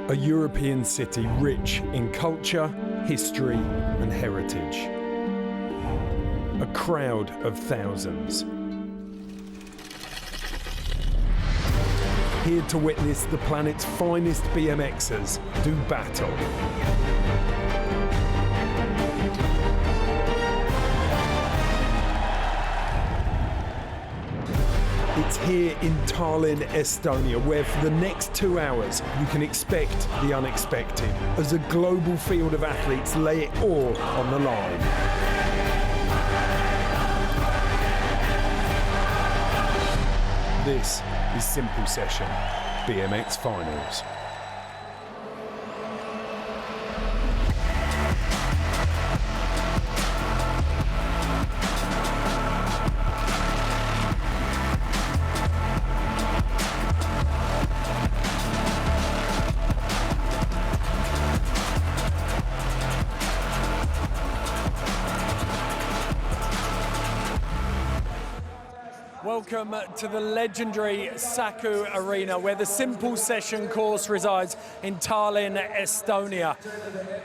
A European city rich in culture, history and heritage. A crowd of thousands. Here to witness the planet's finest BMXers do battle. It's here in Thölen, Estonia, where for the next 2 hours you can expect the unexpected as a global field of athletes lay it all on the line. This is Simple Session BMX Finals. Welcome to the legendary Saku Arena, where the Simple Session course resides in Tallinn, Estonia.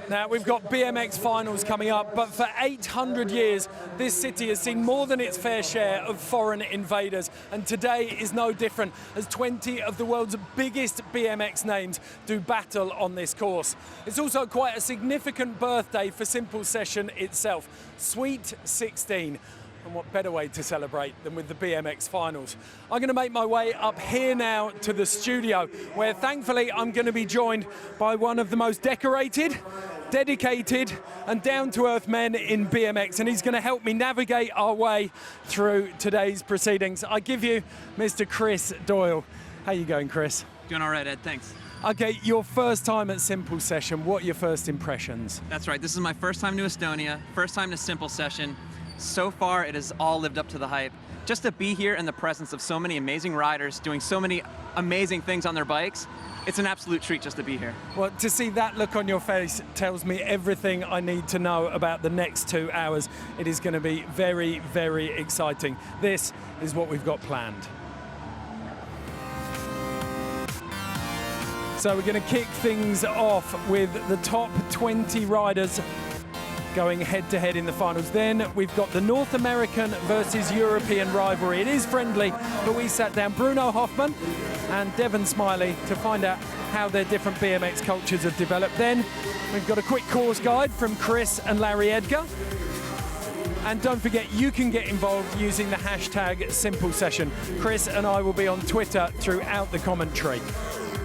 Now, we've got BMX finals coming up, but for 800 years, this city has seen more than its fair share of foreign invaders, and today is no different, as 20 of the world's biggest BMX names do battle on this course. It's also quite a significant birthday for Simple Session itself, Sweet 16. And what better way to celebrate than with the BMX finals. I'm going to make my way up here now to the studio, where thankfully I'm going to be joined by one of the most decorated, dedicated and down-to-earth men in BMX, and he's going to help me navigate our way through today's proceedings. I give you Mr. Chris Doyle. How you going, Chris? Doing all right, Ed, thanks. Okay, your first time at Simple Session, what are your first impressions? That's right, this is my first time to Estonia, first time to Simple Session. So far, it has all lived up to the hype. Just to be here in the presence of so many amazing riders doing so many amazing things on their bikes, it's an absolute treat just to be here. Well, to see that look on your face tells me everything I need to know about the next 2 hours. It is going to be very, very exciting. This is what we've got planned. So we're going to kick things off with the top 20 riders going head-to-head in the finals. Then we've got the North American versus European rivalry. It is friendly, but we sat down Bruno Hoffman and Devon Smiley to find out how their different BMX cultures have developed. Then we've got a quick course guide from Chris and Larry Edgar. And don't forget, you can get involved using the hashtag #SimpleSession. Chris and I will be on Twitter throughout the commentary.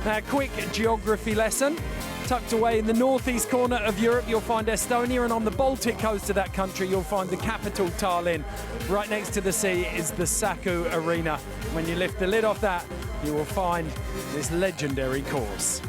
Now, a quick geography lesson. Tucked away in the northeast corner of Europe, you'll find Estonia, and on the Baltic coast of that country, you'll find the capital, Tallinn. Right next to the sea is the Saku Arena. When you lift the lid off that, you will find this legendary course.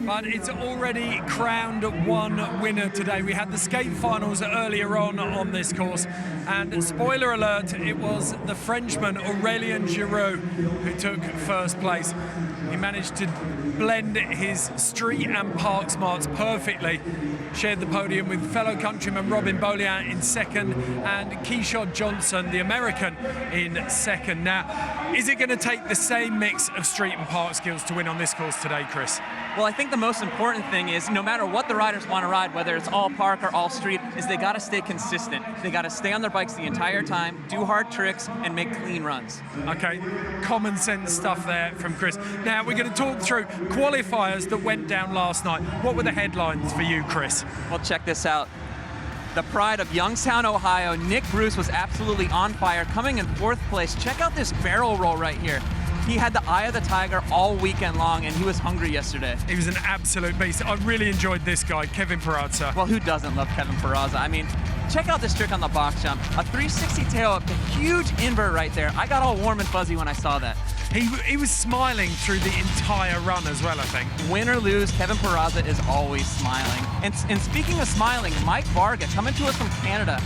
But it's already crowned one winner today. We had the skate finals earlier on this course, and spoiler alert, it was the Frenchman Aurélien Giroux who took first place. He managed to blend his street and park smarts perfectly, shared the podium with fellow countryman Robin Beaulieu in second and Keyshawn Johnson, the American, in second. Now, is it going to take the same mix of street and park skills to win on this course today, Chris? Well, I think the most important thing is no matter what the riders want to ride, whether it's all park or all street, is they got to stay consistent. They got to stay on their bikes the entire time, do hard tricks, and make clean runs. Okay, common sense stuff there from Chris. Now, we're going to talk through qualifiers that went down last night. What were the headlines for you, Chris? Well, check this out. The pride of Youngstown, Ohio, Nick Bruce was absolutely on fire, coming in 4th place. Check out this barrel roll right here. He had the eye of the tiger all weekend long, and he was hungry yesterday. He was an absolute beast. I really enjoyed this guy, Kevin Peraza. Well, who doesn't love Kevin Peraza? I mean, check out this trick on the box jump. A 360 tail up, a huge invert right there. I got all warm and fuzzy when I saw that. He was smiling through the entire run as well, I think. Win or lose, Kevin Peraza is always smiling. And speaking of smiling, Mike Varga coming to us from Canada.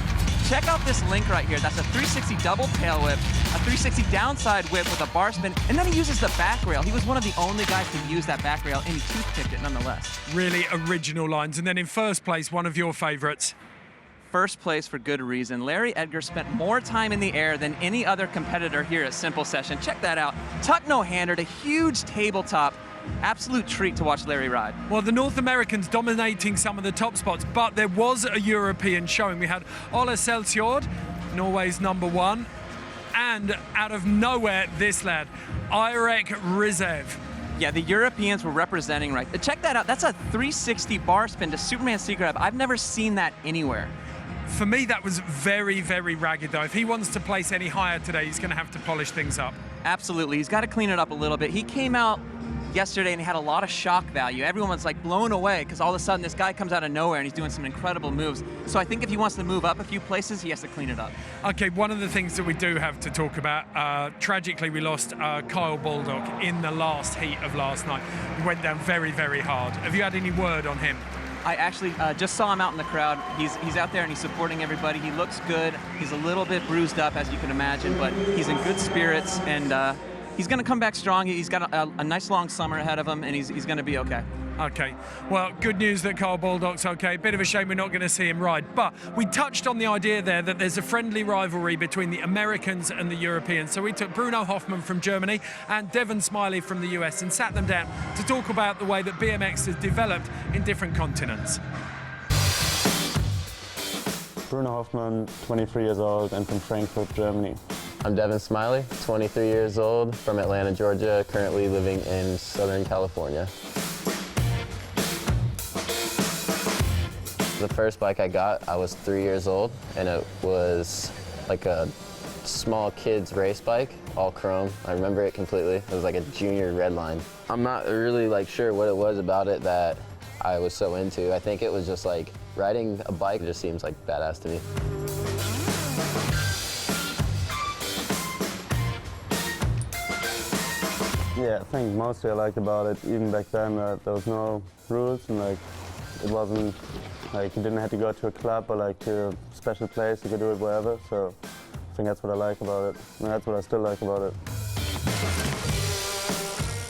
Check out this link right here. That's a 360 double tail whip, a 360 downside whip with a bar spin, and then he uses the back rail. He was one of the only guys to use that back rail, and he toothpicked it nonetheless. Really original lines. And then in first place, one of your favorites, first place for good reason. Larry Edgar spent more time in the air than any other competitor here at Simple Session. Check that out. Tuck no-handered, a huge tabletop. Absolute treat to watch Larry ride. Well, the North Americans dominating some of the top spots, but there was a European showing. We had Ola Selsjord, Norway's #1, and out of nowhere, this lad, Irek Rizaev. Yeah, the Europeans were representing right. Check that out. That's a 360 bar spin to Superman C grab. I've never seen that anywhere. For me, that was very, very ragged, though. If he wants to place any higher today, he's going to have to polish things up. Absolutely. He's got to clean it up a little bit. He came out yesterday and he had a lot of shock value. Everyone was like blown away because all of a sudden this guy comes out of nowhere and he's doing some incredible moves. So I think if he wants to move up a few places, he has to clean it up. Okay, one of the things that we do have to talk about, tragically we lost Kyle Baldock in the last heat of last night. He went down very, very hard. Have you had any word on him? I actually just saw him out in the crowd. He's out there and he's supporting everybody. He looks good. He's a little bit bruised up, as you can imagine, but he's in good spirits and he's going to come back strong. He's got a nice long summer ahead of him, and he's going to be okay. Okay, well, good news that Kyle Baldock's okay. Bit of a shame we're not going to see him ride, but we touched on the idea there that there's a friendly rivalry between the Americans and the Europeans. So we took Bruno Hoffman from Germany and Devon Smiley from the US and sat them down to talk about the way that BMX has developed in different continents. Bruno Hoffman, 23 years old and from Frankfurt, Germany. I'm Devon Smiley, 23 years old, from Atlanta, Georgia, currently living in Southern California. The first bike I got, I was 3 years old, and it was like a small kid's race bike, all chrome. I remember it completely. It was like a junior Redline. I'm not really sure what it was about it that I was so into. I think it was just like riding a bike just seems like badass to me. Yeah, I think mostly I liked about it, even back then, there was no rules and it wasn't like you didn't have to go to a club or to a special place, you could do it wherever, so I think that's what I like about it, and that's what I still like about it.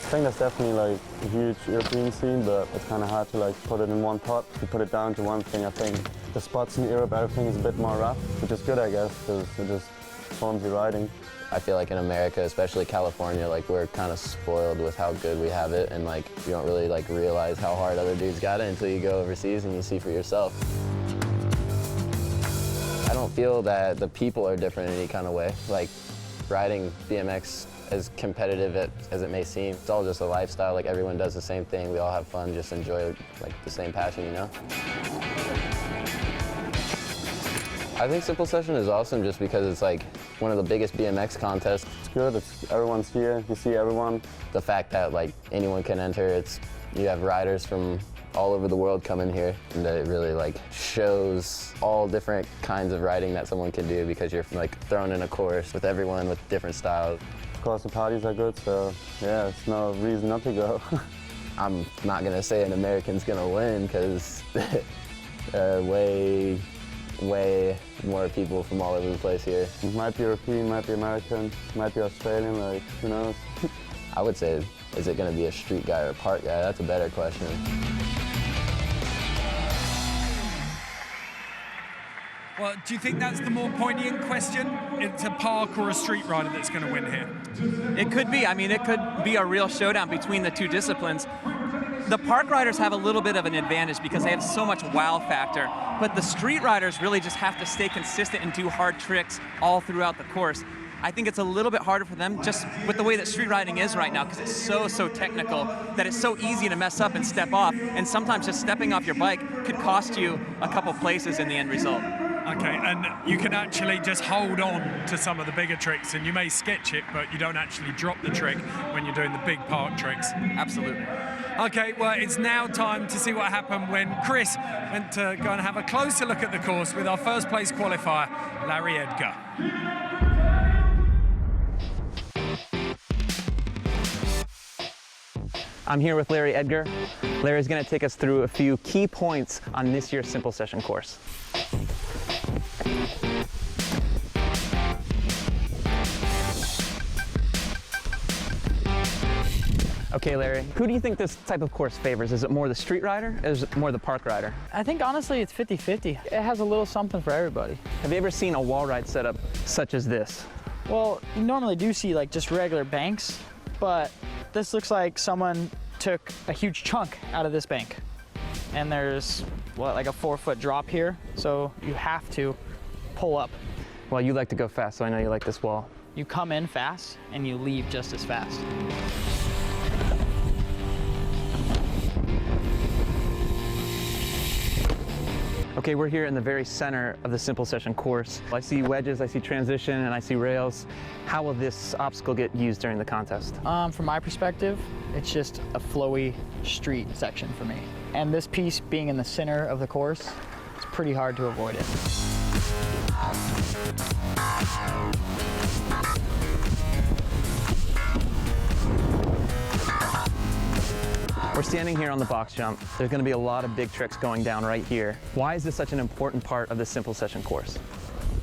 I think that's definitely a huge European scene, but it's kind of hard to put it in one pot. To put it down to one thing, I think the spots in Europe, everything is a bit more rough, which is good, I guess, because it just forms your riding. I feel like in America, especially California, we're kind of spoiled with how good we have it, and you don't really realize how hard other dudes got it until you go overseas and you see for yourself. I don't feel that the people are different in any kind of way. Riding BMX, as competitive as it may seem, it's all just a lifestyle. Everyone does the same thing. We all have fun, just enjoy the same passion, you know? I think Simple Session is awesome just because it's one of the biggest BMX contests. It's good, everyone's here, you see everyone. The fact that anyone can enter, you have riders from all over the world come in here, and it really shows all different kinds of riding that someone can do because you're thrown in a course with everyone with different styles. Of course the parties are good, so yeah, there's no reason not to go. I'm not gonna say an American's gonna win because there are way more people from all over the place here. It might be European, might be American, might be Australian, who knows? I would say, is it gonna be a street guy or a park guy? That's a better question. Well, do you think that's the more poignant question? It's a park or a street rider that's going to win here? It could be. I mean, it could be a real showdown between the two disciplines. The park riders have a little bit of an advantage because they have so much wow factor, but the street riders really just have to stay consistent and do hard tricks all throughout the course. I think it's a little bit harder for them just with the way that street riding is right now because it's so technical that it's so easy to mess up and step off, and sometimes just stepping off your bike could cost you a couple places in the end result. Okay, and you can actually just hold on to some of the bigger tricks, and you may sketch it, but you don't actually drop the trick when you're doing the big park tricks. Absolutely. Okay, well, it's now time to see what happened when Chris went to go and have a closer look at the course with our first place qualifier, Larry Edgar. I'm here with Larry Edgar. Larry's going to take us through a few key points on this year's Simple Session course. Okay, Larry, who do you think this type of course favors? Is it more the street rider or is it more the park rider? I think honestly it's 50-50. It has a little something for everybody. Have you ever seen a wall ride setup such as this? Well, you normally do see like just regular banks, but this looks like someone took a huge chunk out of this bank. And there's, what, like a 4-foot drop here, so you have to pull up. Well, you like to go fast, so I know you like this wall. You come in fast and you leave just as fast. Okay, we're here in the very center of the simple session course. I see wedges, I see transition, and I see rails. How will this obstacle get used during the contest? From my perspective, it's just a flowy street section for me. And this piece being in the center of the course, it's pretty hard to avoid it. We're standing here on the box jump. There's going to be a lot of big tricks going down right here. Why is this such an important part of the simple session course?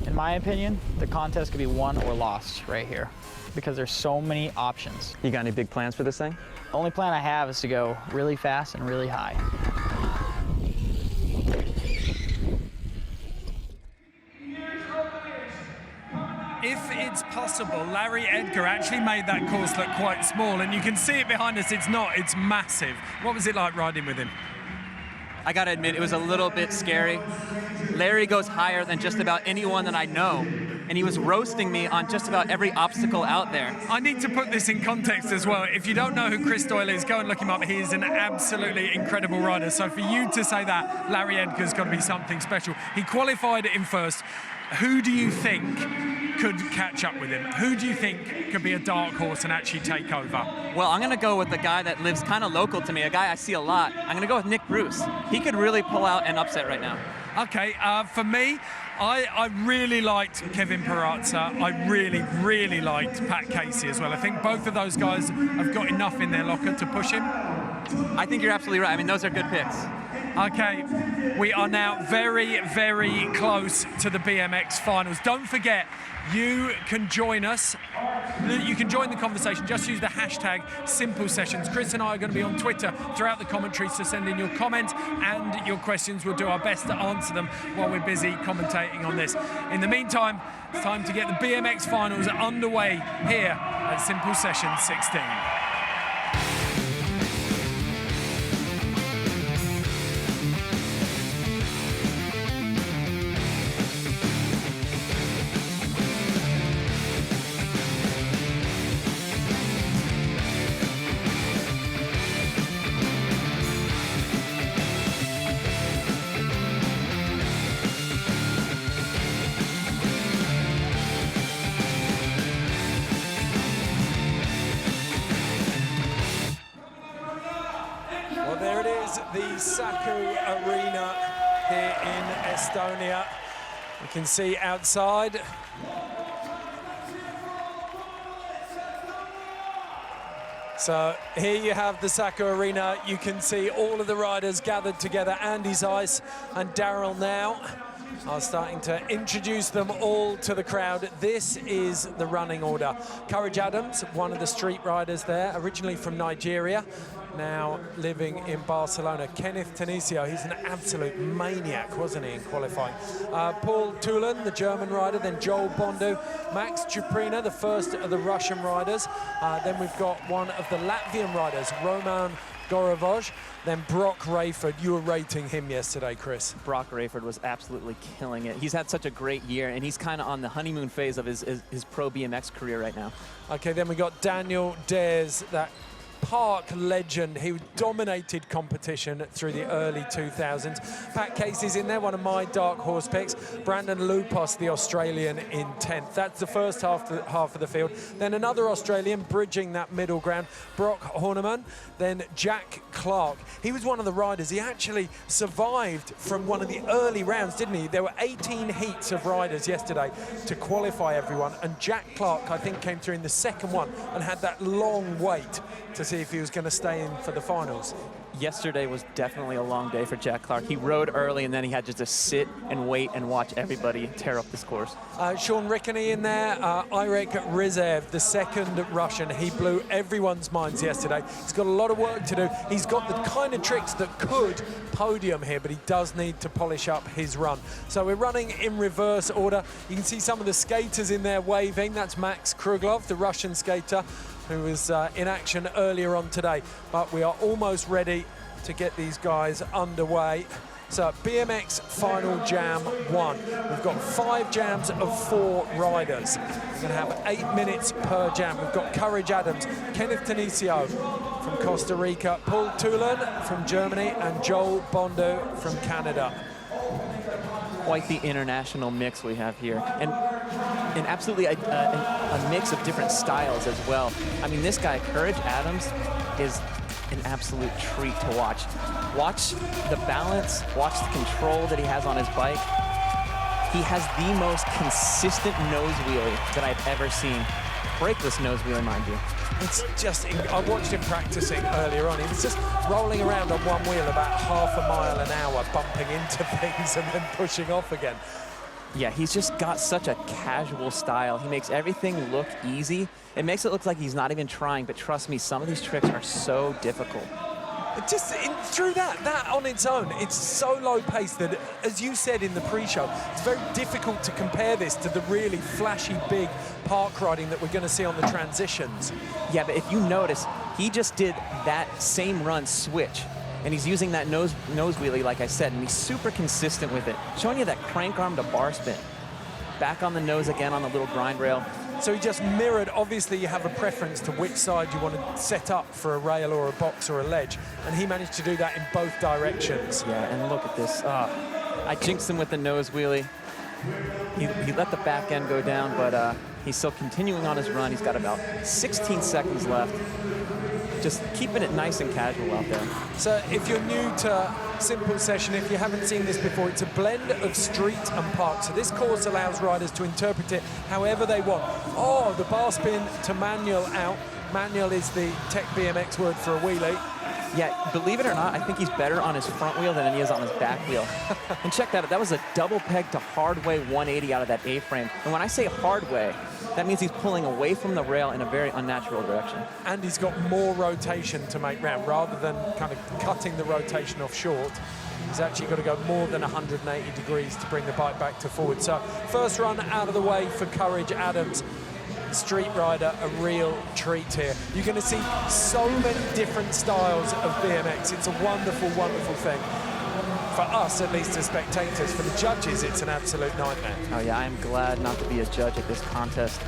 In my opinion, the contest could be won or lost right here because there's so many options. You got any big plans for this thing? The only plan I have is to go really fast and really high. If it's possible, Larry Edgar actually made that course look quite small, and you can see it behind us, it's not, it's massive. What was it like riding with him? I gotta admit, it was a little bit scary. Larry goes higher than just about anyone that I know, and he was roasting me on just about every obstacle out there. I need to put this in context as well. If you don't know who Chris Doyle is, go and look him up. He is an absolutely incredible rider. So for you to say that, Larry Edgar's got to be something special. He qualified in first. Who do you think could catch up with him? Who do you think could be a dark horse and actually take over? Well, I'm gonna go with the guy that lives kind of local to me, a guy I see a lot. I'm gonna go with Nick Bruce. He could really pull out an upset right now. Okay, for me, I really liked Kevin Peraza. I really liked Pat Casey as well. I think both of those guys have got enough in their locker to push him. I think you're absolutely right. I mean, those are good picks. Okay, we are now very close to the BMX finals. Don't forget, you can join us. You can join the conversation. Just use the hashtag Simple Sessions. Chris and I are going to be on Twitter throughout the commentary, so send in your comments and your questions. We'll do our best to answer them while we're busy commentating on this. In the meantime, it's time to get the BMX finals underway here at Simple Session 16. The Saku Arena here in Estonia. You can see outside. So here you have the Saku Arena. You can see all of the riders gathered together. Andy Zeiss and Daryl now are starting to introduce them all to the crowd. This is the running order. Courage Adams, one of the street riders there, originally from Nigeria, now living in Barcelona. Kenneth Tencio, he's an absolute maniac, wasn't he, in qualifying. Paul Thölen, the German rider, then Joel Bondu, Max Chuprina, the first of the Russian riders. Then we've got one of the Latvian riders, Romas Gorovois, then Broc Raiford. You were rating him yesterday, Chris. Broc Raiford was absolutely killing it. He's had such a great year, and he's kind of on the honeymoon phase of his pro BMX career right now. Okay, then we got Daniel Dhers, that park legend. He dominated competition through the early 2000s. Pat Casey's in there, one of my dark horse picks. Brandon Loupos, the Australian, in 10th. That's the first half of the field. Then another Australian bridging that middle ground, Broc Horneman. Then Jack Clark. He was one of the riders. He actually survived from one of the early rounds, didn't he? There were 18 heats of riders yesterday to qualify everyone, and Jack Clark, I think, came through in the second one and had that long wait to see if he was going to stay in for the finals. Yesterday was definitely a long day for Jack Clark. He rode early, and then he had just to sit and wait and watch everybody tear up this course. Sean Ricany in there, Irek Rizaev, the second Russian. He blew everyone's minds yesterday. He's got a lot of work to do. He's got the kind of tricks that could podium here, but he does need to polish up his run. So we're running in reverse order. You can see some of the skaters in there waving. That's Max Kruglov, the Russian skater, who was in action earlier on today. But we are almost ready to get these guys underway. So BMX final jam 1. We've got 5 jams of 4 riders. We're gonna have 8 minutes per jam. We've got Courage Adams, Kenneth Tencio from Costa Rica, Paul Thölen from Germany, and Joel Bondu from Canada. Quite the international mix we have here, and absolutely a mix of different styles as well. I mean, this guy, Courage Adams, is an absolute treat to watch. Watch the balance, watch the control that he has on his bike. He has the most consistent nose wheelie that I've ever seen. Brakeless nose wheelie, mind you. It's just, I watched him practicing earlier on. He was just rolling around on one wheel about half a mile an hour, bumping into things and then pushing off again. Yeah, he's just got such a casual style. He makes everything look easy. It makes it look like he's not even trying, but trust me, some of these tricks are so difficult. Just through that on its own, it's so low pace that, as you said in the pre-show, it's very difficult to compare this to the really flashy, big park riding that we're going to see on the transitions. Yeah, but if you notice, he just did that same run switch, and he's using that nose wheelie, like I said, and he's super consistent with it, showing you that crank arm to bar spin. Back on the nose again on the little grind rail. So he just mirrored. Obviously, you have a preference to which side you want to set up for a rail or a box or a ledge, and he managed to do that in both directions. Yeah, and look at this. I jinxed him with the nose wheelie. He let the back end go down, but he's still continuing on his run. He's got about 16 seconds left. Just keeping it nice and casual out there. So if you're new to Simple Session, if you haven't seen this before, it's a blend of street and park. So this course allows riders to interpret it however they want. Oh, the bar spin to manual out. Manual is the tech BMX word for a wheelie. Yeah, believe it or not, I think he's better on his front wheel than he is on his back wheel. And check that out. That was a double peg to hard way 180 out of that A-frame. And when I say hard way, that means he's pulling away from the rail in a very unnatural direction. And he's got more rotation to make round. Rather than kind of cutting the rotation off short, he's actually got to go more than 180 degrees to bring the bike back to forward. So first run out of the way for Courage Adams. Street rider, a real treat here. You're going to see so many different styles of BMX. It's a wonderful, wonderful thing. For us, at least as spectators. For the judges, it's an absolute nightmare. Oh yeah, I am glad not to be a judge at this contest.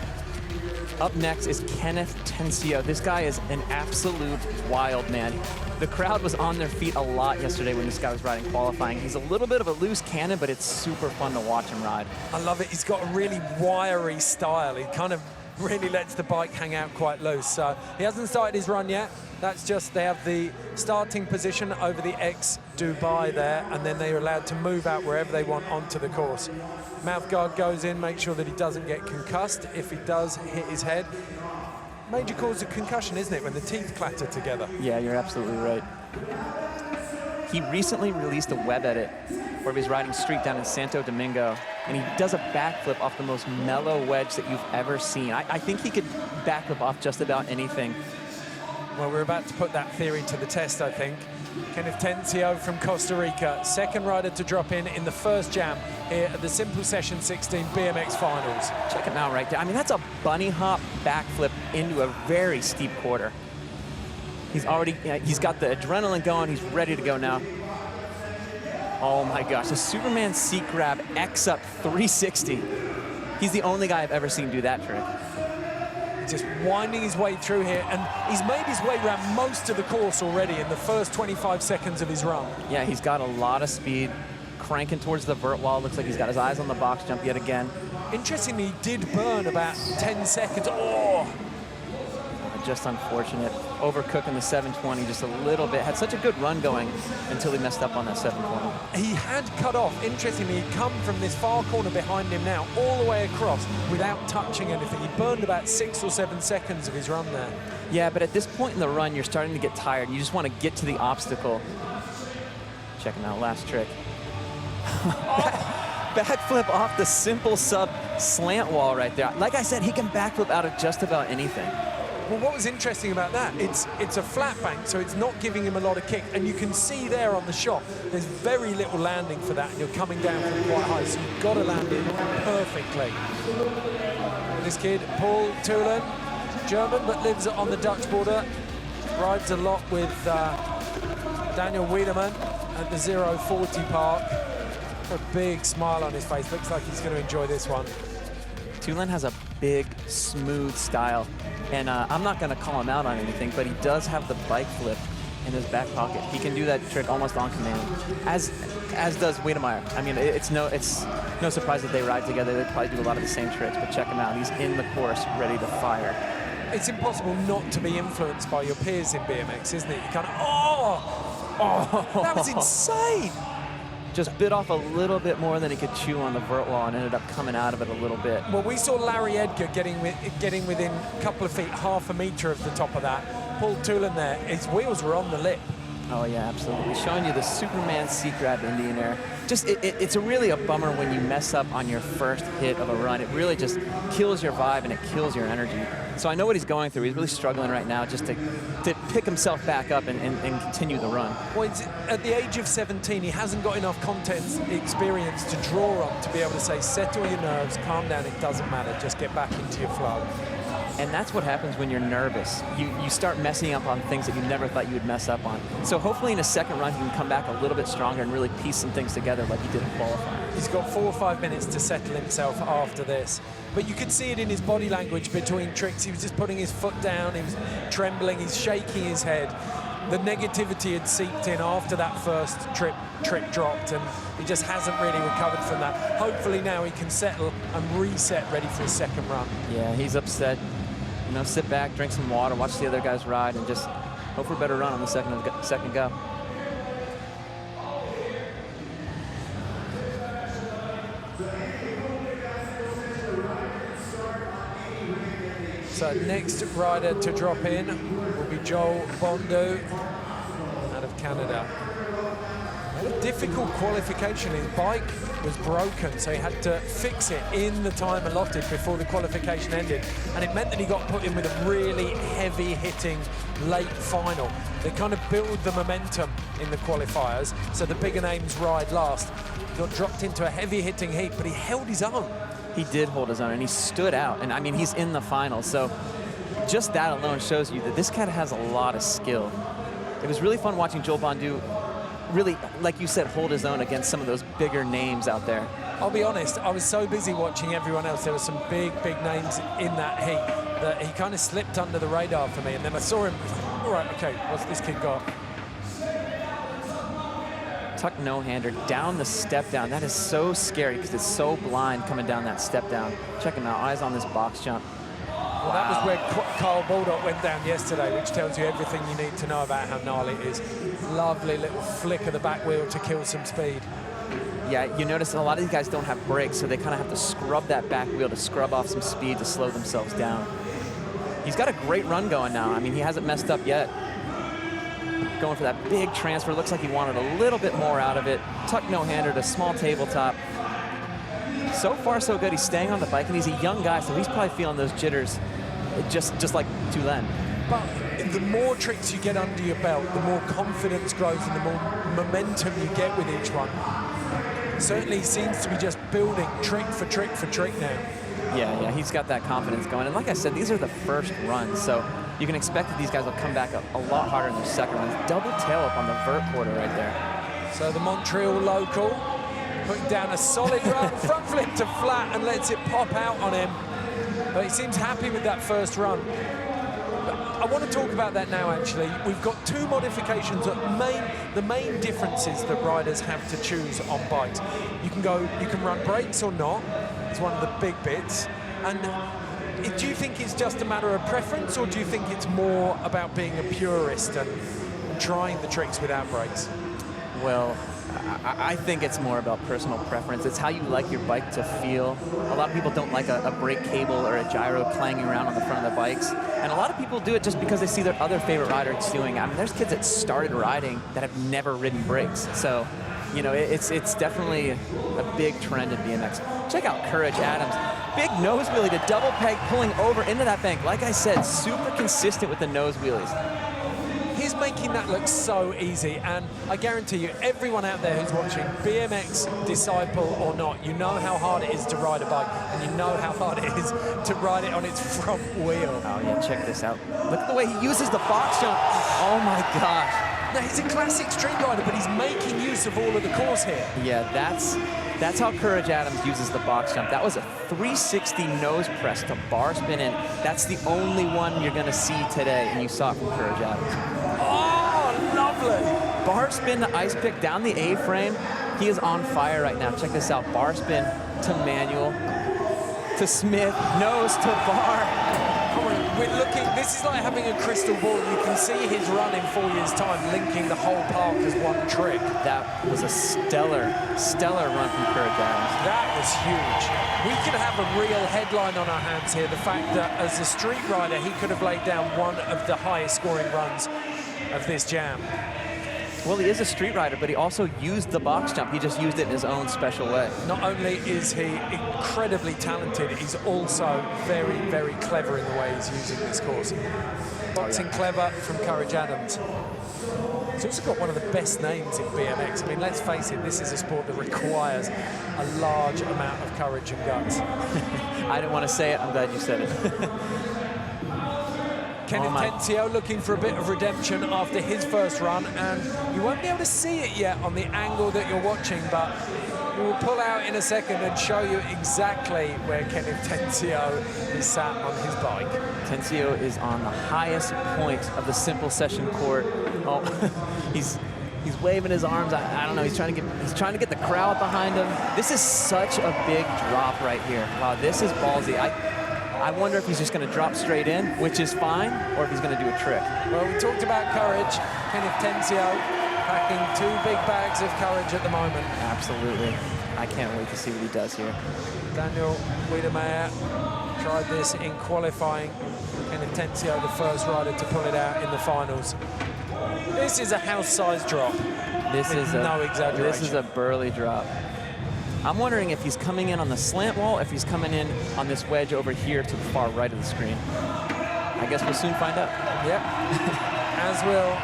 Up next is Kenneth Tencio. This guy is an absolute wild man. The crowd was on their feet a lot yesterday when this guy was riding qualifying. He's a little bit of a loose cannon, but it's super fun to watch him ride. I love it. He's got a really wiry style. He kind of really lets the bike hang out quite loose. So he hasn't started his run yet. That's just, they have the starting position over the ex-Dubai there, and then they are allowed to move out wherever they want onto the course. Mouth guard goes in, make sure that he doesn't get concussed. If he does hit his head, major cause of concussion, isn't it, when the teeth clatter together? Yeah, you're absolutely right. He recently released a web edit where he's riding street down in Santo Domingo, and he does a backflip off the most mellow wedge that you've ever seen. I think he could backflip off just about anything. Well, we're about to put that theory to the test, I think. Kenneth Tencio from Costa Rica, second rider to drop in the first jam here at the Simple Session 16 BMX Finals. Check him out right there. I mean, that's a bunny hop backflip into a very steep quarter. He's already, he's got the adrenaline going. He's ready to go now. Oh my gosh, the Superman seat grab X up 360. He's the only guy I've ever seen do that trick. Just winding his way through here, and he's made his way around most of the course already in the first 25 seconds of his run. Yeah, he's got a lot of speed, cranking towards the vert wall. Looks like he's got his eyes on the box jump yet again. Interestingly, he did burn about 10 seconds. Oh! just unfortunate. Overcooking the 720 just a little bit. Had such a good run going until he messed up on that 720. He had cut off. Interestingly, he'd come from this far corner behind him now, all the way across without touching anything. He burned about 6 or 7 seconds of his run there. Yeah, but at this point in the run, you're starting to get tired. You just want to get to the obstacle. Check him out, last trick. Backflip off the simple sub slant wall right there. Like I said, he can backflip out of just about anything. Well, what was interesting about that, it's a flat bank, so it's not giving him a lot of kick. And you can see there on the shot, there's very little landing for that, and you're coming down from quite high, so you've got to land it perfectly. This kid, Paul Thölen, German, but lives on the Dutch border, rides a lot with Daniel Wiedemann at the 040 park. A big smile on his face. Looks like he's going to enjoy this one. Thölen has a big, smooth style. And I'm not going to call him out on anything, but he does have the bike flip in his back pocket. He can do that trick almost on command, as does Wiedemeyer. I mean, it's no surprise that they ride together. They probably do a lot of the same tricks, but check him out. He's in the course, ready to fire. It's impossible not to be influenced by your peers in BMX, isn't it? You kind of, that was insane. Just bit off a little bit more than he could chew on the vert wall and ended up coming out of it a little bit. Well, we saw Larry Edgar getting within a couple of feet, half a meter of the top of that. Paul Thölen there, his wheels were on the lip. Oh yeah, absolutely. Showing you the Superman C-Grab Indian Air. Just, it's really a bummer when you mess up on your first hit of a run. It really just kills your vibe and it kills your energy. So I know what he's going through. He's really struggling right now just to pick himself back up and continue the run. Well, at the age of 17, he hasn't got enough content experience to draw on to be able to say, settle your nerves, calm down, it doesn't matter, just get back into your flow. And that's what happens when you're nervous. You start messing up on things that you never thought you would mess up on. So hopefully in a second run, he can come back a little bit stronger and really piece some things together like he did in qualifying. He's got 4 or 5 minutes to settle himself after this. But you could see it in his body language between tricks. He was just putting his foot down, he was trembling, he's shaking his head. The negativity had seeped in after that first trick dropped, and he just hasn't really recovered from that. Hopefully now he can settle and reset, ready for his second run. Yeah, he's upset. You know, sit back, drink some water, watch the other guys ride, and just hope for a better run on the second go. So next rider to drop in will be Joel Bondu out of Canada. Had a difficult qualification. His bike was broken, so he had to fix it in the time allotted before the qualification ended. And it meant that he got put in with a really heavy-hitting late final. They kind of build the momentum in the qualifiers, so the bigger names ride last. He got dropped into a heavy-hitting heat, but he held his own. He did hold his own, and he stood out. And I mean, he's in the final, so just that alone shows you that this cat has a lot of skill. It was really fun watching Joel Bondu really, like you said, hold his own against some of those bigger names out there. I'll be honest, I was so busy watching everyone else. There were some big names in that heat that he kind of slipped under the radar for me. And then I saw him, all right, okay, what's this kid got? Tuck no-hander down the step down. That is so scary because it's so blind coming down that step down. Check him out, eyes on this box jump. Well, that was where Carl Baldock went down yesterday, which tells you everything you need to know about how gnarly it is. Lovely little flick of the back wheel to kill some speed. Yeah, you notice a lot of these guys don't have brakes, so they kind of have to scrub that back wheel to scrub off some speed to slow themselves down. He's got a great run going now. I mean, he hasn't messed up yet. Going for that big transfer. Looks like he wanted a little bit more out of it. Tuck no-hander to small tabletop. So far, so good. He's staying on the bike, and he's a young guy, so he's probably feeling those jitters just like Thölen. But the more tricks you get under your belt, the more confidence grows and the more momentum you get with each one. Certainly he seems to be just building trick for trick for trick now. Yeah, he's got that confidence going. And like I said, these are the first runs, so you can expect that these guys will come back a lot harder in their second runs. Double tail up on the vert quarter right there. So the Montreal local putting down a solid run, front flip to flat, and lets it pop out on him. But he seems happy with that first run. But I want to talk about that now, actually. We've got two modifications. The main differences that riders have to choose on bikes. You can run brakes or not. It's one of the big bits. And Do you think it's just a matter of preference, or do you think it's more about being a purist and trying the tricks without brakes? Well, I think it's more about personal preference. It's how you like your bike to feel. A lot of people don't like a brake cable or a gyro clanging around on the front of the bikes. And a lot of people do it just because they see their other favorite riders doing it. I mean, there's kids that started riding that have never ridden brakes. So, you know, it's definitely a big trend in BMX. Check out Courage Adams. Big nose wheelie to double peg, pulling over into that bank. Like I said, super consistent with the nose wheelies. He's making that look so easy, and I guarantee you, everyone out there who's watching, BMX disciple or not, you know how hard it is to ride a bike, and you know how hard it is to ride it on its front wheel. Oh yeah, check this out. Look at the way he uses the box jump. Oh my gosh. Now, he's a classic street rider, but he's making use of all of the course here. Yeah, that's how Courage Adams uses the box jump. That was a 360 nose press to bar spin in. That's the only one you're gonna see today, and you saw it from Courage Adams. Oh, lovely. Bar spin to ice pick down the A-frame. He is on fire right now. Check this out. Bar spin to manual, to Smith, nose to bar. We're looking, this is like having a crystal ball. You can see his run in 4 years' time, linking the whole park as one trick. That was a stellar run from Courage Adams. That was huge. We could have a real headline on our hands here. The fact that as a street rider, he could have laid down one of the highest scoring runs of this jam. Well, he is a street rider, but he also used the box jump. He just used it in his own special way. Not only is he incredibly talented, he's also very, very clever in the way he's using this course. Boxing clever from Courage Adams. He's also got one of the best names in BMX. I mean, let's face it, this is a sport that requires a large amount of courage and guts. I didn't want to say it. I'm glad you said it. Kenneth Tencio looking for a bit of redemption after his first run, and you won't be able to see it yet on the angle that you're watching, but we will pull out in a second and show you exactly where Kenneth Tencio is sat on his bike. Tencio is on the highest point of the simple session court. Oh, he's waving his arms. I don't know. He's trying to get the crowd behind him. This is such a big drop right here. Wow, this is ballsy. I wonder if he's just going to drop straight in, which is fine, or if he's going to do a trick. Well, we talked about courage. Kenneth Tencio packing 2 big bags of courage at the moment. Absolutely. I can't wait to see what he does here. Daniel Wiedemeyer tried this in qualifying. Kenneth Tencio, the first rider to pull it out in the finals. This is a house-sized drop. This is no exaggeration. This is a burly drop. I'm wondering if he's coming in on the slant wall, if he's coming in on this wedge over here to the far right of the screen. I guess we'll soon find out. Yep. As will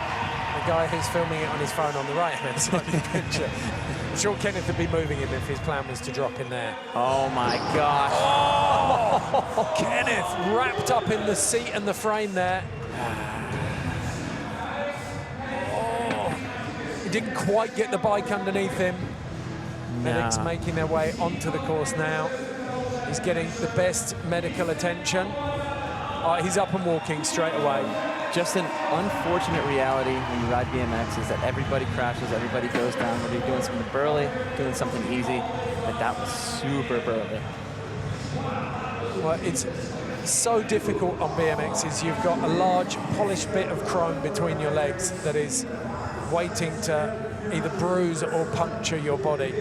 the guy who's filming it on his phone on the right-hand side of the picture. I'm sure Kenneth would be moving him if his plan was to drop in there. Oh my gosh. Oh! Kenneth wrapped up in the seat and the frame there. Oh! He didn't quite get the bike underneath him. Medics making their way onto the course now. He's getting the best medical attention. He's up and walking straight away. Just an unfortunate reality when you ride BMX is that everybody crashes, everybody goes down, whether you're doing something burly, doing something easy, but that was super burly. Well, it's so difficult on BMXs. You've got a large polished bit of chrome between your legs that is waiting to either bruise or puncture your body,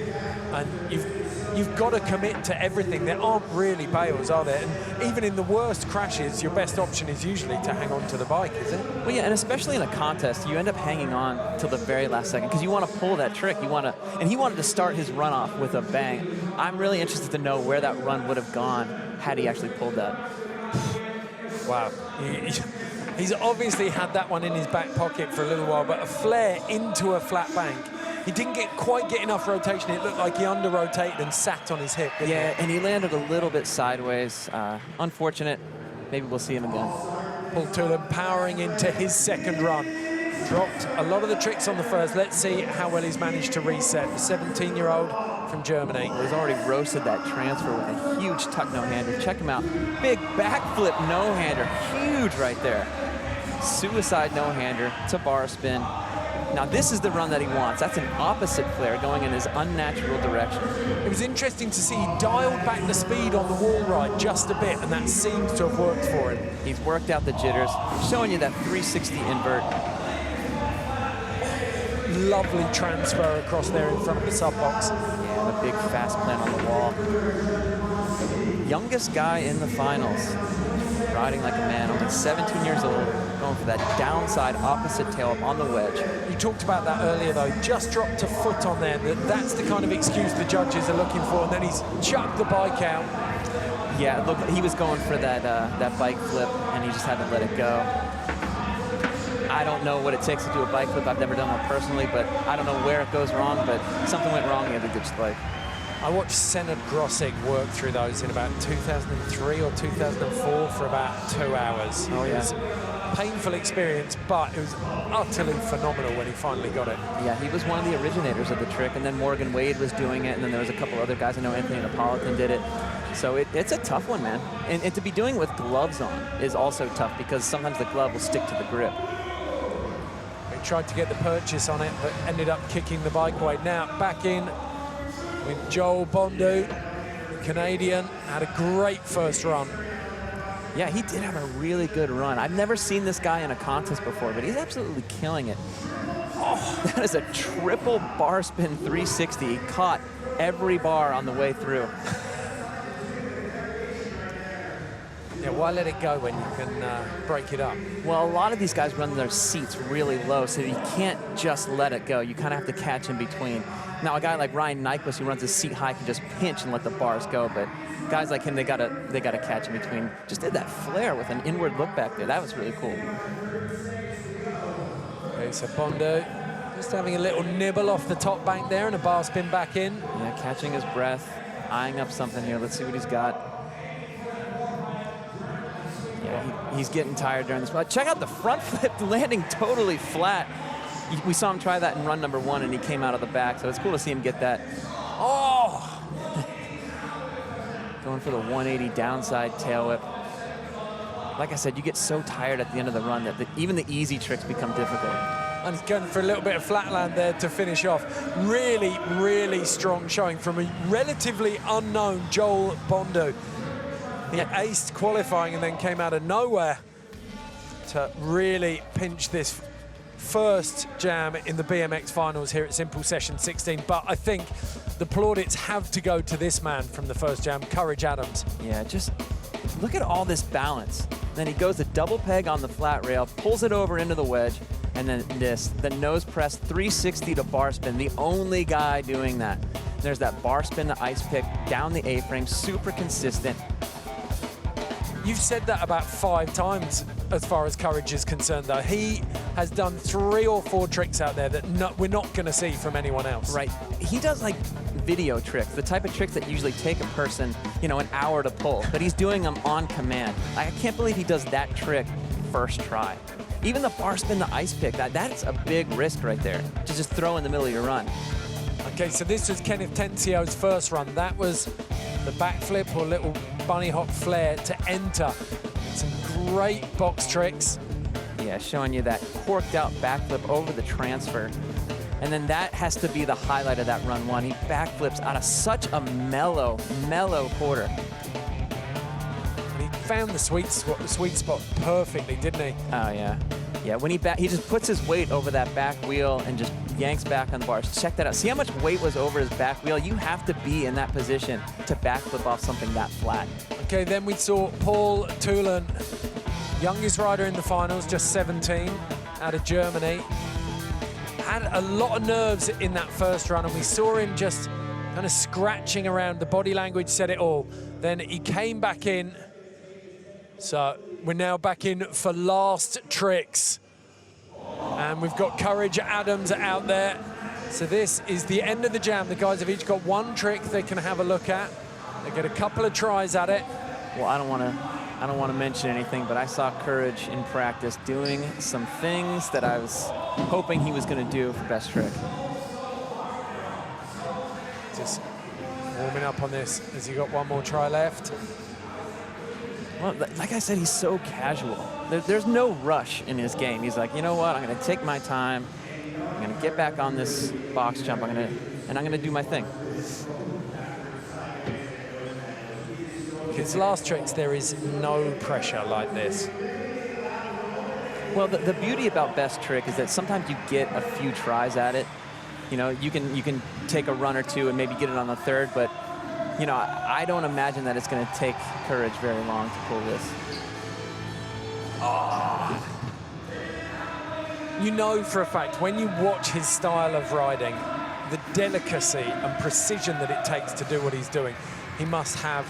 and you've got to commit to everything. There aren't really bails, are there? And even in the worst crashes, your best option is usually to hang on to the bike, is it? Well, yeah, and especially in a contest, you end up hanging on till the very last second because you want to pull that trick. And he wanted to start his run off with a bang. I'm really interested to know where that run would have gone had he actually pulled that. Wow. He's obviously had that one in his back pocket for a little while, but a flare into a flat bank. He didn't quite get enough rotation. It looked like he under-rotated and sat on his hip. Yeah, and he landed a little bit sideways. Unfortunate. Maybe we'll see him again. Paul Thölen powering into his second run. Dropped a lot of the tricks on the first. Let's see how well he's managed to reset. The 17-year-old from Germany. Well, he's already roasted that transfer with a huge tuck no-hander. Check him out. Big backflip no-hander. Huge right there. Suicide no-hander to bar spin. Now this is the run that he wants. That's an opposite flare going in his unnatural direction. It was interesting to see he dialed back the speed on the wall ride just a bit, and that seems to have worked for him. He's worked out the jitters, showing you that 360 invert. Lovely transfer across there in front of the sub box. Yeah, the big fast plant on the wall. Youngest guy in the finals, riding like a man, only 17 years old, going for that downside opposite tail up on the wedge. You talked about that earlier though, just dropped a foot on there. That's the kind of excuse the judges are looking for, and then he's chucked the bike out. Yeah, look, he was going for that that bike flip, and he just had to let it go. I don't know what it takes to do a bike flip. I've never done one personally, but I don't know where it goes wrong, but something went wrong. He had to ditch the bike. I watched Senad Grosek work through those in about 2003 or 2004 for about 2 hours. Oh, yeah. It was a painful experience, but it was utterly phenomenal when he finally got it. Yeah, he was one of the originators of the trick, and then Morgan Wade was doing it, and then there was a couple other guys. I know Anthony Napolitan did it. So it's a tough one, man. And to be doing with gloves on is also tough, because sometimes the glove will stick to the grip. He tried to get the purchase on it, but ended up kicking the bike away. Now, back in with Joel Bondu, Canadian, had a great first run. Yeah, he did have a really good run. I've never seen this guy in a contest before, but he's absolutely killing it. Oh, that is a triple bar spin 360. He caught every bar on the way through. Yeah, why let it go when you can break it up? Well, a lot of these guys run their seats really low, so you can't just let it go. You kind of have to catch in between. Now, a guy like Ryan Nyquist, who runs his seat high, can just pinch and let the bars go, but guys like him, they gotta catch in between. Just did that flare with an inward look back there. That was really cool. Okay, so Bondu just having a little nibble off the top bank there and a bar spin back in. Yeah, catching his breath, eyeing up something here. Let's see what he's got. Yeah, he's getting tired during this. Check out the front flip, landing totally flat. We saw him try that in run number 1, and he came out of the back, so it's cool to see him get that. Oh! Going for the 180 downside tail whip. Like I said, you get so tired at the end of the run that even the easy tricks become difficult. And he's going for a little bit of flatland there to finish off. Really, really strong showing from a relatively unknown Joel Bondu. He aced qualifying and then came out of nowhere to really pinch this first jam in the BMX finals here at Simple Session 16. But I think the plaudits have to go to this man from the first jam, Courage Adams. Yeah, just look at all this balance. Then he goes a double peg on the flat rail, pulls it over into the wedge, and then the nose press 360 to bar spin, the only guy doing that. There's that bar spin, the ice pick, down the A-frame, super consistent. You've said that about 5 times as far as Courage is concerned, though. He has done 3 or 4 tricks out there that we're not going to see from anyone else. Right. He does like video tricks, the type of tricks that usually take a person, you know, an hour to pull, but he's doing them on command. I can't believe he does that trick first try. Even the bar spin, the ice pick, that's a big risk right there to just throw in the middle of your run. Okay, so this was Kenneth Tencio's first run. That was the backflip or little bunny hop flare to enter. Some great box tricks. Yeah, showing you that corked out backflip over the transfer. And then that has to be the highlight of that run 1. He backflips out of such a mellow quarter. And he found the sweet spot perfectly, didn't he? Oh, yeah. Yeah, when he just puts his weight over that back wheel and just yanks back on the bars. Check that out. See how much weight was over his back wheel? You have to be in that position to backflip off something that flat. Okay, then we saw Paul Thölen, youngest rider in the finals, just 17, out of Germany. Had a lot of nerves in that first run, and we saw him just kind of scratching around. The body language said it all. Then he came back in. So we're now back in for last tricks. And we've got Courage Adams out there. So this is the end of the jam. The guys have each got 1 trick they can have a look at. They get a couple of tries at it. Well, I don't want to mention anything, but I saw Courage in practice doing some things that I was hoping he was going to do for best trick. Just warming up on this. Has he got 1 more try left? Well, like I said, he's so casual. There's no rush in his game. He's like, you know what? I'm going to take my time. I'm going get back on this box jump. I'm gonna do my thing. His last tricks, there is no pressure like this. Well, the beauty about best trick is that sometimes you get a few tries at it. You know, you can take a run or two and maybe get it on the third, but you know, I don't imagine that it's going to take courage very long to pull this. Oh. You know for a fact, when you watch his style of riding, the delicacy and precision that it takes to do what he's doing, he must have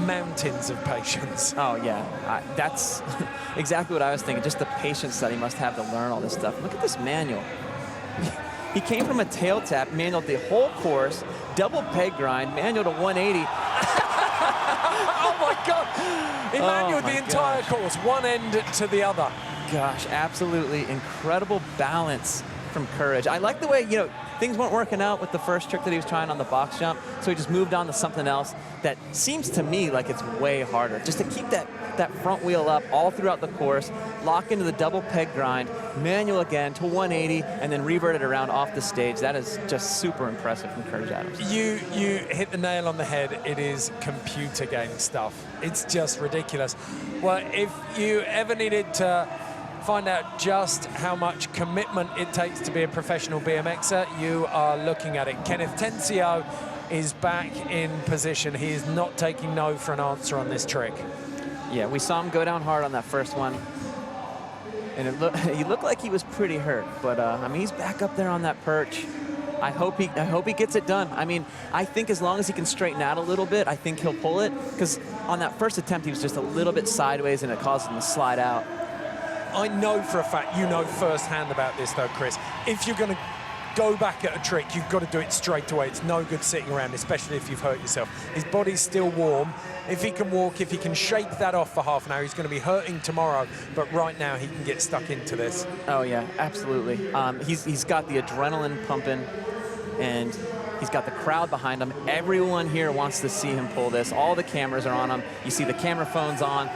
mountains of patience. Oh, yeah. That's exactly what I was thinking, just the patience that he must have to learn all this stuff. Look at this manual. He came from a tail tap, manualed the whole course, double peg grind, manual to 180. Oh my God! He manualed the entire course, one end to the other. Gosh, absolutely incredible balance from courage. I like the way, you know, things weren't working out with the first trick that he was trying on the box jump, so he just moved on to something else that seems to me like it's way harder. Just to keep that front wheel up all throughout the course, lock into the double peg grind, manual again to 180, and then revert it around off the stage. That is just super impressive from Courage Adams. You hit the nail on the head. It is computer game stuff. It's just ridiculous. Well, if you ever needed to find out just how much commitment it takes to be a professional BMXer, you are looking at it. Kenneth Tencio is back in position. He is not taking no for an answer on this trick. Yeah, we saw him go down hard on that first one, and he looked like he was pretty hurt. But I mean, he's back up there on that perch. I hope he gets it done. I mean, I think as long as he can straighten out a little bit, I think he'll pull it. Because on that first attempt, he was just a little bit sideways, and it caused him to slide out. I know for a fact, you know firsthand about this though, Chris. If you're going to go back at a trick, you've got to do it straight away. It's no good sitting around, especially if you've hurt yourself. His body's still warm. If he can walk, if he can shake that off for half an hour, he's going to be hurting tomorrow. But right now, he can get stuck into this. Oh, yeah, absolutely. He's got the adrenaline pumping, and he's got the crowd behind him. Everyone here wants to see him pull this. All the cameras are on him. You see the camera phones on.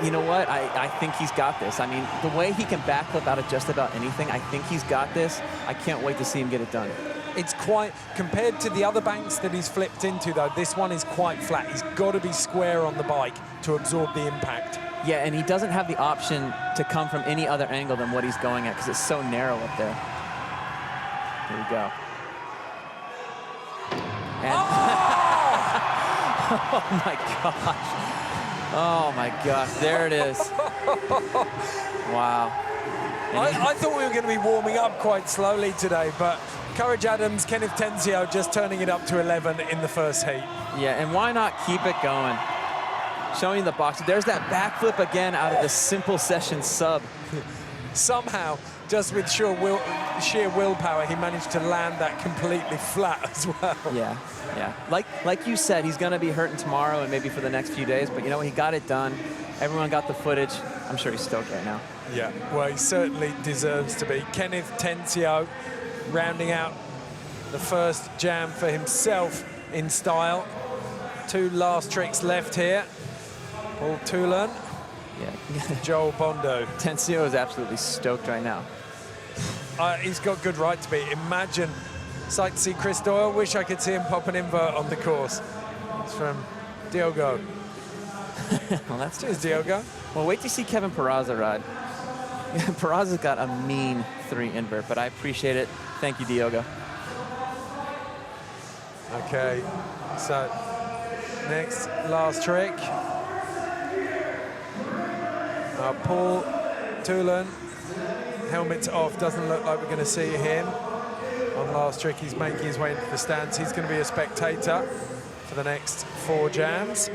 You know what? I think he's got this. I mean, the way he can backflip out of just about anything, I think he's got this. I can't wait to see him get it done. It's quite, compared to the other banks that he's flipped into, though, this one is quite flat. He's got to be square on the bike to absorb the impact. Yeah, and he doesn't have the option to come from any other angle than what he's going at because it's so narrow up there. Here we go. And oh my gosh. Oh my gosh, there it is. Wow. I thought we were going to be warming up quite slowly today, but Courage Adams, Kenneth Tencio just turning it up to 11 in the first heat. Yeah, and why not keep it going? Showing the box. There's that backflip again out of the simple session sub. Somehow, just with sheer willpower, he managed to land that completely flat as well. Yeah, yeah. Like you said, he's going to be hurting tomorrow and maybe for the next few days, but you know, he got it done. Everyone got the footage. I'm sure he's stoked right now. Yeah, well, he certainly deserves to be. Kenneth Tencio rounding out the first jam for himself in style. Two last tricks left here. Paul Thölen. Yeah. Joel Bondu. Tencio is absolutely stoked right now. He's got good right to be. Imagine, it's like to see Chris Doyle. Wish I could see him pop an invert on the course. It's from Diogo. Well, that's Cheers, Diogo. Well, wait to see Kevin Peraza ride. Peraza's got a mean 3 invert, but I appreciate it. Thank you, Diogo. Okay, so next last trick. Paul Thölen, helmet's off. Doesn't look like we're going to see him on last trick. He's making his way into the stands. He's going to be a spectator for the next 4 jams.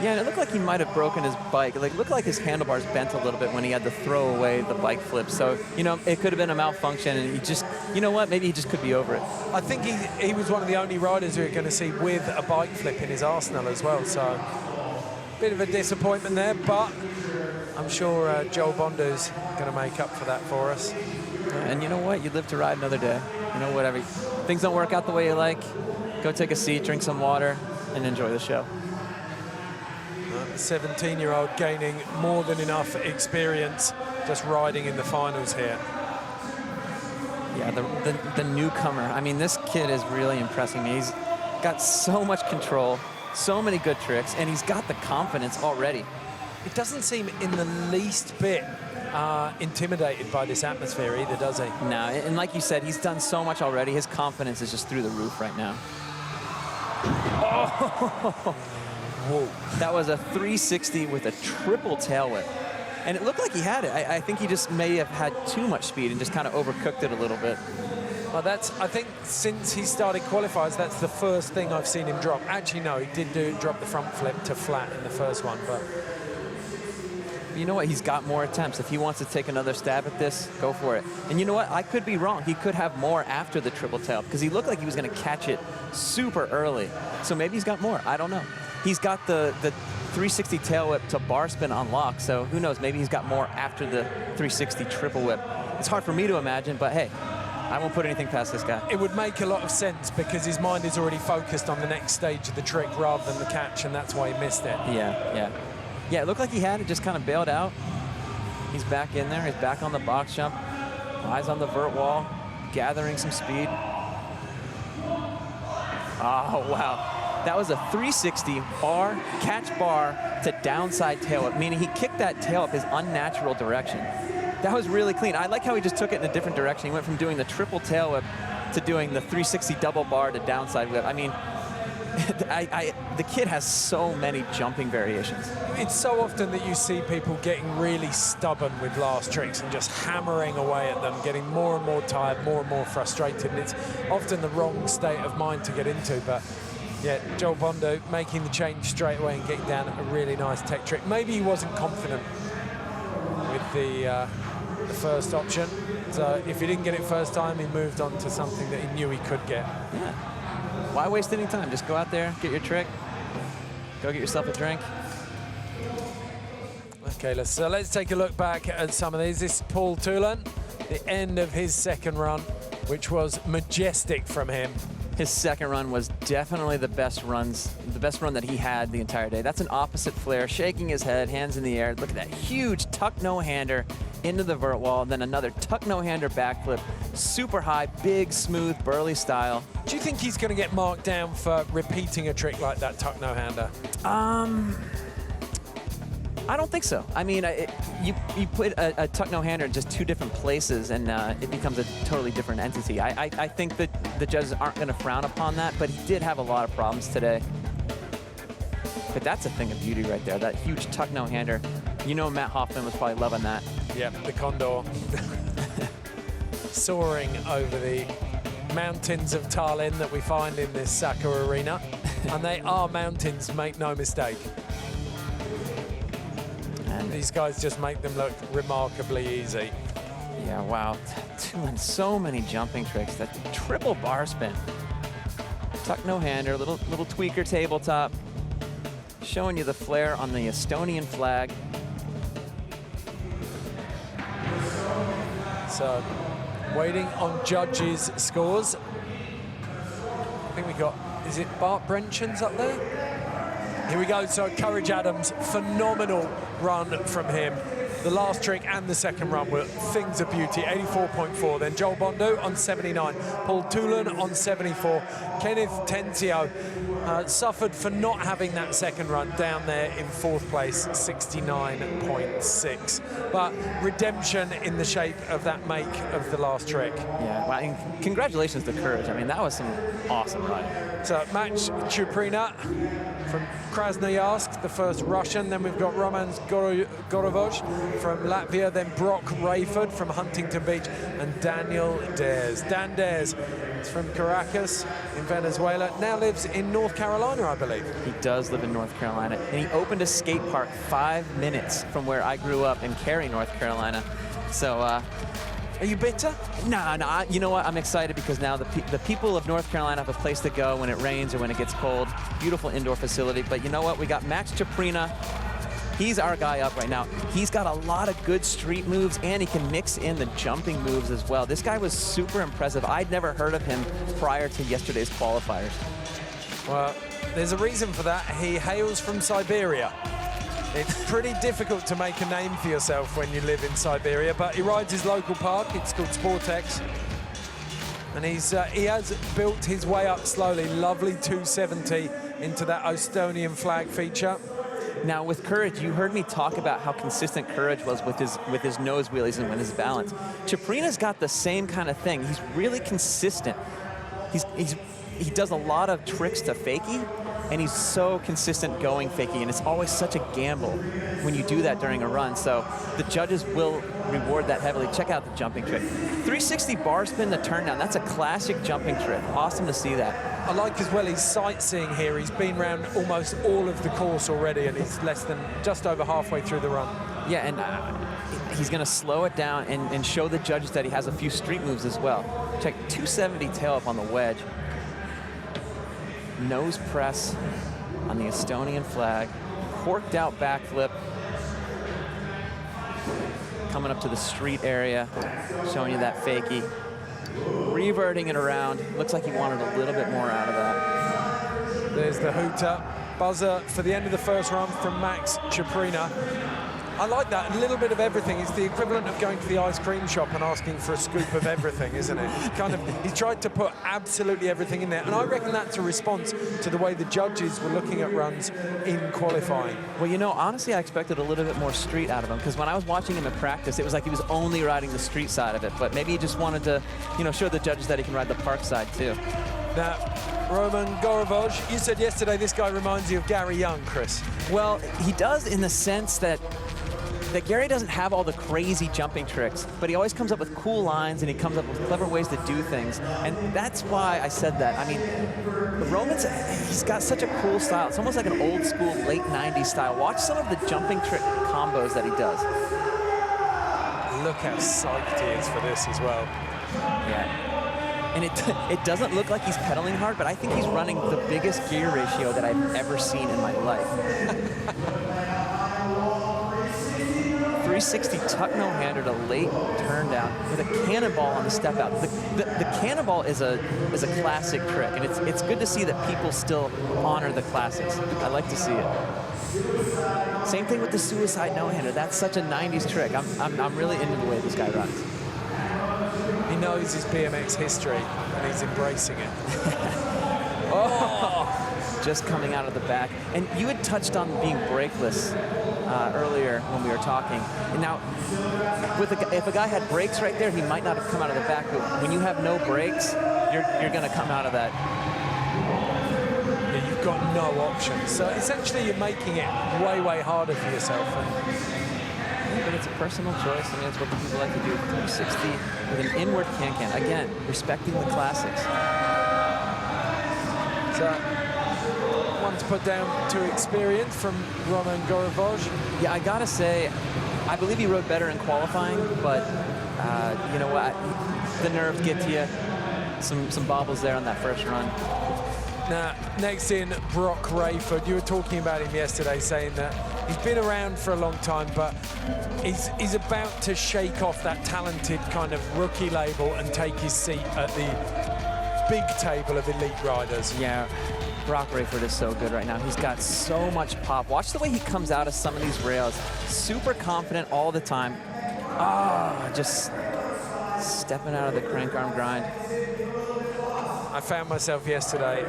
Yeah, and it looked like he might have broken his bike. It looked like his handlebars bent a little bit when he had to throw away the bike flip. So, you know, it could have been a malfunction, and he just, you know what, maybe he just could be over it. I think he was one of the only riders who are going to see with a bike flip in his arsenal as well. So, bit of a disappointment there, but I'm sure Joel Bondu's going to make up for that for us. And you know what? You live to ride another day. You know, whatever. Things don't work out the way you like, go take a seat, drink some water, and enjoy the show. The 17-year-old gaining more than enough experience just riding in the finals here. Yeah, the newcomer. I mean, this kid is really impressing me. He's got so much control, so many good tricks, and he's got the confidence already. It doesn't seem in the least bit intimidated by this atmosphere either, does he? No, and like you said, he's done so much already. His confidence is just through the roof right now. Oh. Whoa. That was a 360 with a triple tail whip. And it looked like he had it. I think he just may have had too much speed and just kind of overcooked it a little bit. Well, I think since he started qualifiers, that's the first thing I've seen him drop. Actually, no, he did drop the front flip to flat in the first one, but... You know what? He's got more attempts. If he wants to take another stab at this, go for it. And you know what? I could be wrong. He could have more after the triple tail because he looked like he was going to catch it super early. So maybe he's got more. I don't know. He's got the 360 tail whip to bar spin on lock, so who knows? Maybe he's got more after the 360 triple whip. It's hard for me to imagine, but hey, I won't put anything past this guy. It would make a lot of sense because his mind is already focused on the next stage of the trick rather than the catch, and that's why he missed it. Yeah. Yeah, it looked like he had it, just kind of bailed out. He's back in there. He's back on the box jump. Eyes on the vert wall, gathering some speed. Oh, wow. That was a 360 bar, catch bar to downside tail whip, meaning he kicked that tail up his unnatural direction. That was really clean. I like how he just took it in a different direction. He went from doing the triple tail whip to doing the 360 double bar to downside whip. I mean, the kid has so many jumping variations. It's so often that you see people getting really stubborn with last tricks and just hammering away at them, getting more and more tired, more and more frustrated. And it's often the wrong state of mind to get into, but yeah, Joel Bondu making the change straight away and getting down a really nice tech trick. Maybe he wasn't confident with the first option. So if he didn't get it first time, he moved on to something that he knew he could get. Yeah. Why waste any time? Just go out there, get your trick, go get yourself a drink. Okay, let's take a look back at some of these. This is Paul Thölen, the end of his second run, which was majestic from him. His second run was definitely the best run that he had the entire day. That's an opposite flare, shaking his head, hands in the air. Look at that huge tuck no-hander into the vert wall, then another tuck no-hander backflip, super high, big, smooth, burly style. Do you think he's going to get marked down for repeating a trick like that tuck no-hander? I don't think so. I mean, you put a tuck no-hander in just two different places and it becomes a totally different entity. I think that the judges aren't going to frown upon that, but he did have a lot of problems today. But that's a thing of beauty right there, that huge tuck no-hander. You know Matt Hoffman was probably loving that. Yep, the Condor soaring over the mountains of Tallinn that we find in this Saku arena. And they are mountains, make no mistake. And these guys just make them look remarkably easy. Yeah, wow. Doing so many jumping tricks. That triple bar spin. Tuck no-hander, little tweaker tabletop. Showing you the flare on the Estonian flag. So, waiting on judges' scores. I think we got, is it Bart Brenchens up there? Here we go, so Courage Adams, phenomenal run from him. The last trick and the second run were things of beauty, 84.4. Then Joel Bondu on 79, Paul Thölen on 74. Kenneth Tencio suffered for not having that second run, down there in fourth place, 69.6. But redemption in the shape of that make of the last trick. Yeah, well, and congratulations to Courage. I mean, that was some awesome riding. So match Chuprina from Krasnoyarsk, the first Russian. Then we've got Romas Gorovois from Latvia, then Broc Raiford from Huntington Beach, and Daniel Dhers. Dan Dhers is from Caracas in Venezuela, now lives in North Carolina, I believe. He does live in North Carolina, and he opened a skate park 5 minutes from where I grew up in Cary, North Carolina. So, are you bitter? No, you know what? I'm excited because now the people of North Carolina have a place to go when it rains or when it gets cold. Beautiful indoor facility. But you know what? We got Max Chuprina. He's our guy up right now. He's got a lot of good street moves, and he can mix in the jumping moves as well. This guy was super impressive. I'd never heard of him prior to yesterday's qualifiers. Well, there's a reason for that. He hails from Siberia. It's pretty difficult to make a name for yourself when you live in Siberia, but he rides his local park. It's called Sportex. And he has built his way up slowly. Lovely 270 into that Estonian flag feature. Now with Courage, you heard me talk about how consistent Courage was with his nose wheelies and with his balance. Chuprina's got the same kind of thing. He's really consistent. He does a lot of tricks to fakie, and he's so consistent going fakie, and it's always such a gamble when you do that during a run. So the judges will reward that heavily. Check out the jumping trick. 360 bar spin to turn down. That's a classic jumping trick. Awesome to see that. I like as well his sightseeing here. He's been around almost all of the course already, and he's just over halfway through the run. Yeah, and he's going to slow it down and show the judges that he has a few street moves as well. Check 270 tail up on the wedge. Nose press on the Estonian flag. Corked out backflip. Coming up to the street area, showing you that fakie. Reverting it around. Looks like he wanted a little bit more out of that. There's the hooter. Buzzer for the end of the first run from Max Chuprina. I like that. A little bit of everything. It's the equivalent of going to the ice cream shop and asking for a scoop of everything, isn't it? He tried to put absolutely everything in there. And I reckon that's a response to the way the judges were looking at runs in qualifying. Well, you know, honestly, I expected a little bit more street out of him, because when I was watching him in practice, it was like he was only riding the street side of it. But maybe he just wanted to, you know, show the judges that he can ride the park side too. Now, Romas Gorovois, you said yesterday this guy reminds you of Gary Young, Chris. Well, he does in the sense that Gary doesn't have all the crazy jumping tricks, but he always comes up with cool lines and he comes up with clever ways to do things. And that's why I said that. I mean, Roman's, he's got such a cool style. It's almost like an old school late 90s style. Watch some of the jumping trick combos that he does. Look how psyched he is for this as well. Yeah. And it doesn't look like he's pedaling hard, but I think he's running the biggest gear ratio that I've ever seen in my life. 360 tuck no-hander to late turn down with a cannonball on the step out. The cannonball is a classic trick, and it's good to see that people still honor the classics. I like to see it. Same thing with the suicide no-hander. That's such a 90s trick. I'm really into the way this guy runs. He knows his BMX history, and he's embracing it. Oh! Just coming out of the back. And you had touched on being brakeless earlier when we were talking. And now, if a guy had brakes right there, he might not have come out of the back. But when you have no brakes, you're going to come out of that. Yeah, you've got no options. So essentially, you're making it way, way harder for yourself. But it's a personal choice. I mean, it's what the people like to do. 360 with an inward can-can. Again, respecting the classics. So, one to put down to experience from Romas Gorovois. Yeah, I gotta say, I believe he rode better in qualifying, but you know what? The nerves get to you. Some bobbles there on that first run. Now, next in, Broc Raiford. You were talking about him yesterday, saying that he's been around for a long time, but he's about to shake off that talented kind of rookie label and take his seat at the big table of elite riders. Yeah, Broc Raiford is so good right now. He's got so much pop. Watch the way he comes out of some of these rails. Super confident all the time. Just stepping out of the crank arm grind. I found myself yesterday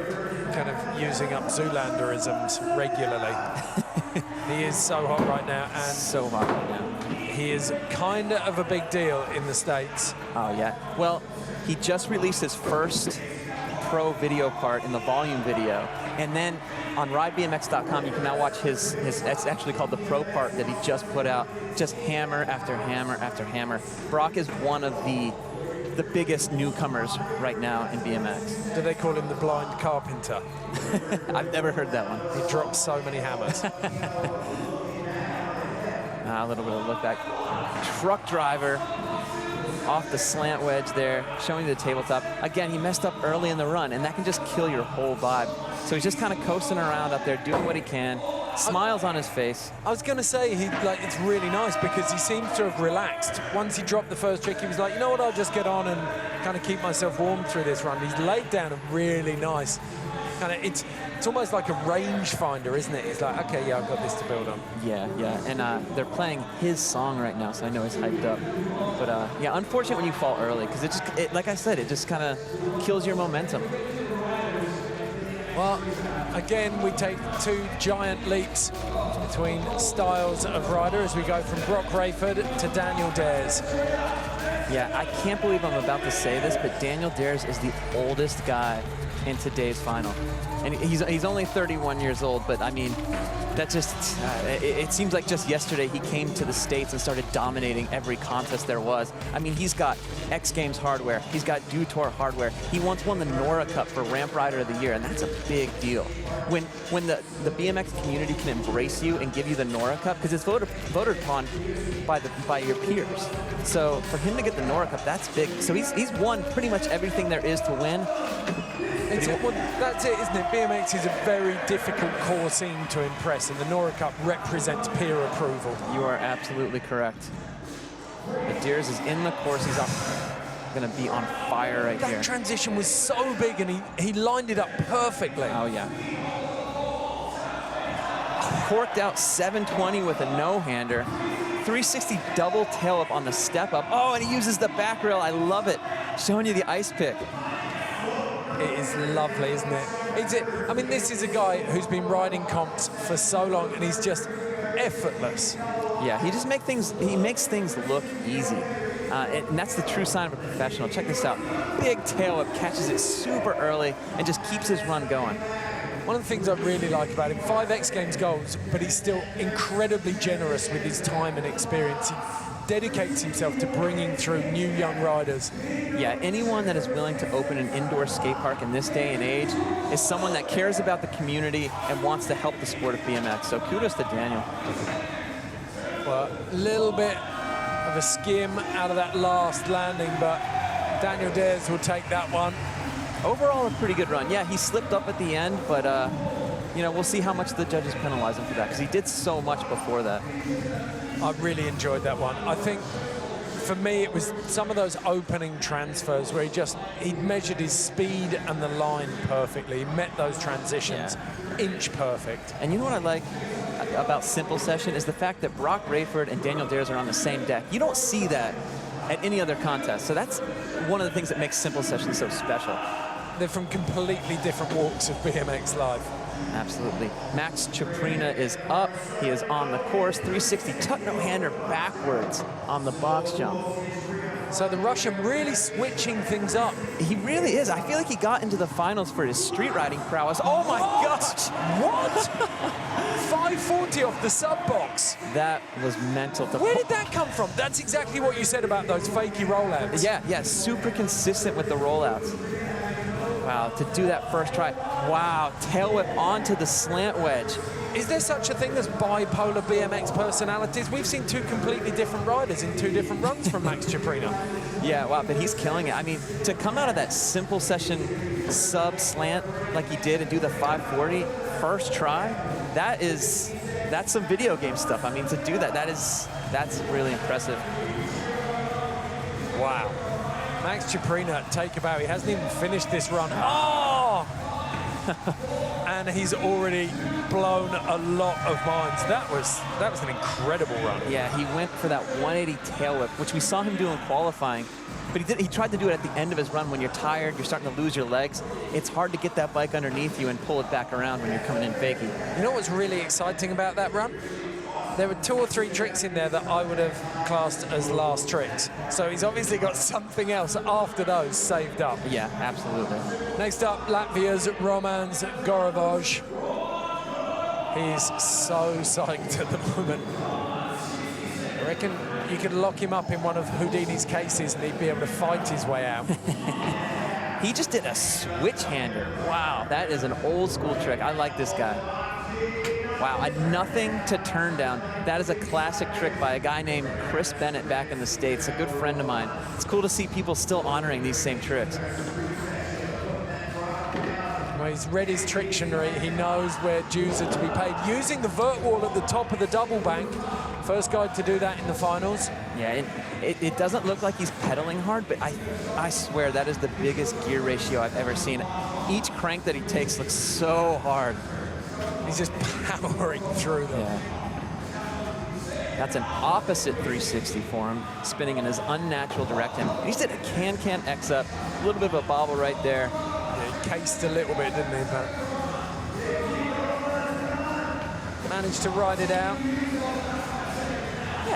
kind of using up Zoolanderisms regularly. He is so hot right now, and so hot right now. He is kind of a big deal in the States. Oh, yeah. Well, he just released his first pro video part in the volume video. And then on ridebmx.com, you can now watch his it's actually called the pro part that he just put out. Just hammer after hammer after hammer. Broc is one of the biggest newcomers right now in BMX. Do they call him the blind carpenter? I've never heard that one. He drops so many hammers. A little bit of look back. Truck driver off the slant wedge there, showing the tabletop. Again, he messed up early in the run, and that can just kill your whole vibe. So he's just kind of coasting around up there, doing what he can. Smiles on his face. I was going to say, it's really nice because he seems to have relaxed. Once he dropped the first trick, he was like, you know what, I'll just get on and kind of keep myself warm through this run. He's laid down a really nice kind of, it's It's almost like a rangefinder, isn't it? It's like, okay, yeah, I've got this to build on. Yeah, yeah, and they're playing his song right now, so I know he's hyped up. But yeah, unfortunate when you fall early, because like I said, it just kind of kills your momentum. Well, again, we take two giant leaps between styles of rider as we go from Broc Raiford to Daniel Dhers. Yeah, I can't believe I'm about to say this, but Daniel Dhers is the oldest guy in today's final. And he's only 31 years old, but I mean, that just, it seems like just yesterday he came to the States and started dominating every contest there was. I mean, he's got X Games hardware, he's got Dew Tour hardware. He once won the NORA Cup for Ramp Rider of the Year, and that's a big deal. When the BMX community can embrace you and give you the NORA Cup, because it's voted upon by your peers. So for him to get the NORA Cup, that's big. So he's won pretty much everything there is to win. Well, that's it, isn't it? BMX is a very difficult core scene to impress, and the NORA Cup represents peer approval. You are absolutely correct. But Dhers is in the course. He's going to be on fire right here. That transition was so big, and he lined it up perfectly. Oh, yeah. Corked out 720 with a no-hander. 360 double tail up on the step up. Oh, and he uses the back rail. I love it. Showing you the ice pick. It is lovely, isn't it? I mean, this is a guy who's been riding comps for so long, and he's just effortless. Yeah, he makes things look easy. And that's the true sign of a professional. Check this out. Big tail up, catches it super early, and just keeps his run going. One of the things I really like about him, 5 X Games golds, but he's still incredibly generous with his time and experience. He dedicates himself to bringing through new young riders. Yeah, anyone that is willing to open an indoor skate park in this day and age is someone that cares about the community and wants to help the sport of BMX. So kudos to Daniel. Well, a little bit of a skim out of that last landing, but Daniel Dhers will take that one. Overall, a pretty good run. Yeah, he slipped up at the end, but you know, we'll see how much the judges penalize him for that, because he did so much before that. I really enjoyed that one. I think for me it was some of those opening transfers where he measured his speed and the line perfectly. He met those transitions inch perfect. And you know what I like about Simple Session is the fact that Broc Raiford and Daniel Dhers are on the same deck. You don't see that at any other contest. So that's one of the things that makes Simple Session so special. They're from completely different walks of BMX life. Absolutely. Max Chuprina is up. He is on the course. 360 tuck no-hander backwards on the box jump. So the Russian really switching things up. He really is. I feel like he got into the finals for his street riding prowess. Oh my gosh! What? 540 off the sub box. That was mental. Where did that come from? That's exactly what you said about those fakey rollouts. Yeah, super consistent with the rollouts. Wow, to do that first try. Wow, tail whip onto the slant wedge. Is there such a thing as bipolar BMX personalities? We've seen two completely different riders in two different runs from Max Chuprina. Yeah, wow, but he's killing it. I mean, to come out of that Simple Session sub slant like he did and do the 540 first try, that's some video game stuff. I mean, to do that's really impressive. Wow. Max Chuprina, take a bow. He hasn't even finished this run. Oh! And he's already blown a lot of minds. That was an incredible run. Yeah, he went for that 180 tail whip, which we saw him do in qualifying. But he tried to do it at the end of his run when you're tired, you're starting to lose your legs. It's hard to get that bike underneath you and pull it back around when you're coming in fakie. You know what's really exciting about that run? There were 2 or 3 tricks in there that I would have classed as last tricks. So he's obviously got something else after those saved up. Yeah, absolutely. Next up, Latvia's Romas Gorovois. He's so psyched at the moment. I reckon you could lock him up in one of Houdini's cases and he'd be able to fight his way out. He just did a switch hander. Wow, that is an old school trick. I like this guy. Wow, nothing to turn down. That is a classic trick by a guy named Chris Bennett back in the States, a good friend of mine. It's cool to see people still honoring these same tricks. Well, he's read his trictionary. He knows where dues are to be paid. Using the vert wall at the top of the double bank First guy to do that in the finals. Yeah, it doesn't look like he's pedaling hard, but I swear that is the biggest gear ratio I've ever seen. Each crank that he takes looks so hard. He's just powering through them. Yeah. That's an opposite 360 for him, spinning in his unnatural direct hand. He did a can-can X up, a little bit of a bobble right there. Yeah, he cased a little bit, didn't he? But managed to ride it out.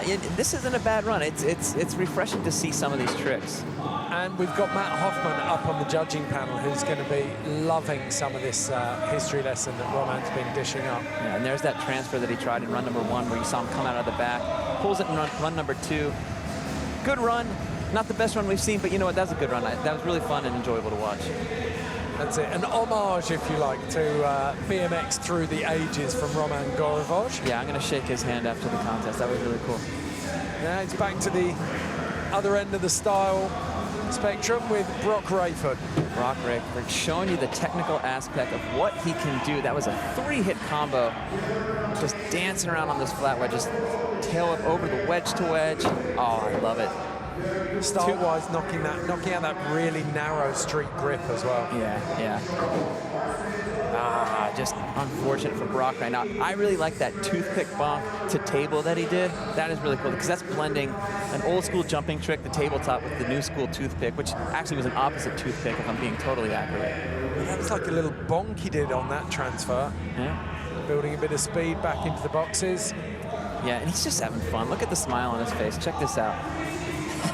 Yeah, this isn't a bad run. It's refreshing to see some of these tricks. And we've got Matt Hoffman up on the judging panel, who's going to be loving some of this history lesson that Roman's been dishing up. Yeah, and there's that transfer that he tried in run number 1 where you saw him come out of the back, pulls it in run number 2. Good run, not the best run we've seen, but you know what, that was a good run. That was really fun and enjoyable to watch. That's it, an homage, if you like, to BMX through the ages from Romas Gorovois. Yeah, I'm going to shake his hand after the contest. That was really cool. Now it's back to the other end of the style spectrum with Broc Raiford. Broc Raiford showing you the technical aspect of what he can do. That was a 3-hit combo. Just dancing around on this flat wedge, just tail up over the wedge to wedge. Oh, I love it. Style-wise, knocking out that really narrow street grip as well. Yeah. Just unfortunate for Broc right now. I really like that toothpick bonk to table that he did. That is really cool because that's blending an old school jumping trick, the tabletop, with the new school toothpick, which actually was an opposite toothpick if I'm being totally accurate. That was like a little bonk he did on that transfer. Yeah. Building a bit of speed back into the boxes. Yeah, and he's just having fun. Look at the smile on his face. Check this out.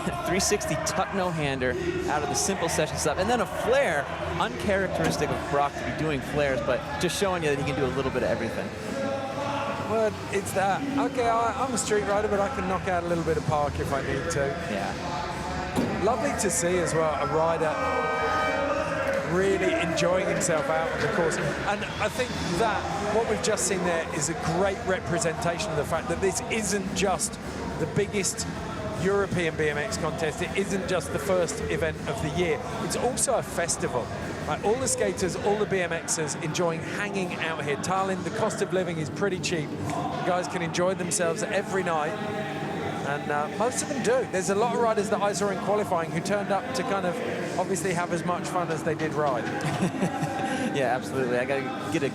360 tuck no-hander out of the simple session stuff. And then a flare, uncharacteristic of Broc to be doing flares, but just showing you that he can do a little bit of everything. Well, it's that, okay, I'm a street rider, but I can knock out a little bit of park if I need to. Yeah. Lovely to see as well, a rider really enjoying himself out on the course. And I think that what we've just seen there is a great representation of the fact that this isn't just the biggest European BMX contest. It isn't just the first event of the year. It's also a festival. Like all the skaters, all the BMXers enjoying hanging out here. Tallinn, the cost of living is pretty cheap. The guys can enjoy themselves every night. And most of them do. There's a lot of riders that I saw in qualifying who turned up to kind of obviously have as much fun as they did ride. Yeah, absolutely. I got to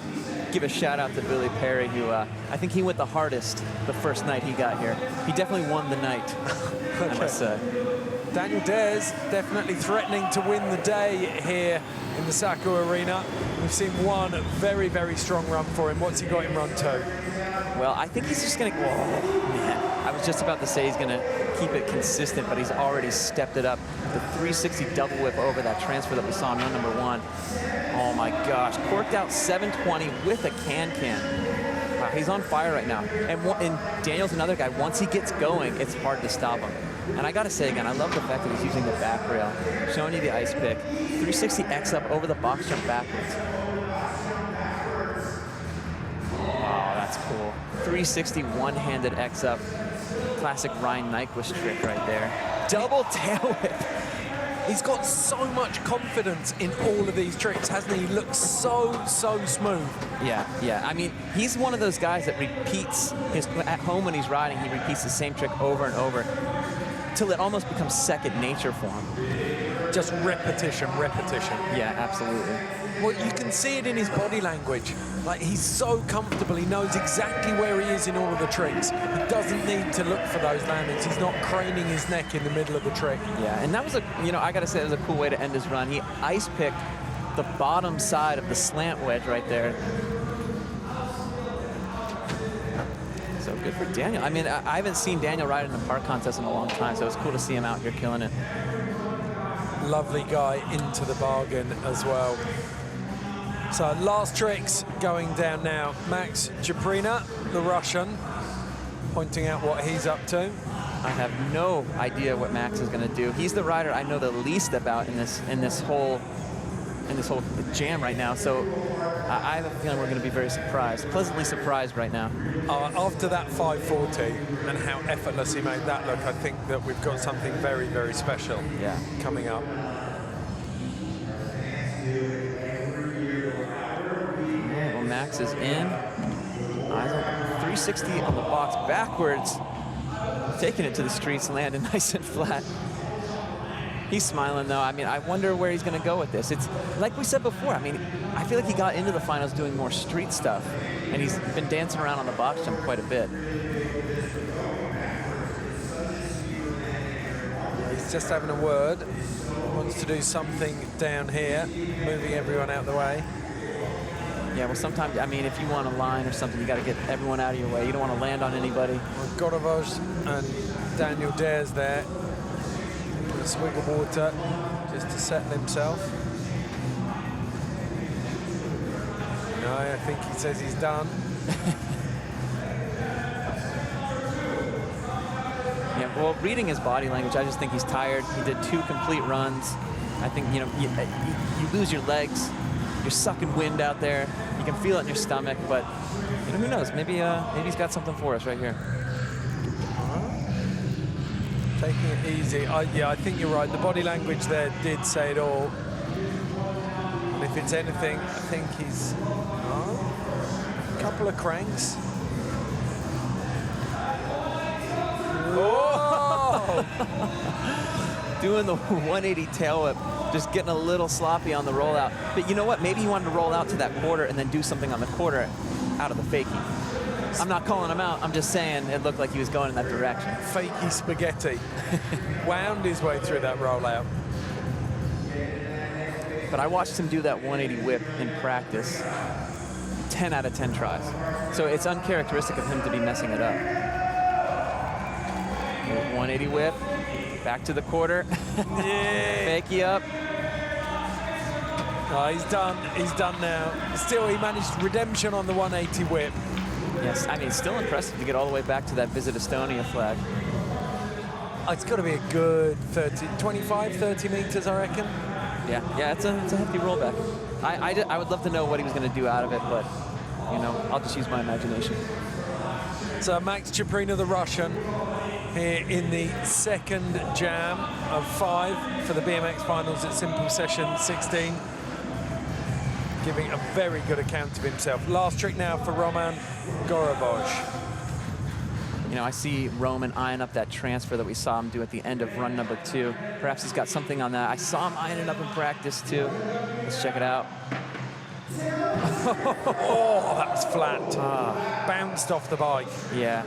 give a shout out to Billy Perry, who I think he went the hardest the first night he got here. He definitely won the night, I must say. Daniel Dhers definitely threatening to win the day here in the Saku Arena. We've seen one very, very strong run for him. What's he got in run 2? Well, I think he's just going to, whoa, man. I was just about to say he's going to keep it consistent, but he's already stepped it up. The 360 double whip over that transfer that we saw in run number 1. Oh my gosh, corked out 720 with a can-can. Wow, he's on fire right now. And Daniel's another guy, once he gets going, it's hard to stop him. And I gotta say again, I love the fact that he's using the back rail, showing you the ice pick. 360 X up over the box jump backwards. Wow, that's cool. 360 one-handed X up. Classic Ryan Nyquist trick right there. Double tail whip. He's got so much confidence in all of these tricks, hasn't he? He looks so, so smooth. Yeah. I mean, he's one of those guys that repeats at home when he's riding, he repeats the same trick over and over till it almost becomes second nature for him. Just repetition. Yeah, absolutely. Well, you can see it in his body language. Like, he's so comfortable. He knows exactly where he is in all of the tricks. He doesn't need to look for those landings. He's not craning his neck in the middle of the trick. Yeah, and that was I gotta say, it was a cool way to end his run. He ice picked the bottom side of the slant wedge right there. So good for Daniel. I mean, I haven't seen Daniel ride in a park contest in a long time, so it's cool to see him out here killing it. Lovely guy into the bargain as well. So last tricks going down now. Max Chuprina, the Russian, pointing out what he's up to. I have no idea what Max is going to do. He's the rider I know the least about in this whole jam right now. So I have a feeling we're going to be very surprised, pleasantly surprised right now. After that 540 and how effortless he made that look, I think that we've got something very, very special coming up. Max is in. Eyes on 360 on the box backwards. taking it to the streets, landing nice and flat. He's smiling though. I mean, I wonder where he's gonna go with this. It's like we said before, I mean, I feel like he got into the finals doing more street stuff, and he's been dancing around on the box jump quite a bit. He's just having a word. Wants to do something down here, moving everyone out the way. Yeah, well, sometimes, I mean, if you want a line or something, you got to get everyone out of your way. You don't want to land on anybody. Gorovois and Daniel Dhers there. A swig of water just to settle himself. No, I think he says he's done. Yeah, well, reading his body language, I just think he's tired. He did 2 complete runs. I think, you know, you lose your legs. You're sucking wind out there. You can feel it in your stomach, but you know, who knows? Maybe he's got something for us right here. Taking it easy. Yeah, I think you're right. The body language there did say it all. And if it's anything, I think he's a couple of cranks. Oh! Doing the 180 tail whip, just getting a little sloppy on the rollout. But you know what? Maybe he wanted to roll out to that quarter and then do something on the quarter out of the fakie. I'm not calling him out. I'm just saying it looked like he was going in that direction. Fakey spaghetti. Wound his way through that rollout. But I watched him do that 180 whip in practice 10 out of 10 tries. So it's uncharacteristic of him to be messing it up. 180 whip, back to the quarter. Yeah. Fakey up. Oh, he's done now. Still, he managed redemption on the 180 whip. Yes, I mean, it's still impressive to get all the way back to that Visit Estonia flag. Oh, it's got to be a good 25, 30 meters, I reckon. Yeah, it's a hefty rollback. I would love to know what he was going to do out of it, but, you know, I'll just use my imagination. So Max Chuprina, the Russian, here in the second jam of 5 for the BMX finals at Simple Session 16. Giving a very good account of himself. Last trick now for Romas Gorovois. You know, I see Roman eyeing up that transfer that we saw him do at the end of run number 2. Perhaps he's got something on that. I saw him eyeing it up in practice too. Let's check it out. Oh, that was flat. Bounced off the bike. Yeah.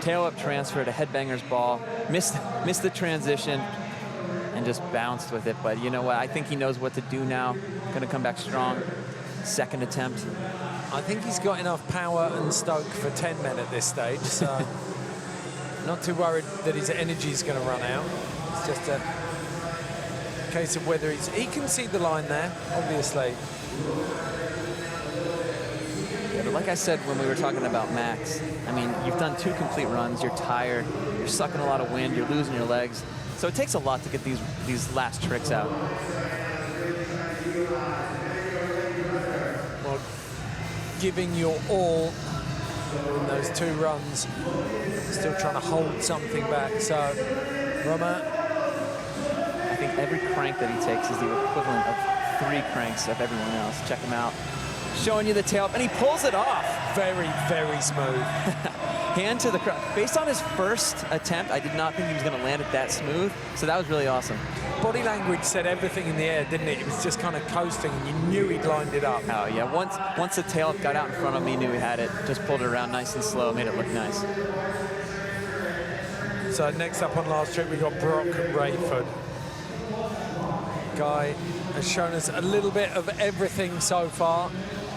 Tail up transfer to headbanger's ball. Missed the transition and just bounced with it. But you know what? I think he knows what to do now. Going to come back strong. Second attempt. I think he's got enough power and stoke for 10 men at this stage, so not too worried that his energy is going to run out. It's just a case of whether he can see the line there, obviously. Yeah, but like I said when we were talking about Max, I mean, you've done 2 complete runs, you're tired, you're sucking a lot of wind, you're losing your legs. So it takes a lot to get these last tricks out. Well, giving your all in those 2 runs, still trying to hold something back. So, Roma, I think every crank that he takes is the equivalent of 3 cranks of everyone else. Check him out. Showing you the tail, and he pulls it off. Very, very smooth. Hand to the crowd. Based on his first attempt, I did not think he was going to land it that smooth, so that was really awesome. Body language said everything in the air, didn't it? It was just kind of coasting, and you knew he'd lined it up. Oh, yeah. Once the tail got out in front of me, knew he had it. Just pulled it around nice and slow, made it look nice. So next up on last trip, we got Broc Raiford. Guy has shown us a little bit of everything so far.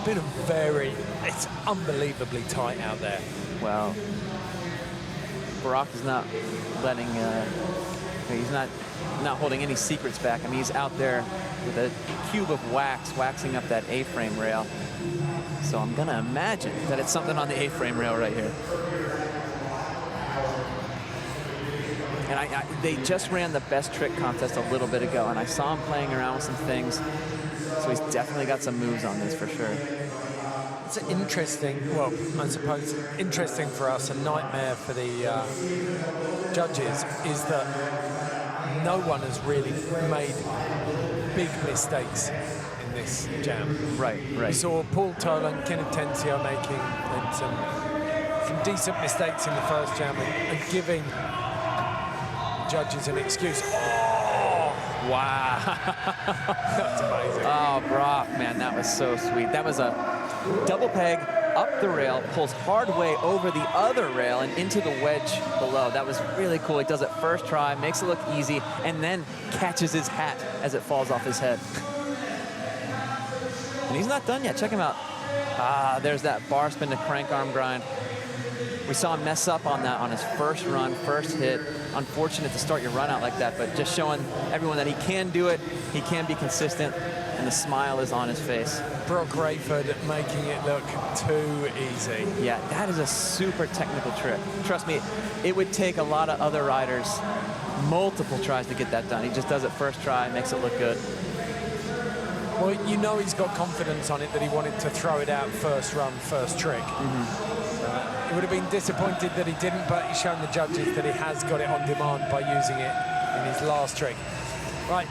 It's unbelievably tight out there. Well, Broc is not letting, he's not holding any secrets back. I mean, he's out there with a cube of wax, waxing up that A-frame rail. So I'm gonna imagine that it's something on the A-frame rail right here. And they just ran the best trick contest a little bit ago, and I saw him playing around with some things. So he's definitely got some moves on this for sure. It's interesting, well, I suppose interesting for us, a nightmare for the judges, is that no one has really made big mistakes in this jam. Right. We saw Paul Thölen, Kenneth Tencio making some some decent mistakes in the first jam and giving judges an excuse. Oh, Wow. that's amazing. Oh, Broc, man, that was so sweet. That was a double peg up the rail, pulls hard way over the other rail and into the wedge below. That was really cool. He does it first try, makes it look easy, and then catches his hat as it falls off his head. And he's not done yet. Check him out. Ah, there's that bar spin to crank arm grind. We saw him mess up on that on his first run, first hit. Unfortunate to start your run out like that, but just showing everyone that he can do it, he can be consistent, and the smile is on his face. Broc Raiford making it look too easy. Yeah, that is a super technical trick. Trust me, it would take a lot of other riders multiple tries to get that done. He just does it first try, makes it look good. Well, you know he's got confidence on it that he wanted to throw it out first run, first trick. He would have been disappointed that he didn't, but he's shown the judges that he has got it on demand by using it in his last trick. Right,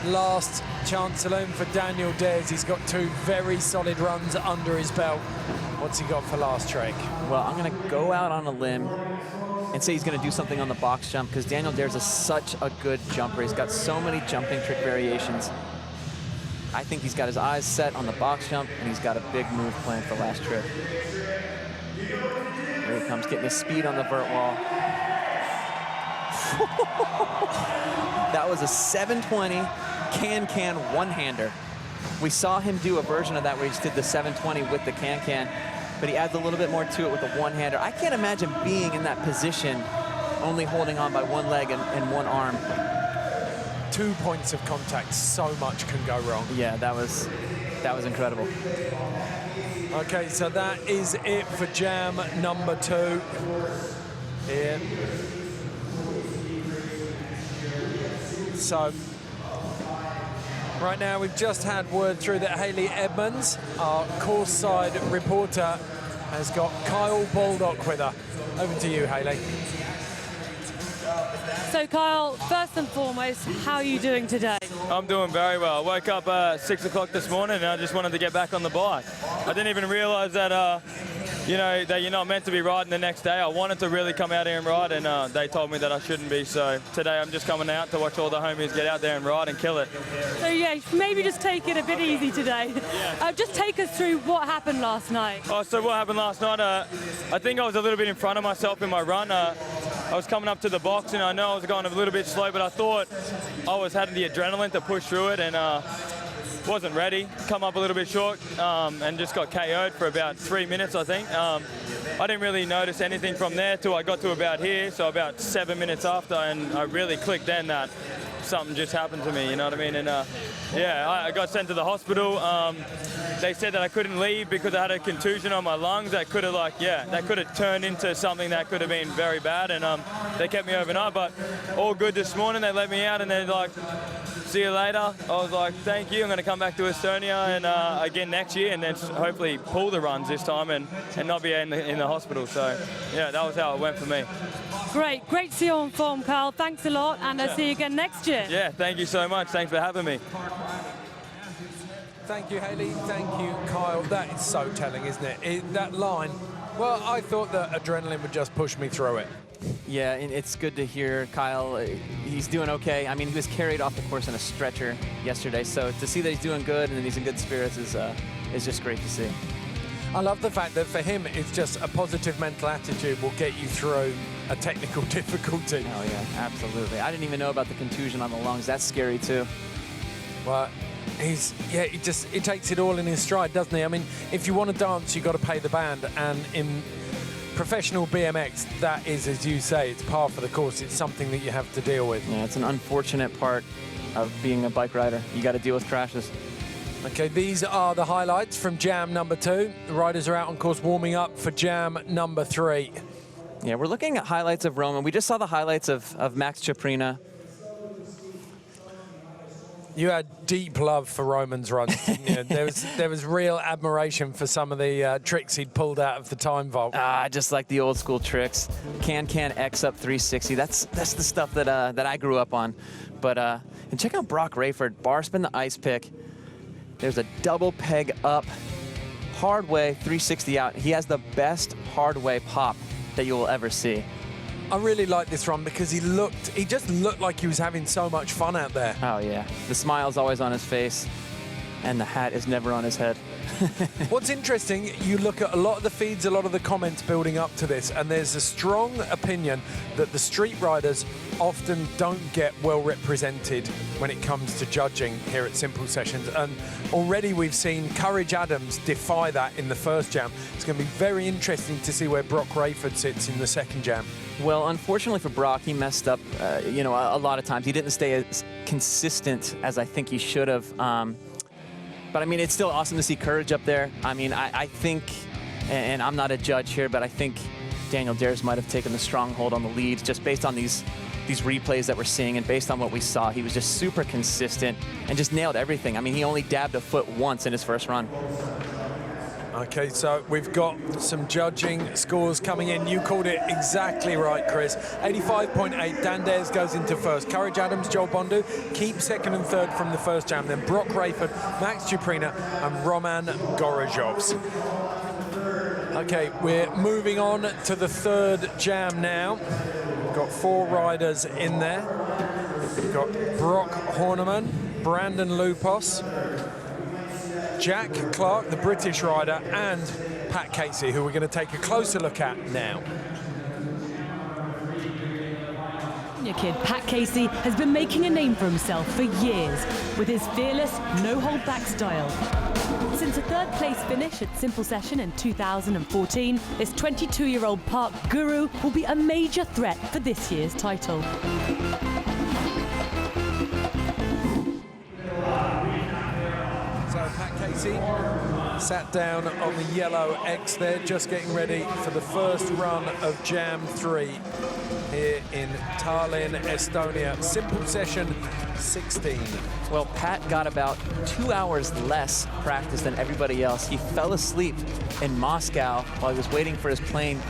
last chance saloon for Daniel Dhers. He's got 2 very solid runs under his belt. What's he got for last trick? Well, I'm gonna go out on a limb and say he's gonna do something on the box jump because Daniel Dhers is such a good jumper. He's got so many jumping trick variations. I think he's got his eyes set on the box jump and he's got a big move planned for last trick. Here he comes, getting his speed on the vert wall. That was a 720 can one-hander. We saw him do a version of that where he just did the 720 with the can, but he adds a little bit more to it with a one-hander. I can't imagine being in that position, only holding on by one leg and one arm. 2 points of contact, so much can go wrong. Yeah, that was incredible. Okay, so that is it for jam number 2. Here. So, right now we've just had word through that Hayley Edmonds, our course side reporter, has got Kyle Baldock with her. Over to you, Hayley. So Kyle, first and foremost, how are you doing today? I'm doing very well. I woke up at 6 o'clock this morning and I just wanted to get back on the bike. I didn't even realize that, you know, that you're not meant to be riding the next day. I wanted to really come out here and ride, and they told me that I shouldn't be. So today I'm just coming out to watch all the homies get out there and ride and kill it. So yeah, maybe just take it a bit easy today. Just take us through what happened last night. Oh, so what happened last night, I think I was a little bit in front of myself in my run. I was coming up to the box and I know I was going a little bit slow, but I thought I was having the adrenaline to push through it and wasn't ready. Come up a little bit short and just got KO'd for about 3 minutes, I think. I didn't really notice anything from there till I got to about here, so about 7 minutes after, and I really clicked then that something just happened to me, you know what I mean? And yeah, I got sent to the hospital. They said that I couldn't leave because I had a contusion on my lungs that could have, like, yeah, that could have turned into something that could have been very bad, and they kept me overnight, but all good this morning. They let me out and they're like, see you later. I was like, thank you, I'm gonna come back to Estonia and again next year, and then hopefully pull the runs this time and not be in the hospital. So yeah, that was how it went for me. Great to see you on form, Kyle. Thanks a lot, and I'll see you again next year. Yeah, thank you so much. Thanks for having me. Thank you, Hayley. Thank you, Kyle. That is so telling, isn't it? That line, well, I thought that adrenaline would just push me through it. Yeah, and it's good to hear Kyle. He's doing okay. I mean, he was carried off the course in a stretcher yesterday, so to see that he's doing good and he's in good spirits is just great to see. I love the fact that for him, it's just a positive mental attitude will get you through a technical difficulty. Oh yeah, absolutely. I didn't even know about the contusion on the lungs. That's scary too. Well, he takes it all in his stride, doesn't he? I mean, if you want to dance, you've got to pay the band, and in professional BMX, that is, as you say, it's par for the course. It's something that you have to deal with. Yeah, it's an unfortunate part of being a bike rider. You got to deal with crashes. Okay, these are the highlights from jam number 2. The riders are out on course warming up for jam number 3. Yeah, we're looking at highlights of Roman. We just saw the highlights of Max Chuprina. You had deep love for Roman's runs, didn't you? There was real admiration for some of the tricks he'd pulled out of the time vault. Just like the old school tricks. Can X up 360. That's the stuff that I grew up on. But and check out Broc Raiford, bar spin the ice pick. There's a double peg up hard way 360 out. He has the best hard way pop that you will ever see. I really like this run because he just looked like he was having so much fun out there. Oh yeah, the smile's always on his face and the hat is never on his head. What's interesting, you look at a lot of the feeds, a lot of the comments building up to this, and there's a strong opinion that the street riders often don't get well represented when it comes to judging here at Simple Sessions. And already we've seen Courage Adams defy that in the first jam. It's going to be very interesting to see where Broc Raiford sits in the second jam. Well, unfortunately for Broc, he messed up, you know, a lot of times. He didn't stay as consistent as I think he should have. But I mean, it's still awesome to see Courage up there. I mean, I think, and I'm not a judge here, but I think Daniel Dhers might have taken the stronghold on the lead just based on these replays that we're seeing and based on what we saw. He was just super consistent and just nailed everything. I mean, he only dabbed a foot once in his first run. Okay, so we've got some judging scores coming in. You called it exactly right, Chris. 85.8, Dan Dhers goes into first. Courage Adams, Joel Bondu keep second and third from the first jam. Then Broc Raiford, Max Chuprina, and Romas Gorovois. Okay, we're moving on to the third jam now. We've got 4 riders in there. We've got Broc Horneman, Brandon Loupos, Jack Clark, the British rider, and Pat Casey, who we're going to take a closer look at now. Your kid, Pat Casey, has been making a name for himself for years with his fearless, no-hold-back style. Since a third-place finish at Simple Session in 2014, this 22-year-old park guru will be a major threat for this year's title. Pat Casey sat down on the yellow X there, just getting ready for the first run of Jam 3 here in Tallinn, Estonia. Simple Session 16. Well, Pat got about 2 hours less practice than everybody else. He fell asleep in Moscow while he was waiting for his plane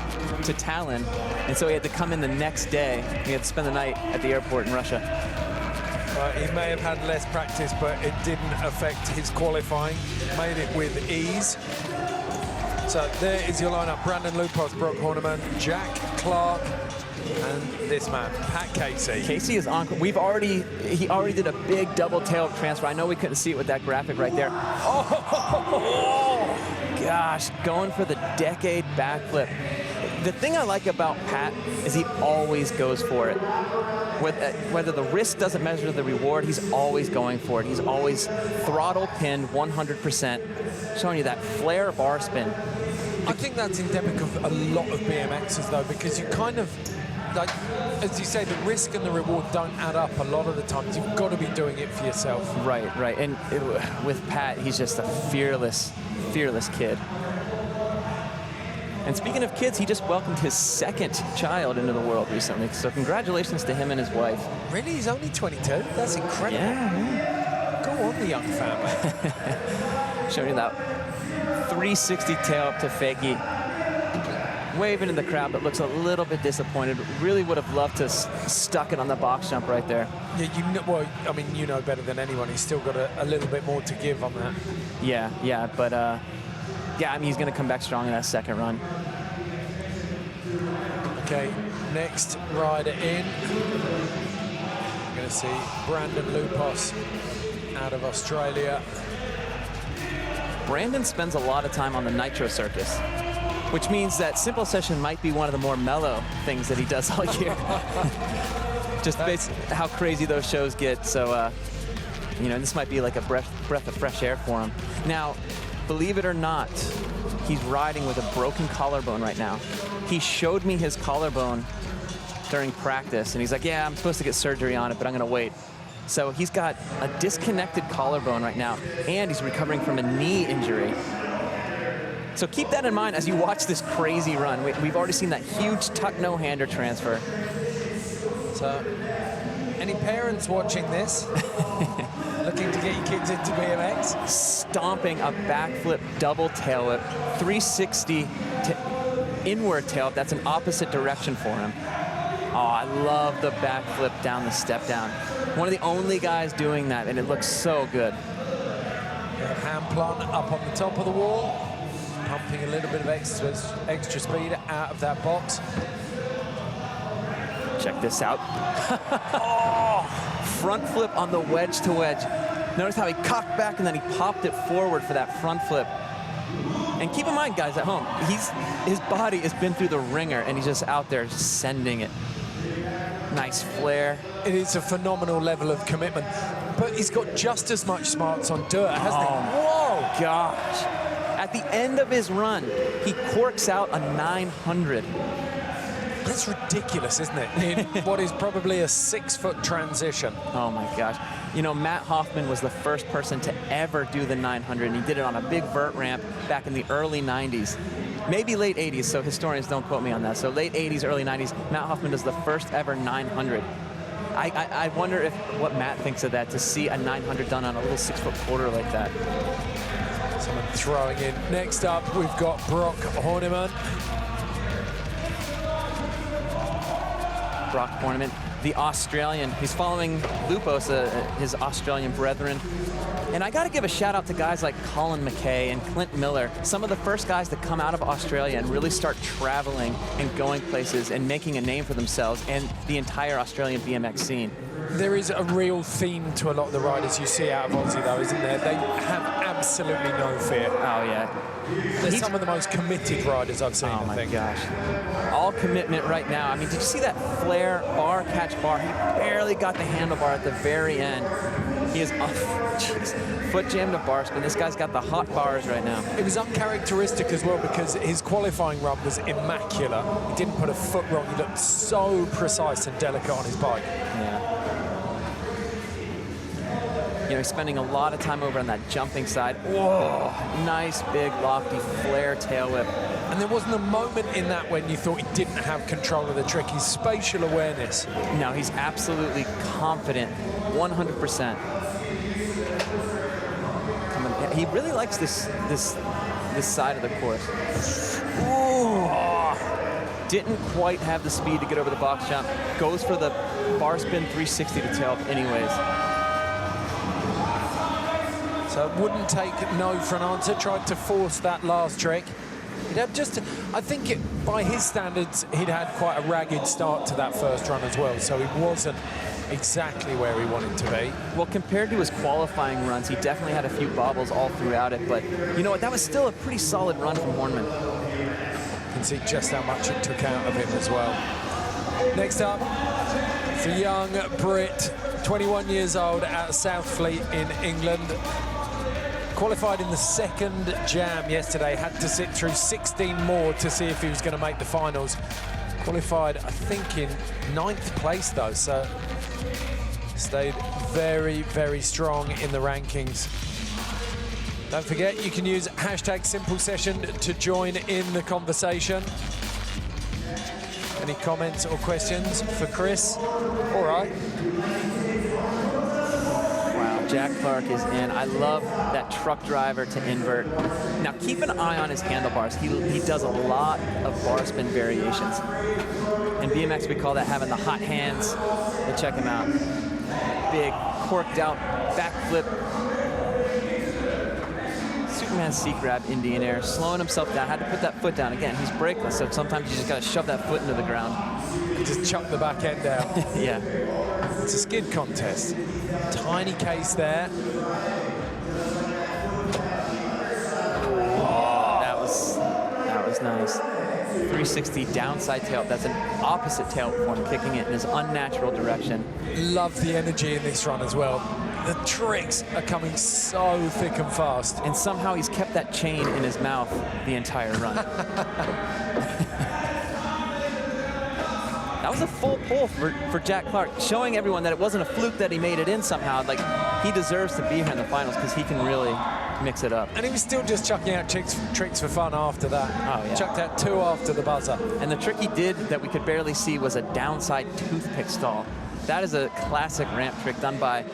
to Tallinn, and so he had to come in the next day. He had to spend the night at the airport in Russia. He may have had less practice, but it didn't affect his qualifying. Made it with ease. So there is your lineup: Brandon Loupos, Broc Horneman, Jack Clark, and this man, Pat Casey. Casey is on. He already did a big double tail transfer. I know we couldn't see it with that graphic right there. Oh gosh, going for the decade backflip. The thing I like about Pat is he always goes for it. Whether the risk doesn't measure the reward, he's always going for it. He's always throttle pinned 100%, showing you that flare bar spin. I think that's endemic of a lot of BMXs though, because you kind of, like, as you say, the risk and the reward don't add up a lot of the times. You've got to be doing it for yourself. Right, right. And with Pat, he's just a fearless kid. And speaking of kids, he just welcomed his second child into the world recently. So congratulations to him and his wife. Really? He's only 22? That's incredible. Yeah. Go on, the young family. Showing you that 360 tail up to fakie. Waving in the crowd, but looks a little bit disappointed. Really would have loved to stuck it on the box jump right there. Yeah, well, I mean, you know better than anyone. He's still got a little bit more to give on that. Yeah, but yeah, I mean, he's going to come back strong in that second run. Okay, next rider in. We're going to see Brandon Loupos out of Australia. Brandon spends a lot of time on the nitro circus, which means that Simple Session might be one of the more mellow things that he does all year. Just based on how crazy those shows get. So, you know, this might be like a breath of fresh air for him. Now, believe it or not, he's riding with a broken collarbone right now. He showed me his collarbone during practice, and he's like, yeah, I'm supposed to get surgery on it, but I'm going to wait. So he's got a disconnected collarbone right now, and he's recovering from a knee injury. So keep that in mind as you watch this crazy run. We've already seen that huge tuck no-hander transfer. So, any parents watching this, looking to get your kids into BMX? Stomping a backflip double tail whip, 360 inward tail whip. That's an opposite direction for him. Oh, I love the backflip down the step down. One of the only guys doing that, and it looks so good. Hand plant up on the top of the wall. pumping a little bit of extra speed out of that box. Check this out. Oh, front flip on the wedge to wedge. Notice how he cocked back and then he popped it forward for that front flip. And keep in mind, guys at home, his body has been through the ringer and he's just out there sending it. Nice flare. It is a phenomenal level of commitment, but he's got just as much smarts on dirt, hasn't he? Whoa, gosh. At the end of his run, he corks out a 900. That's ridiculous, isn't it? In what is probably a 6-foot transition. Oh my gosh. You know, Matt Hoffman was the first person to ever do the 900, and he did it on a big vert ramp back in the early 90s. Maybe late 80s, so historians don't quote me on that. So late 80s, early 90s, Matt Hoffman does the first ever 900. I wonder what Matt thinks of that, to see a 900 done on a little 6-foot quarter like that. Someone throwing in. Next up, we've got Broc Horneman. Broc Horneman, the Australian. He's following Loupos, his Australian brethren. And I got to give a shout out to guys like Colin McKay and Clint Miller, some of the first guys to come out of Australia and really start traveling and going places and making a name for themselves and the entire Australian BMX scene. There is a real theme to a lot of the riders you see out of Aussie, though, isn't there? They have absolutely no fear. Oh, yeah. They're some of the most committed riders I've seen, I think. Oh, my gosh. All commitment right now. I mean, did you see that flare bar, catch bar? He barely got the handlebar at the very end. He is foot jammed to bar spin. This guy's got the hot bars right now. It was uncharacteristic as well because his qualifying run was immaculate. He didn't put a foot wrong. He looked so precise and delicate on his bike. Yeah. You know, he's spending a lot of time over on that jumping side. Whoa, nice, big, lofty flare tail whip. And there wasn't a moment in that when you thought he didn't have control of the trick. His spatial awareness. No, he's absolutely confident, 100%. He really likes this side of the course. Ooh. Didn't quite have the speed to get over the box jump. Goes for the bar spin 360 to tail up anyways. So wouldn't take no for an answer. Tried to force that last trick. He'd had I think by his standards, he'd had quite a ragged start to that first run as well. So he wasn't exactly where he wanted to be. Well, compared to his qualifying runs, he definitely had a few bobbles all throughout it. But you know what? That was still a pretty solid run from Horneman. You can see just how much it took out of him as well. Next up, it's a young Brit, 21 years old, out of Southfleet in England. Qualified in the second jam yesterday, had to sit through 16 more to see if he was going to make the finals. Qualified, I think, in 9th place though, so stayed very, very strong in the rankings. Don't forget, you can use #SimpleSession to join in the conversation. Any comments or questions for Chris? All right. Jack Clark is in. I love that truck driver to invert. Now keep an eye on his handlebars. He does a lot of bar spin variations. In BMX we call that having the hot hands. But check him out. Big, corked out, backflip. Superman seat grab, Indian air, slowing himself down. Had to put that foot down. Again, he's brakeless, so sometimes you just gotta shove that foot into the ground. Just chuck the back end out. Yeah. It's a skid contest. Tiny case there. Oh, that was nice. 360 downside tail. That's an opposite tail form, kicking it in his unnatural direction. Love the energy in this run as well. The tricks are coming so thick and fast. And somehow he's kept that chain in his mouth the entire run. That was a full pull for Jack Clark, showing everyone that it wasn't a fluke that he made it in somehow. Like, he deserves to be here in the finals because he can really mix it up. And he was still just chucking out tricks for fun after that. Oh, yeah. Chucked out 2 after the buzzer. And the trick he did that we could barely see was a downside toothpick stall. That is a classic ramp trick done by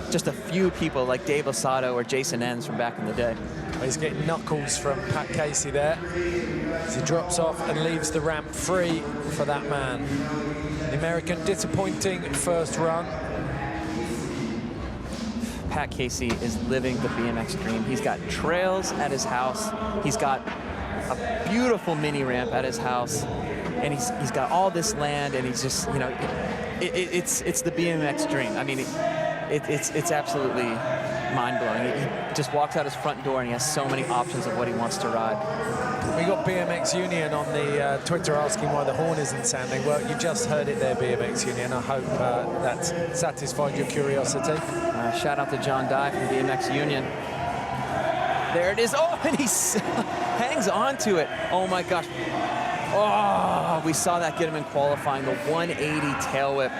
just a few people like Dave Osato or Jason Enns from back in the day. He's getting knuckles from Pat Casey there as he drops off and leaves the ramp free for that man. The American, disappointing first run. Pat Casey is living the BMX dream. He's got trails at his house. He's got a beautiful mini ramp at his house, and he's got all this land, and he's just, you know, it's the BMX dream. I mean, it's absolutely mind-blowing. He just walks out his front door and he has so many options of what he wants to ride. We got BMX Union on the Twitter asking why the horn isn't sounding. Well, you just heard it there, BMX Union. I hope that's satisfied your curiosity. Shout out to John Dye from BMX Union. There it is. Oh, and he hangs on to it. Oh my gosh. Oh, we saw that get him in qualifying, the 180 tail whip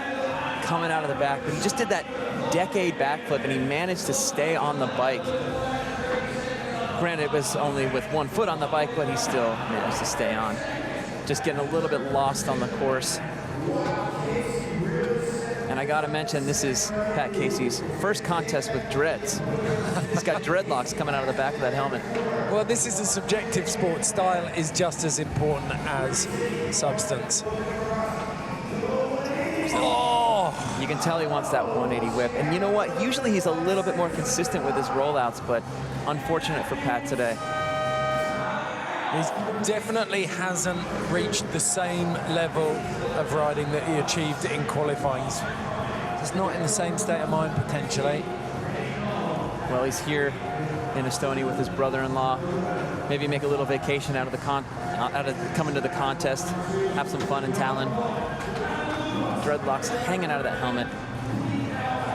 coming out of the back. But he just did that decade backflip, and he managed to stay on the bike. Granted, it was only with one foot on the bike, but he still managed to stay on. Just getting a little bit lost on the course. And I gotta mention, this is Pat Casey's first contest with dreads. He's got dreadlocks coming out of the back of that helmet. Well, this is a subjective sport. Style is just as important as substance. Oh! You can tell he wants that 180 whip. And you know what? Usually he's a little bit more consistent with his rollouts, but unfortunate for Pat today. He definitely hasn't reached the same level of riding that he achieved in qualifying. He's just not in the same state of mind, potentially. Well, he's here in Estonia with his brother-in-law. Maybe make a little vacation out of coming to the contest, have some fun in Tallinn. Dreadlocks hanging out of that helmet.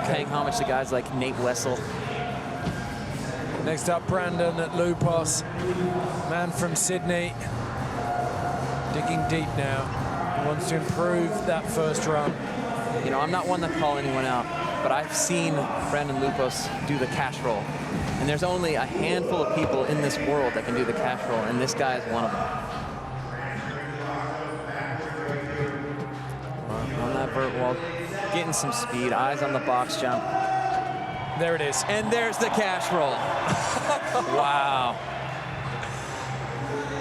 Paying homage to guys like Nate Wessel. Next up, Brandon at Loupos, man from Sydney, digging deep now. He wants to improve that first run. You know, I'm not one to call anyone out, but I've seen Brandon Loupos do the cash roll. And there's only a handful of people in this world that can do the cash roll, and this guy is one of them. On that vert wall, getting some speed, eyes on the box jump. There it is. And there's the cash roll. Wow.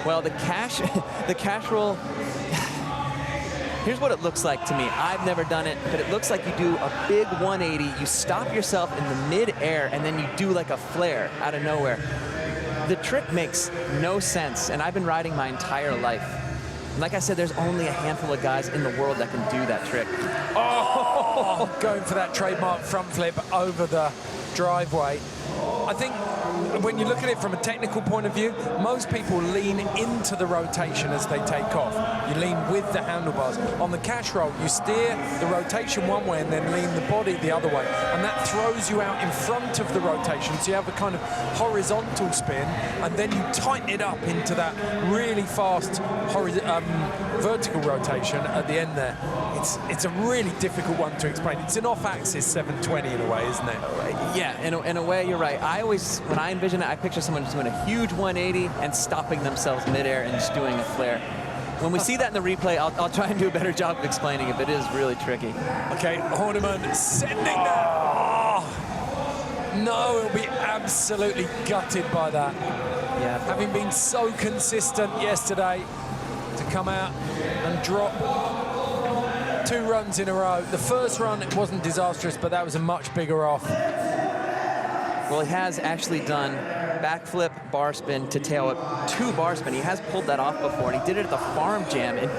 Well, the cash roll, here's what it looks like to me. I've never done it, but it looks like you do a big 180, you stop yourself in the mid-air, and then you do like a flare out of nowhere. The trick makes no sense, and I've been riding my entire life. Like I said, there's only a handful of guys in the world that can do that trick. Oh, going for that trademark front flip over the driveway. I think when you look at it from a technical point of view, most people lean into the rotation as they take off. You lean with the handlebars. On the cash roll, you steer the rotation one way and then lean the body the other way. And that throws you out in front of the rotation. So you have a kind of horizontal spin, and then you tighten it up into that really fast vertical rotation at the end there. It's a really difficult one to explain. It's an off-axis 720 in a way, isn't it? Yeah, in a way, you're right. I always, when I envision it, I picture someone just doing a huge 180 and stopping themselves midair and just doing a flare. When we see that in the replay, I'll try and do a better job of explaining it, but it is really tricky. Okay, Horneman sending that. Oh, no, he'll be absolutely gutted by that. Yeah. Having been so consistent yesterday to come out and drop 2 runs in a row. The first run, it wasn't disastrous, but that was a much bigger off. Well, he has actually done backflip, bar spin to tail whip, 2 bar spin. He has pulled that off before, and he did it at the Farm Jam, and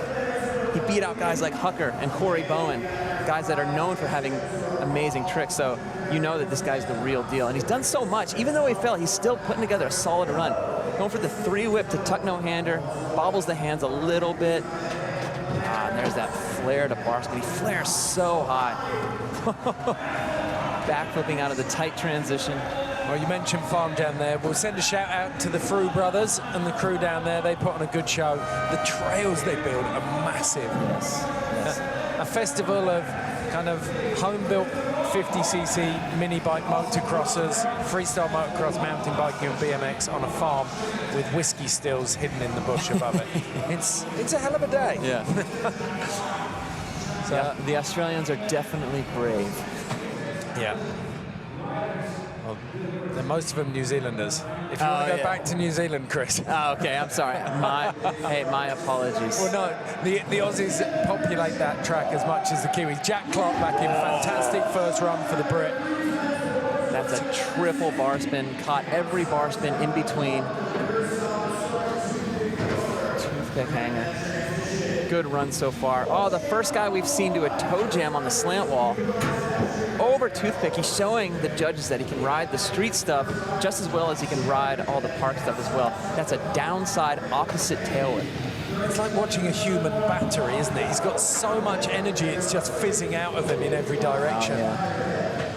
he beat out guys like Hucker and Corey Bowen, guys that are known for having amazing tricks. So you know that this guy's the real deal. And he's done so much. Even though he fell, he's still putting together a solid run. Going for the 3 whip to tuck no-hander, bobbles the hands a little bit. And there's that flare to bar spin. He flares so high. Backflipping out of the tight transition. Well, you mentioned Farm Jam there. We'll send a shout out to the Frew brothers and the crew down there. They put on a good show. The trails they build are massive. Yes. A festival of kind of home-built 50cc mini bike motocrossers, freestyle motocross, mountain biking and BMX on a farm with whiskey stills hidden in the bush above it. It's a hell of a day. Yeah. So yeah, the Australians are definitely brave. Yeah. Well, they're most of them New Zealanders. If you want to go back to New Zealand, Chris. Oh, okay, I'm sorry. My apologies. Well, no, the Aussies populate that track as much as the Kiwis. Jack Clark back in, fantastic first run for the Brit. That's a triple bar spin, caught every bar spin in between. toothpick hanger. Good run so far. Oh, the first guy we've seen do a toe jam on the slant wall. Over toothpick, he's showing the judges that he can ride the street stuff just as well as he can ride all the park stuff as well. That's a downside opposite tail whip. It's like watching a human battery, isn't it? He's got so much energy, it's just fizzing out of him in every direction. Oh, yeah.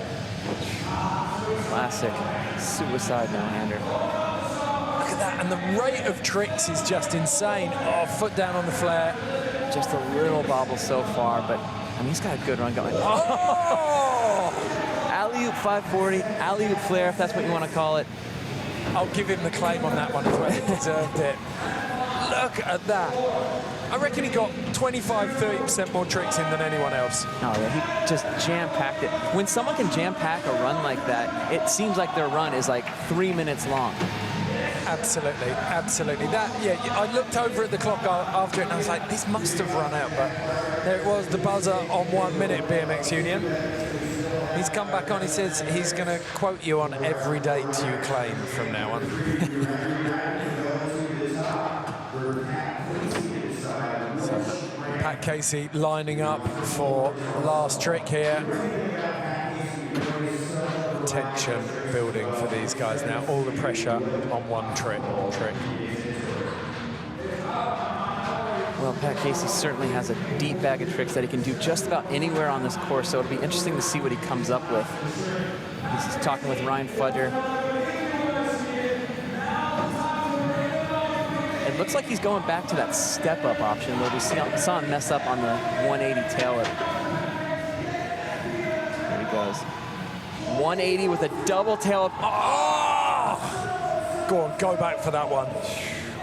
Classic suicide no-hander. Look at that, and the rate of tricks is just insane. Oh, foot down on the flare. Just a little bobble so far, but I mean, he's got a good run going. Oh! Alley-oop 540, alley-oop flare, if that's what you want to call it. I'll give him the claim on that one as well. He deserved it. Look at that. I reckon he got 25–30% more tricks in than anyone else. Oh yeah, he just jam-packed it. When someone can jam-pack a run like that, it seems like their run is like 3 minutes long. Absolutely, absolutely. That, yeah, I looked over at the clock after it and I was like, this must have run out, but there it was, the buzzer on 1 minute, BMX Union. He's come back on, he says he's going to quote you on every date you claim from now on. So, Pat Casey lining up for last trick here. Tension building for these guys now. All the pressure on one trick. Well, Pat Casey certainly has a deep bag of tricks that he can do just about anywhere on this course, so it'll be interesting to see what he comes up with. He's talking with Ryan Fudger. It looks like he's going back to that step-up option where we saw him mess up on the 180 tail whip. There he goes. 180 with a double tail whip. Oh! Go on, go back for that one.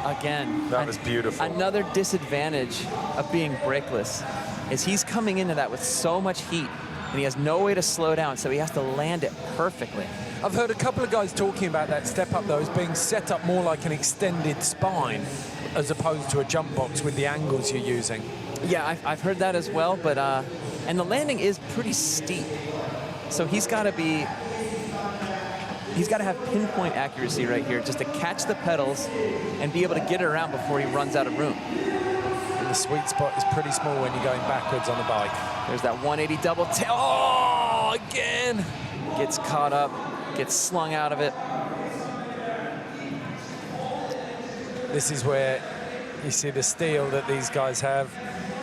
Again. That was beautiful. Another disadvantage of being brakeless is he's coming into that with so much heat and he has no way to slow down, so he has to land it perfectly. I've heard a couple of guys talking about that step up though as being set up more like an extended spine as opposed to a jump box with the angles you're using. Yeah, I've heard that as well, but and the landing is pretty steep, so he's got to have pinpoint accuracy right here just to catch the pedals and be able to get it around before he runs out of room. And the sweet spot is pretty small when you're going backwards on a bike. There's that 180 double tail. Oh, again! Gets caught up, gets slung out of it. This is where you see the steel that these guys have.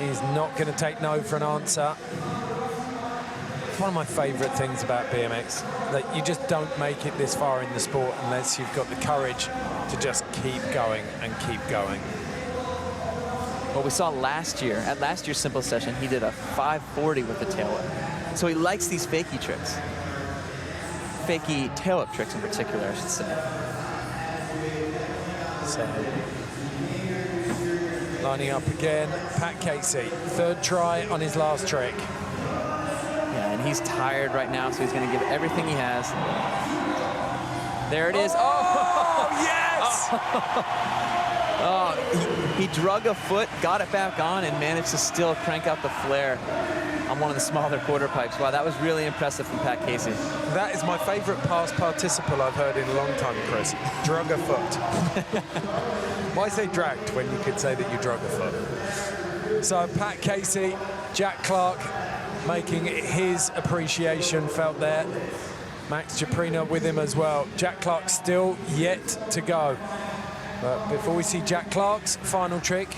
He's not going to take no for an answer. It's one of my favorite things about BMX, that you just don't make it this far in the sport unless you've got the courage to just keep going and keep going. Well, we saw last year, at last year's simple session, he did a 540 with the tail whip. So he likes these fakie tricks. Fakie tail whip tricks in particular, I should say. So, lining up again, Pat Casey, third try on his last trick. Yeah, and he's tired right now, so he's going to give everything he has. There it is. Oh, yes! Oh, he drug a foot, got it back on, and managed to still crank out the flare on one of the smaller quarter pipes. Wow, that was really impressive from Pat Casey. That is my favorite past participle I've heard in a long time, Chris. Drug a foot. Why say dragged when you could say that you drug a foot? So Pat Casey, Jack Clark making his appreciation felt there. Max Chuprina with him as well. Jack Clark still yet to go. But before we see Jack Clark's final trick,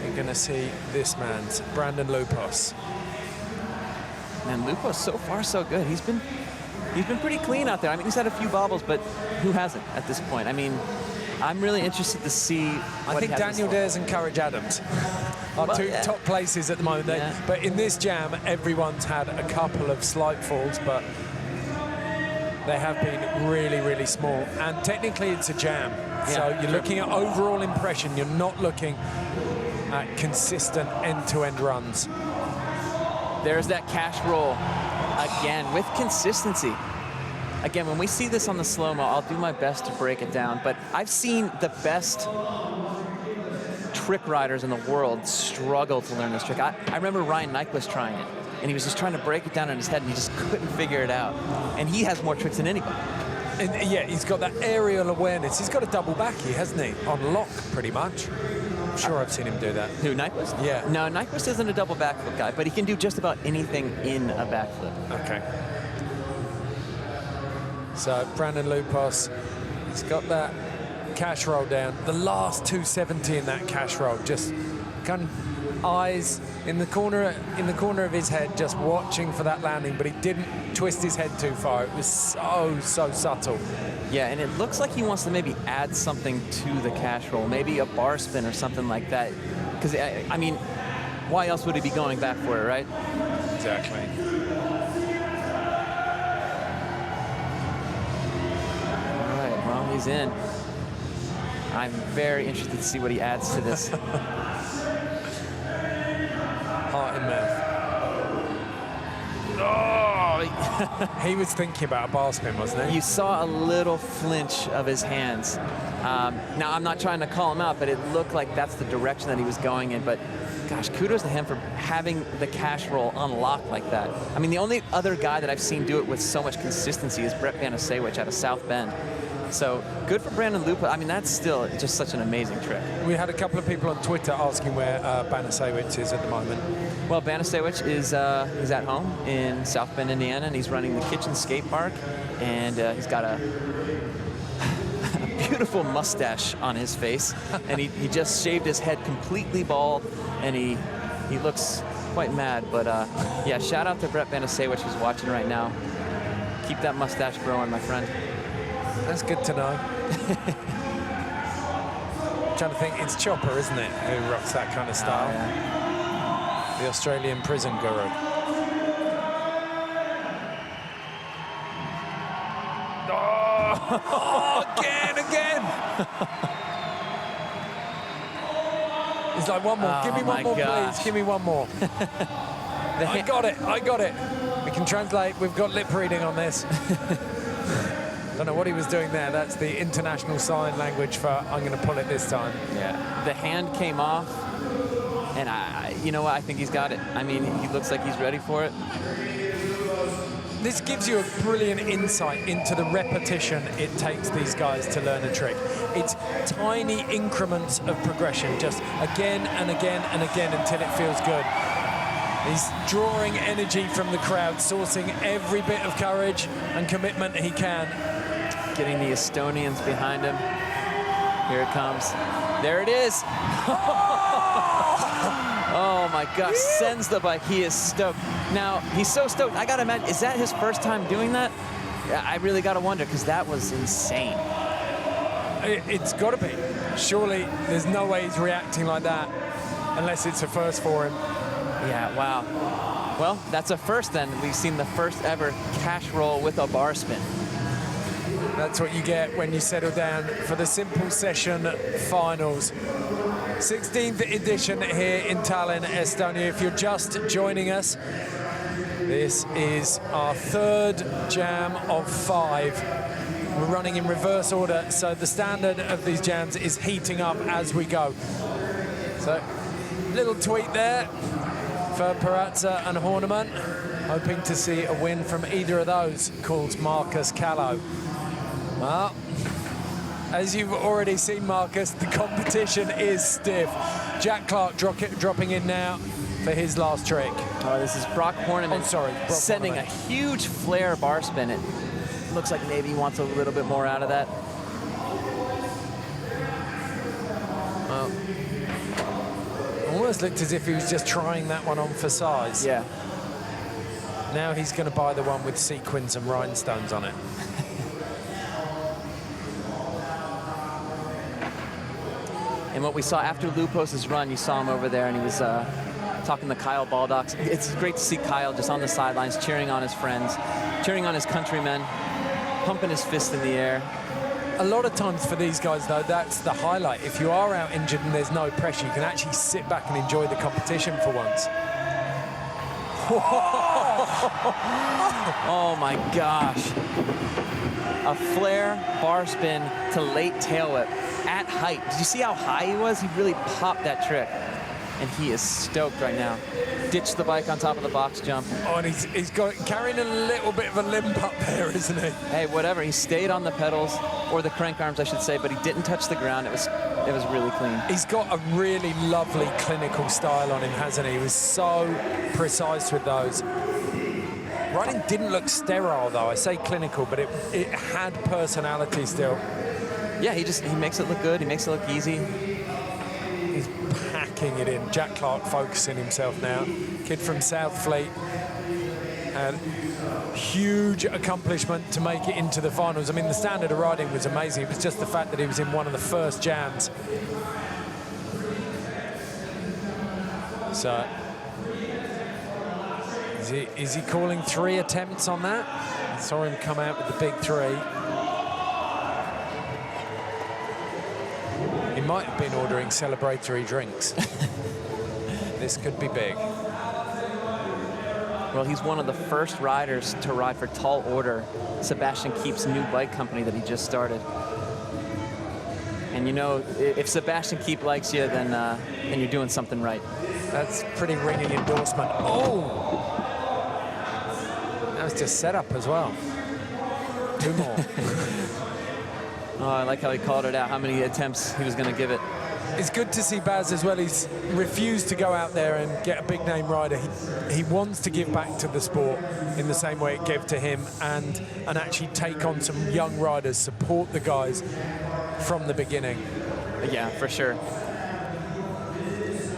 you're going to see this man's, Brandon Loupos. Man, Loupos so far so good. He's been pretty clean out there. I mean, he's had a few bobbles, but who hasn't at this point? I mean, I'm really interested to see what I think Daniel Dhers and Courage Adams are two top places at the moment. But in this jam, everyone's had a couple of slight falls, but they have been really, really small. And technically, it's a jam. So you're looking at overall impression. You're not looking at consistent end-to-end runs. There's that cash roll again with consistency. Again, when we see this on the slow-mo, I'll do my best to break it down, but I've seen the best trick riders in the world struggle to learn this trick. I remember Ryan Nyquist trying it, and he was just trying to break it down in his head, and he just couldn't figure it out. And he has more tricks than anybody. And yeah, he's got that aerial awareness. He's got a double backy, hasn't he? On lock, pretty much. I'm sure I've seen him do that. Who, Nyquist? Yeah. No, Nyquist isn't a double backflip guy, but he can do just about anything in a backflip. Okay. So Brandon Loupos, he's got that cash roll down. The last 270 in that cash roll, just kind of eyes in the corner of his head, just watching for that landing, but he didn't twist his head too far. It was so subtle. Yeah, and it looks like he wants to maybe add something to the cash roll, maybe a bar spin or something like that. Because, I mean, why else would he be going back for it, right? Exactly. All right, well, he's in. I'm very interested to see what he adds to this. Heart in mouth. Oh! He was thinking about a bar spin, wasn't he? You saw a little flinch of his hands. Now, I'm not trying to call him out, but it looked like that's the direction that he was going in. But gosh, kudos to him for having the cash roll unlocked like that. I mean, the only other guy that I've seen do it with so much consistency is Brett Van Asewich out of South Bend. So good for Brandon Loupos. I mean, that's still just such an amazing trick. We had a couple of people on Twitter asking where Banasewicz is at the moment. Well, Banasewicz is he's at home in South Bend, Indiana, and he's running the Kitchen Skate Park, and he's got a beautiful mustache on his face, and he just shaved his head completely bald, and he looks quite mad. But yeah, shout out to Brett Banasewicz who's watching right now. Keep that mustache growing, my friend. That's good to know. Trying to think, it's Chopper, isn't it, who rocks that kind of style? Oh, yeah. The Australian prison guru. Oh, again! He's like, one more. Give me one more, gosh. please. Give me one more. I got it. We can translate. We've got lip reading on this. Don't know what he was doing there. That's the international sign language for I'm going to pull it this time. Yeah, the hand came off, and you know what? I think he's got it. I mean, he looks like he's ready for it. This gives you a brilliant insight into the repetition it takes these guys to learn a trick. It's tiny increments of progression, just again and again and again until it feels good. He's drawing energy from the crowd, sourcing every bit of courage and commitment he can. Getting the Estonians behind him. Here it comes. There it is. Oh my gosh, sends the bike. He is stoked. Now, he's so stoked. I gotta imagine, is that his first time doing that? I really gotta wonder, because that was insane. It's gotta be. Surely there's no way he's reacting like that unless it's a first for him. Yeah, wow. Well, that's a first then. We've seen the first ever cash roll with a bar spin. That's what you get when you settle down for the Simple Session Finals. 16th edition here in Tallinn, Estonia. If you're just joining us, this is our third jam of 5. We're running in reverse order, so the standard of these jams is heating up as we go. So, little tweet there for Peraza and Horneman, hoping to see a win from either of those, calls Marcus Callow. Well, as you've already seen, Marcus, the competition is stiff. Jack Clark dropping in now for his last trick. Oh, this is Broc Horneman. Oh, sorry, Broc sending Horneman. a huge flare bar spin. It looks like maybe he wants a little bit more out of that. Well, almost looked as if he was just trying that one on for size. Yeah. Now he's going to buy the one with sequins and rhinestones on it. And what we saw after Loupos' run, you saw him over there, and he was talking to Kyle Baldock. It's great to see Kyle just on the sidelines, cheering on his friends, cheering on his countrymen, pumping his fist in the air. A lot of times for these guys, though, that's the highlight. If you are out injured and there's no pressure, you can actually sit back and enjoy the competition for once. Oh my gosh. A flare bar spin to late tail whip at height. Did you see how high he was? He really popped that trick. And he is stoked right now. Ditched the bike on top of the box jump. Oh, and he's carrying a little bit of a limp up there, isn't he? Hey, whatever. He stayed on the pedals, or the crank arms, I should say, but he didn't touch the ground. It was It was really clean. He's got a really lovely clinical style on him, hasn't he? He was so precise with those. Riding didn't look sterile, though. I say clinical, but it had personality still. Yeah, he makes it look good. He makes it look easy. He's packing it in. Jack Clark focusing himself now. Kid from South Fleet. And huge accomplishment to make it into the finals. I mean, the standard of riding was amazing. It was just the fact that he was in one of the first jams. So, is he calling 3 attempts on that? I saw him come out with the big 3. He might have been ordering celebratory drinks. This could be big. Well, he's one of the first riders to ride for Tall Order, Sebastian Keep's new bike company that he just started. And you know, if Sebastian Keep likes you, then you're doing something right. That's pretty ringing endorsement. Oh! That was just set up as well. 2 more. Oh, I like how he called it out, how many attempts he was going to give it. It's good to see Baz as well. He's refused to go out there and get a big name rider. He wants to give back to the sport in the same way it gave to him, and actually take on some young riders, support the guys from the beginning. Yeah, for sure.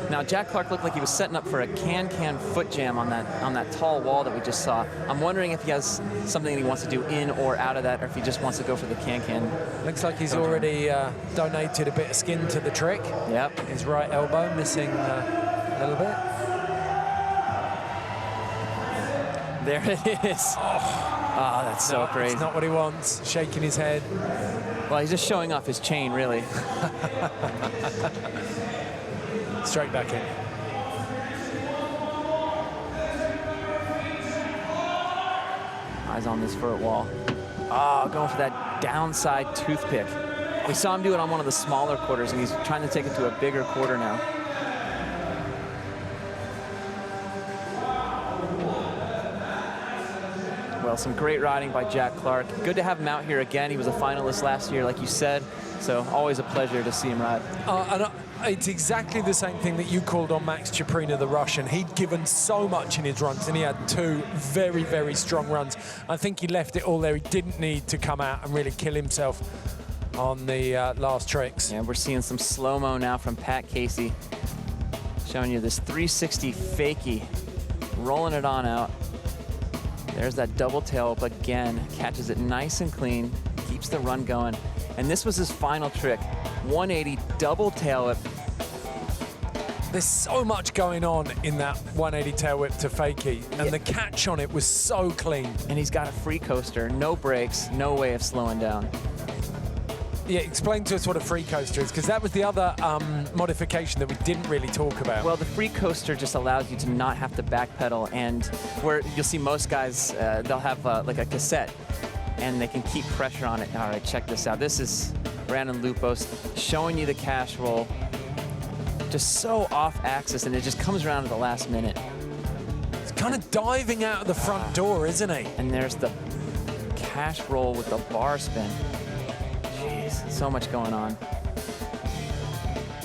Now, Jack Clark looked like he was setting up for a can-can foot jam on that tall wall that we just saw. I'm wondering if he has something that he wants to do in or out of that, or if he just wants to go for the can-can. Looks like he's already donated a bit of skin to the trick. Yep. His right elbow missing a little bit. There it is. Oh, that's so crazy. It's not what he wants. Shaking his head. Well, he's just showing off his chain, really. Straight back in. Eyes on this vert wall. Oh, going for that downside toothpick. We saw him do it on one of the smaller quarters, and he's trying to take it to a bigger quarter now. Well, some great riding by Jack Clark. Good to have him out here again. He was a finalist last year, like you said, so always a pleasure to see him ride. It's exactly the same thing that you called on Max Chuprina, the Russian. He'd given so much in his runs, and he had 2 very, very strong runs. I think he left it all there. He didn't need to come out and really kill himself on the last tricks. Yeah, we're seeing some slow-mo now from Pat Casey, showing you this 360 fakie, rolling it on out. There's that double tail up again, catches it nice and clean, keeps the run going. And this was his final trick, 180 double tail whip. There's so much going on in that 180 tail whip to fakie, and the catch on it was so clean. And he's got a free coaster, no brakes, no way of slowing down. Yeah, explain to us what a free coaster is, because that was the other modification that we didn't really talk about. Well, the free coaster just allows you to not have to backpedal, and where you'll see most guys, they'll have like a cassette, and they can keep pressure on it. All right, check this out. This is Brandon Loupos showing you the cash roll, just so off axis, and it just comes around at the last minute. He's kind of diving out of the front door, isn't he? And there's the cash roll with the bar spin. So much going on.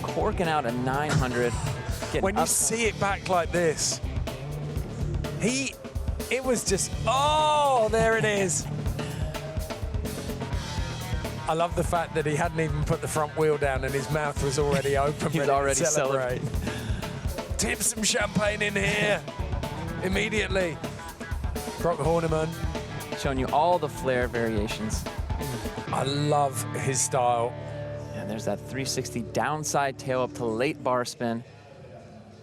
Corking out a 900. When you see it back like this, it was just, oh, there it is. I love the fact that he hadn't even put the front wheel down and his mouth was already open. He's already celebrating. Tip some champagne in here immediately. Broc Horneman. Showing you all the flare variations. I love his style. And there's that 360 downside tail up to late bar spin.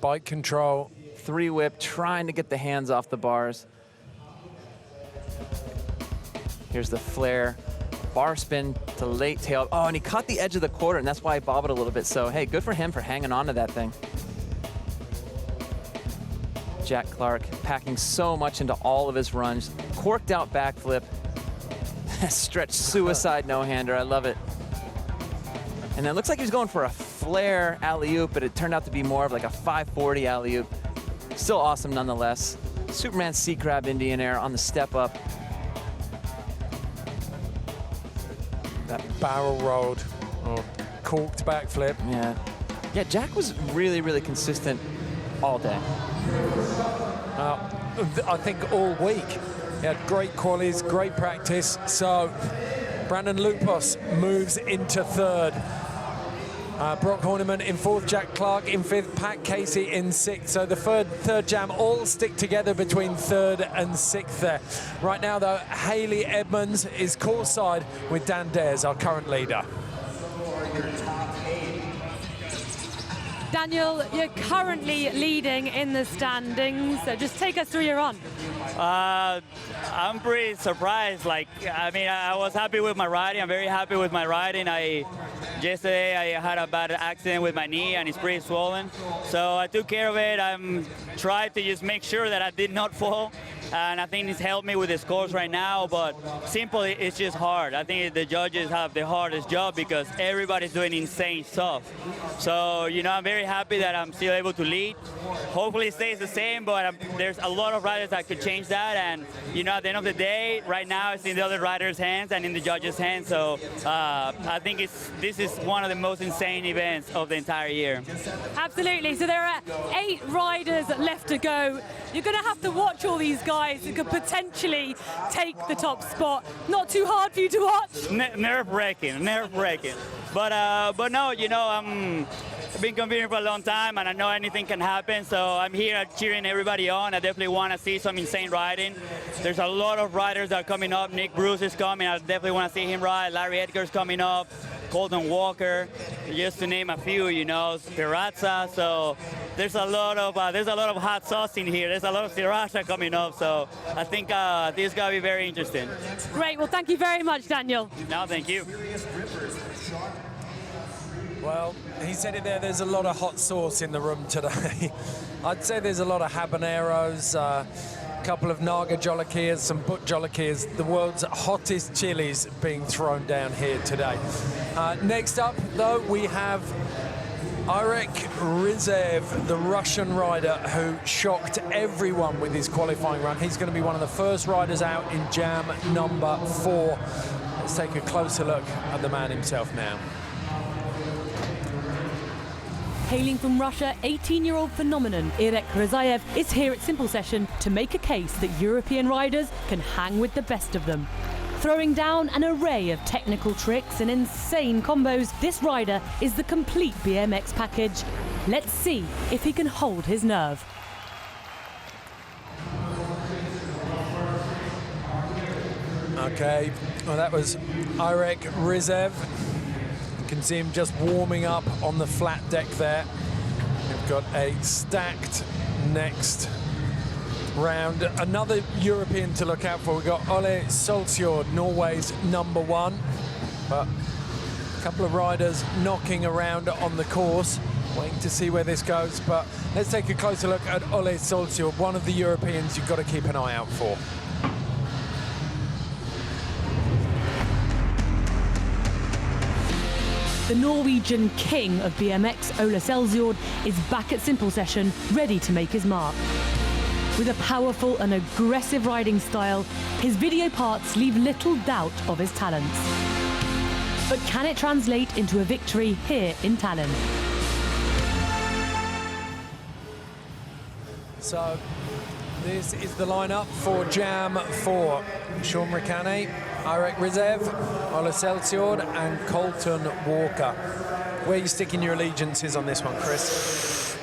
Bike control. 3 whip, trying to get the hands off the bars. Here's the flare. Bar spin to late tail. Oh, and he caught the edge of the quarter, and that's why he bobbled a little bit. So, hey, good for him for hanging on to that thing. Jack Clark packing so much into all of his runs. Corked out backflip. Stretch suicide no-hander. I love it. And then it looks like he was going for a flare alley-oop, but it turned out to be more of like a 540 alley-oop. Still awesome nonetheless. Superman C-Crab Indian Air on the step up. That barrel rolled, or corked backflip. Yeah, Jack was really, really consistent all day. I think all week. He had great qualies, great practice. So Brandon Loupos moves into third. Broc Horneman in fourth, Jack Clark in fifth, Pat Casey in sixth. So the third jam all stick together between third and sixth there. Right now, though, Hayley Edmonds is courtside with Dan Dhers, our current leader. Daniel, you're currently leading in the standings, so just take us through your run. I'm pretty surprised. Like, I mean, I was happy with my riding. I'm very happy with my riding. Yesterday I had a bad accident with my knee and it's pretty swollen. So I took care of it. I'm trying to just make sure that I did not fall. And I think it's helped me with the scores right now, but simply it's just hard. I think the judges have the hardest job because everybody's doing insane stuff. So, you know, I'm very happy that I'm still able to lead. Hopefully it stays the same, but there's a lot of riders that could change that. And, you know, at the end of the day, right now it's in the other riders' hands and in the judges' hands. So I think this is one of the most insane events of the entire year. Absolutely. So there are 8 riders left to go. You're going to have to watch all these guys who could potentially take the top spot. Not too hard for you to watch? Nerve-wracking, nerve-wracking. But no, you know, I've been competing for a long time and I know anything can happen, so I'm here cheering everybody on. I definitely want to see some insane riding. There's a lot of riders that are coming up. Nick Bruce is coming. I definitely want to see him ride. Larry Edgar's coming up. Colton Walker, just to name a few, you know, Peraza. So there's a lot of hot sauce in here. There's a lot of sriracha coming up. So I think this is gonna be very interesting. Great. Well, thank you very much, Daniel. No, thank you. Well, he said it there, there's a lot of hot sauce in the room today. I'd say there's a lot of habaneros, a couple of Naga jolokias, some But jolokias, the world's hottest chilies being thrown down here today. Next up, though, we have Irek Rizaev, the Russian rider who shocked everyone with his qualifying run. He's going to be one of the first riders out in jam number 4. Let's take a closer look at the man himself now. Hailing from Russia, 18-year-old phenomenon Irek Rizaev is here at Simple Session to make a case that European riders can hang with the best of them. Throwing down an array of technical tricks and insane combos, this rider is the complete BMX package. Let's see if he can hold his nerve. Okay, well that was Irek Rizaev. You can see him just warming up on the flat deck there. We've got a stacked next round. Another European to look out for. We've got Ola Selsjord, Norway's #1. But a couple of riders knocking around on the course. Waiting to see where this goes. But let's take a closer look at Ola Selsjord, one of the Europeans you've got to keep an eye out for. The Norwegian king of BMX, Ola Selsjord, is back at Simple Session, ready to make his mark. With a powerful and aggressive riding style, his video parts leave little doubt of his talents. But can it translate into a victory here in Tallinn? So this is the lineup for Jam 4. Sean Ricany, Irek Rizaev, Ola Selsjord and Colton Walker. Where are you sticking your allegiances on this one, Chris?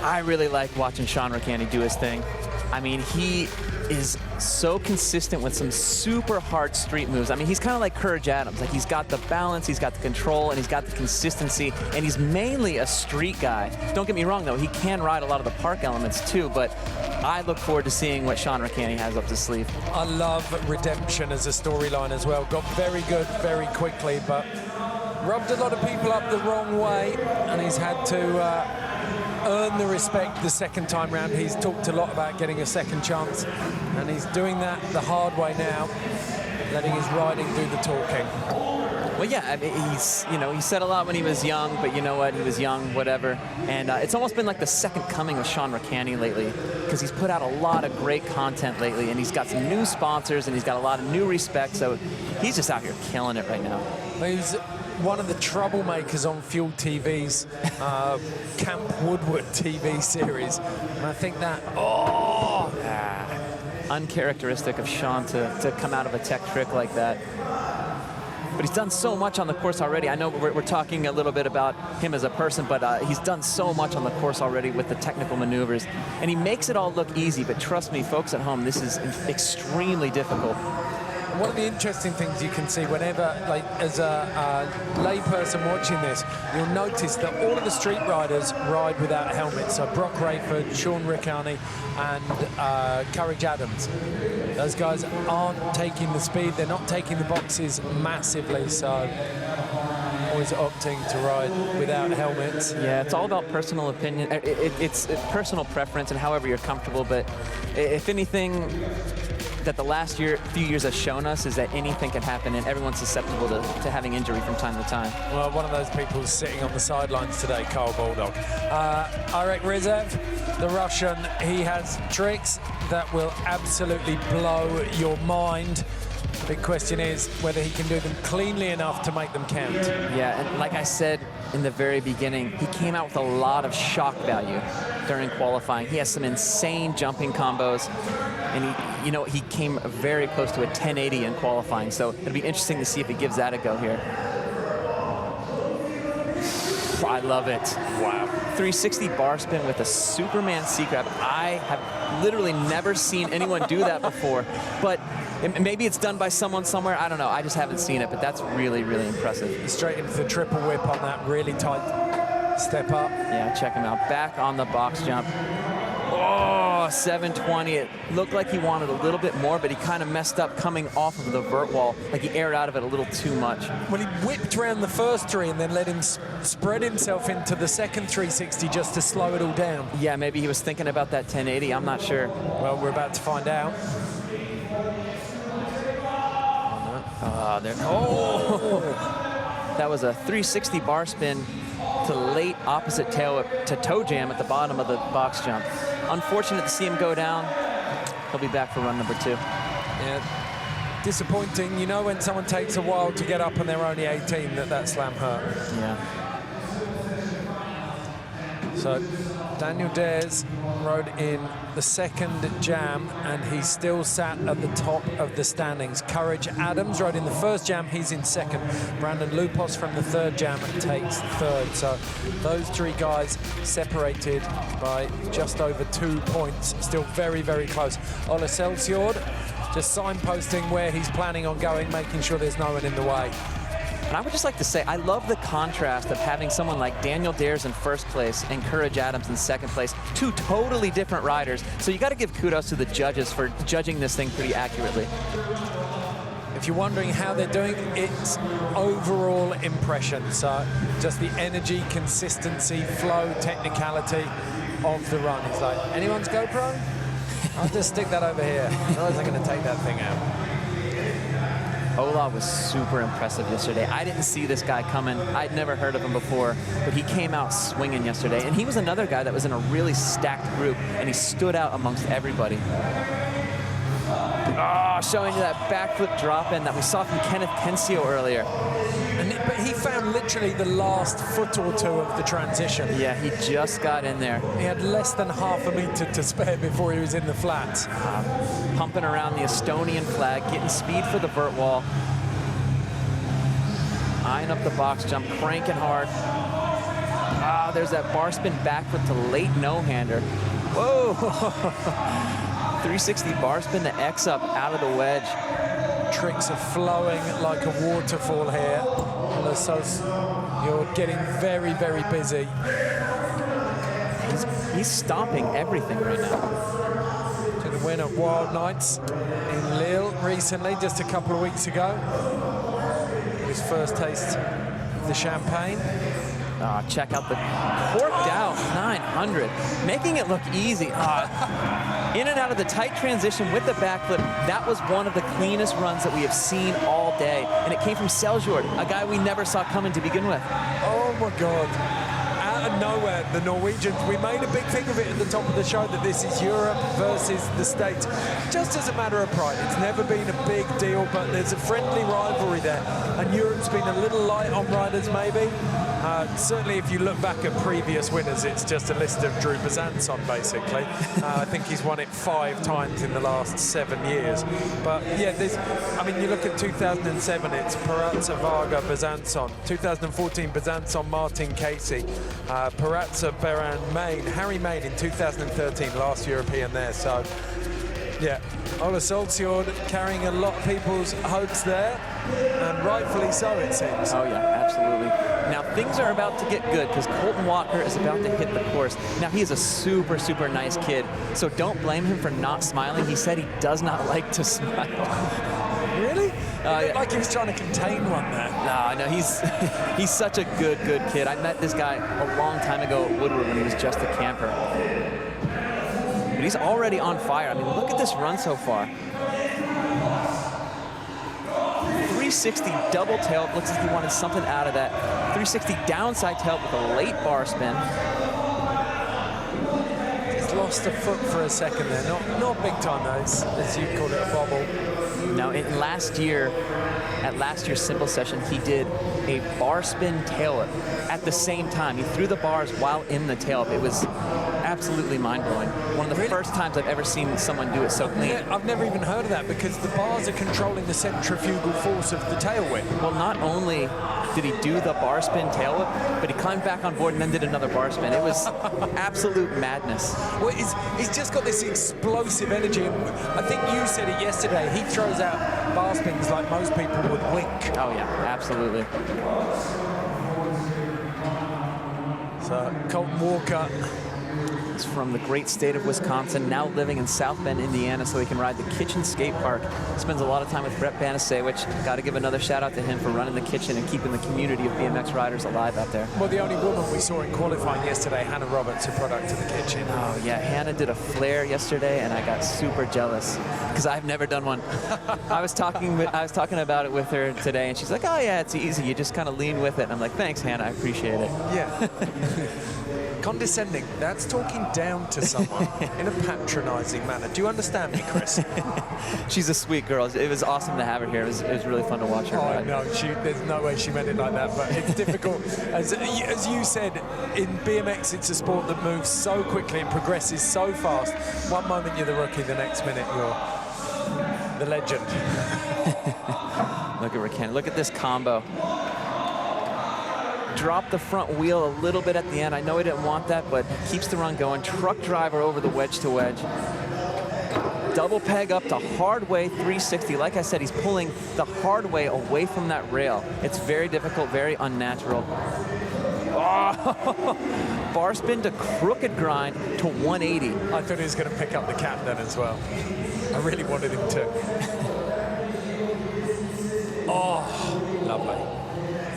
I really like watching Sean Ricany do his thing. I mean, he is so consistent with some super hard street moves. I mean, he's kind of like Courage Adams. Like, he's got the balance, he's got the control, and he's got the consistency, and he's mainly a street guy. Don't get me wrong, though. He can ride a lot of the park elements, too, but I look forward to seeing what Sean Ricany has up his sleeve. I love Redemption as a storyline as well. Got very good very quickly, but rubbed a lot of people up the wrong way, and he's had to earn the respect the second time round. He's talked a lot about getting a second chance, and he's doing that the hard way now, letting his riding do the talking. Well, yeah, I mean, he said a lot when he was young, but you know what? He was young, whatever. And it's almost been like the second coming of Sean Ricany lately, because he's put out a lot of great content lately, and he's got some new sponsors, and he's got a lot of new respect, so he's just out here killing it right now. He's one of the troublemakers on Fuel TV's Camp Woodward TV series. And I think that, uncharacteristic of Sean to come out of a tech trick like that. But he's done so much on the course already. I know we're talking a little bit about him as a person, but he's done so much on the course already with the technical maneuvers. And he makes it all look easy, but trust me, folks at home, this is extremely difficult. One of the interesting things you can see whenever, like, as a lay person watching this, you'll notice that all of the street riders ride without helmets. So Broc Raiford, Sean Ricany, and Courage Adams. Those guys aren't taking the speed. They're not taking the boxes massively. So always opting to ride without helmets. Yeah, it's all about personal opinion. It's personal preference and however you're comfortable. But if anything that the last few years have shown us is that anything can happen and everyone's susceptible to having injury from time to time. Well, one of those people is sitting on the sidelines today, Carl Bulldog. Irek Rizaev, the Russian, he has tricks that will absolutely blow your mind. The big question is whether he can do them cleanly enough to make them count. Yeah, and like I said in the very beginning, he came out with a lot of shock value during qualifying. He has some insane jumping combos, and he came very close to a 1080 in qualifying, so it'll be interesting to see if he gives that a go here. I love it. Wow. 360 bar spin with a Superman C-grab. I have literally never seen anyone do that before, but maybe it's done by someone somewhere. I don't know. I just haven't seen it, but that's really, really impressive. Straight into the triple whip on that really tight step up. Yeah, check him out. Back on the box jump. Oh, 720. It looked like he wanted a little bit more, but he kind of messed up coming off of the vert wall. Like he aired out of it a little too much. Well, he whipped around the first three and then let him spread himself into the second 360 just to slow it all down. Yeah, maybe he was thinking about that 1080. I'm not sure. Well, we're about to find out. That was a 360 bar spin to late opposite tail whip to toe jam at the bottom of the box jump. Unfortunate to see him go down. He'll be back for run number 2. Yeah, disappointing. You know when someone takes a while to get up and they're only 18 that slam hurt. Yeah. So Daniel Dhers rode in the second jam and he still sat at the top of the standings. Courage Adams rode in the first jam, he's in second. Brandon Loupos from the third jam takes third. So those three guys separated by just over 2 points. Still very, very close. Ola Selsjord just signposting where he's planning on going, making sure there's no one in the way. And I would just like to say, I love the contrast of having someone like Daniel Dhers in first place and Courage Adams in second place. Two totally different riders. So you got to give kudos to the judges for judging this thing pretty accurately. If you're wondering how they're doing, it's overall impression. So just the energy, consistency, flow, technicality of the run. It's like, anyone's GoPro? I'll just stick that over here. Otherwise I'm going to take that thing out. Ola was super impressive yesterday. I didn't see this guy coming. I'd never heard of him before, but he came out swinging yesterday. And he was another guy that was in a really stacked group, and he stood out amongst everybody. Oh, showing you that backflip drop-in that we saw from Kenneth Tencio earlier. But he found literally the last foot or two of the transition. Yeah, he just got in there. He had less than half a meter to spare before he was in the flats. Pumping around the Estonian flag, getting speed for the vert wall. Eyeing up the box jump, cranking hard. Ah, there's that bar spin backflip to late no-hander. Whoa! 360 bar spin to X up out of the wedge. Tricks are flowing like a waterfall here. So you're getting very, very busy. He's stomping everything right now. To the win at Wild Nights in Lille recently, just a couple of weeks ago. His first taste of the champagne. Check out the corked out 900, making it look easy. In and out of the tight transition with the backflip. That was one of the cleanest runs that we have seen all day. And it came from Selsjord, a guy we never saw coming to begin with. Oh my God. Out of know the Norwegians. We made a big thing of it at the top of the show that this is Europe versus the States. Just as a matter of pride, it's never been a big deal, but there's a friendly rivalry there. And Europe's been a little light on riders, maybe. Certainly, if you look back at previous winners, it's just a list of Drew Besançon, basically. I think he's won it 5 times in the last 7 years. But yeah, I mean, you look at 2007, it's Peraza, Varga, Besançon. 2014, Besançon, Martin Casey. Peraza, Beran, Main, Harry Main in 2013, last European there. So yeah, Ola Selsjord carrying a lot of people's hopes there, and rightfully so, it seems. Oh yeah, absolutely. Now things are about to get good because Colton Walker is about to hit the course. Now he is a super, super nice kid, so don't blame him for not smiling. He said he does not like to smile. Really? Yeah. Like he was trying to contain one there. No, he's such a good kid. I met this guy a long time ago at Woodward when he was just a camper. But he's already on fire. I mean, look at this run so far. 360 double tail. Looks like he wanted something out of that. 360 downside tail with a late bar spin. He's lost a foot for a second there. Not big time though, as you call it, a bobble. Now, at last year's simple session, he did a bar spin tail whip at the same time. He threw the bars while in the tail whip. It was absolutely mind-blowing. One of the first times I've ever seen someone do it so clean. Yeah, I've never even heard of that because the bars are controlling the centrifugal force of the tail whip. Well, not only did he do the bar spin tail whip, but he climbed back on board and then did another bar spin. It was absolute madness. Well, he's just got this explosive energy. And I think you said it yesterday. He throws out bar spins like most people would wink. Oh, yeah, absolutely. So, Colton Walker. He's from the great state of Wisconsin, now living in South Bend, Indiana, so he can ride the Kitchen Skate Park. Spends a lot of time with Brett Banasewicz. Got to give another shout out to him for running the kitchen and keeping the community of BMX riders alive out there. Well, the only woman we saw in qualifying yesterday, Hannah Roberts, a product of the kitchen. Oh yeah, Hannah did a flare yesterday, and I got super jealous because I've never done one. I was talking about it with her today, and she's like, "Oh yeah, it's easy. You just kind of lean with it." And I'm like, "Thanks, Hannah. I appreciate it." Yeah. Condescending, that's talking down to someone in a patronizing manner. Do you understand me, Chris? She's a sweet girl. It was awesome to have her here. It was really fun to watch her ride. No, there's no way she meant it like that, but it's difficult. As you said, in BMX, it's a sport that moves so quickly and progresses so fast. One moment you're the rookie, the next minute you're the legend. Look at Ricany. Look at this combo. Drop the front wheel a little bit at the end. I know he didn't want that, but keeps the run going. Truck driver over the wedge to wedge. Double peg up to hard way 360. Like I said, he's pulling the hard way away from that rail. It's very difficult, very unnatural. Oh. Bar spin to crooked grind to 180. I thought he was going to pick up the cap then as well. I really wanted him to. Oh, lovely.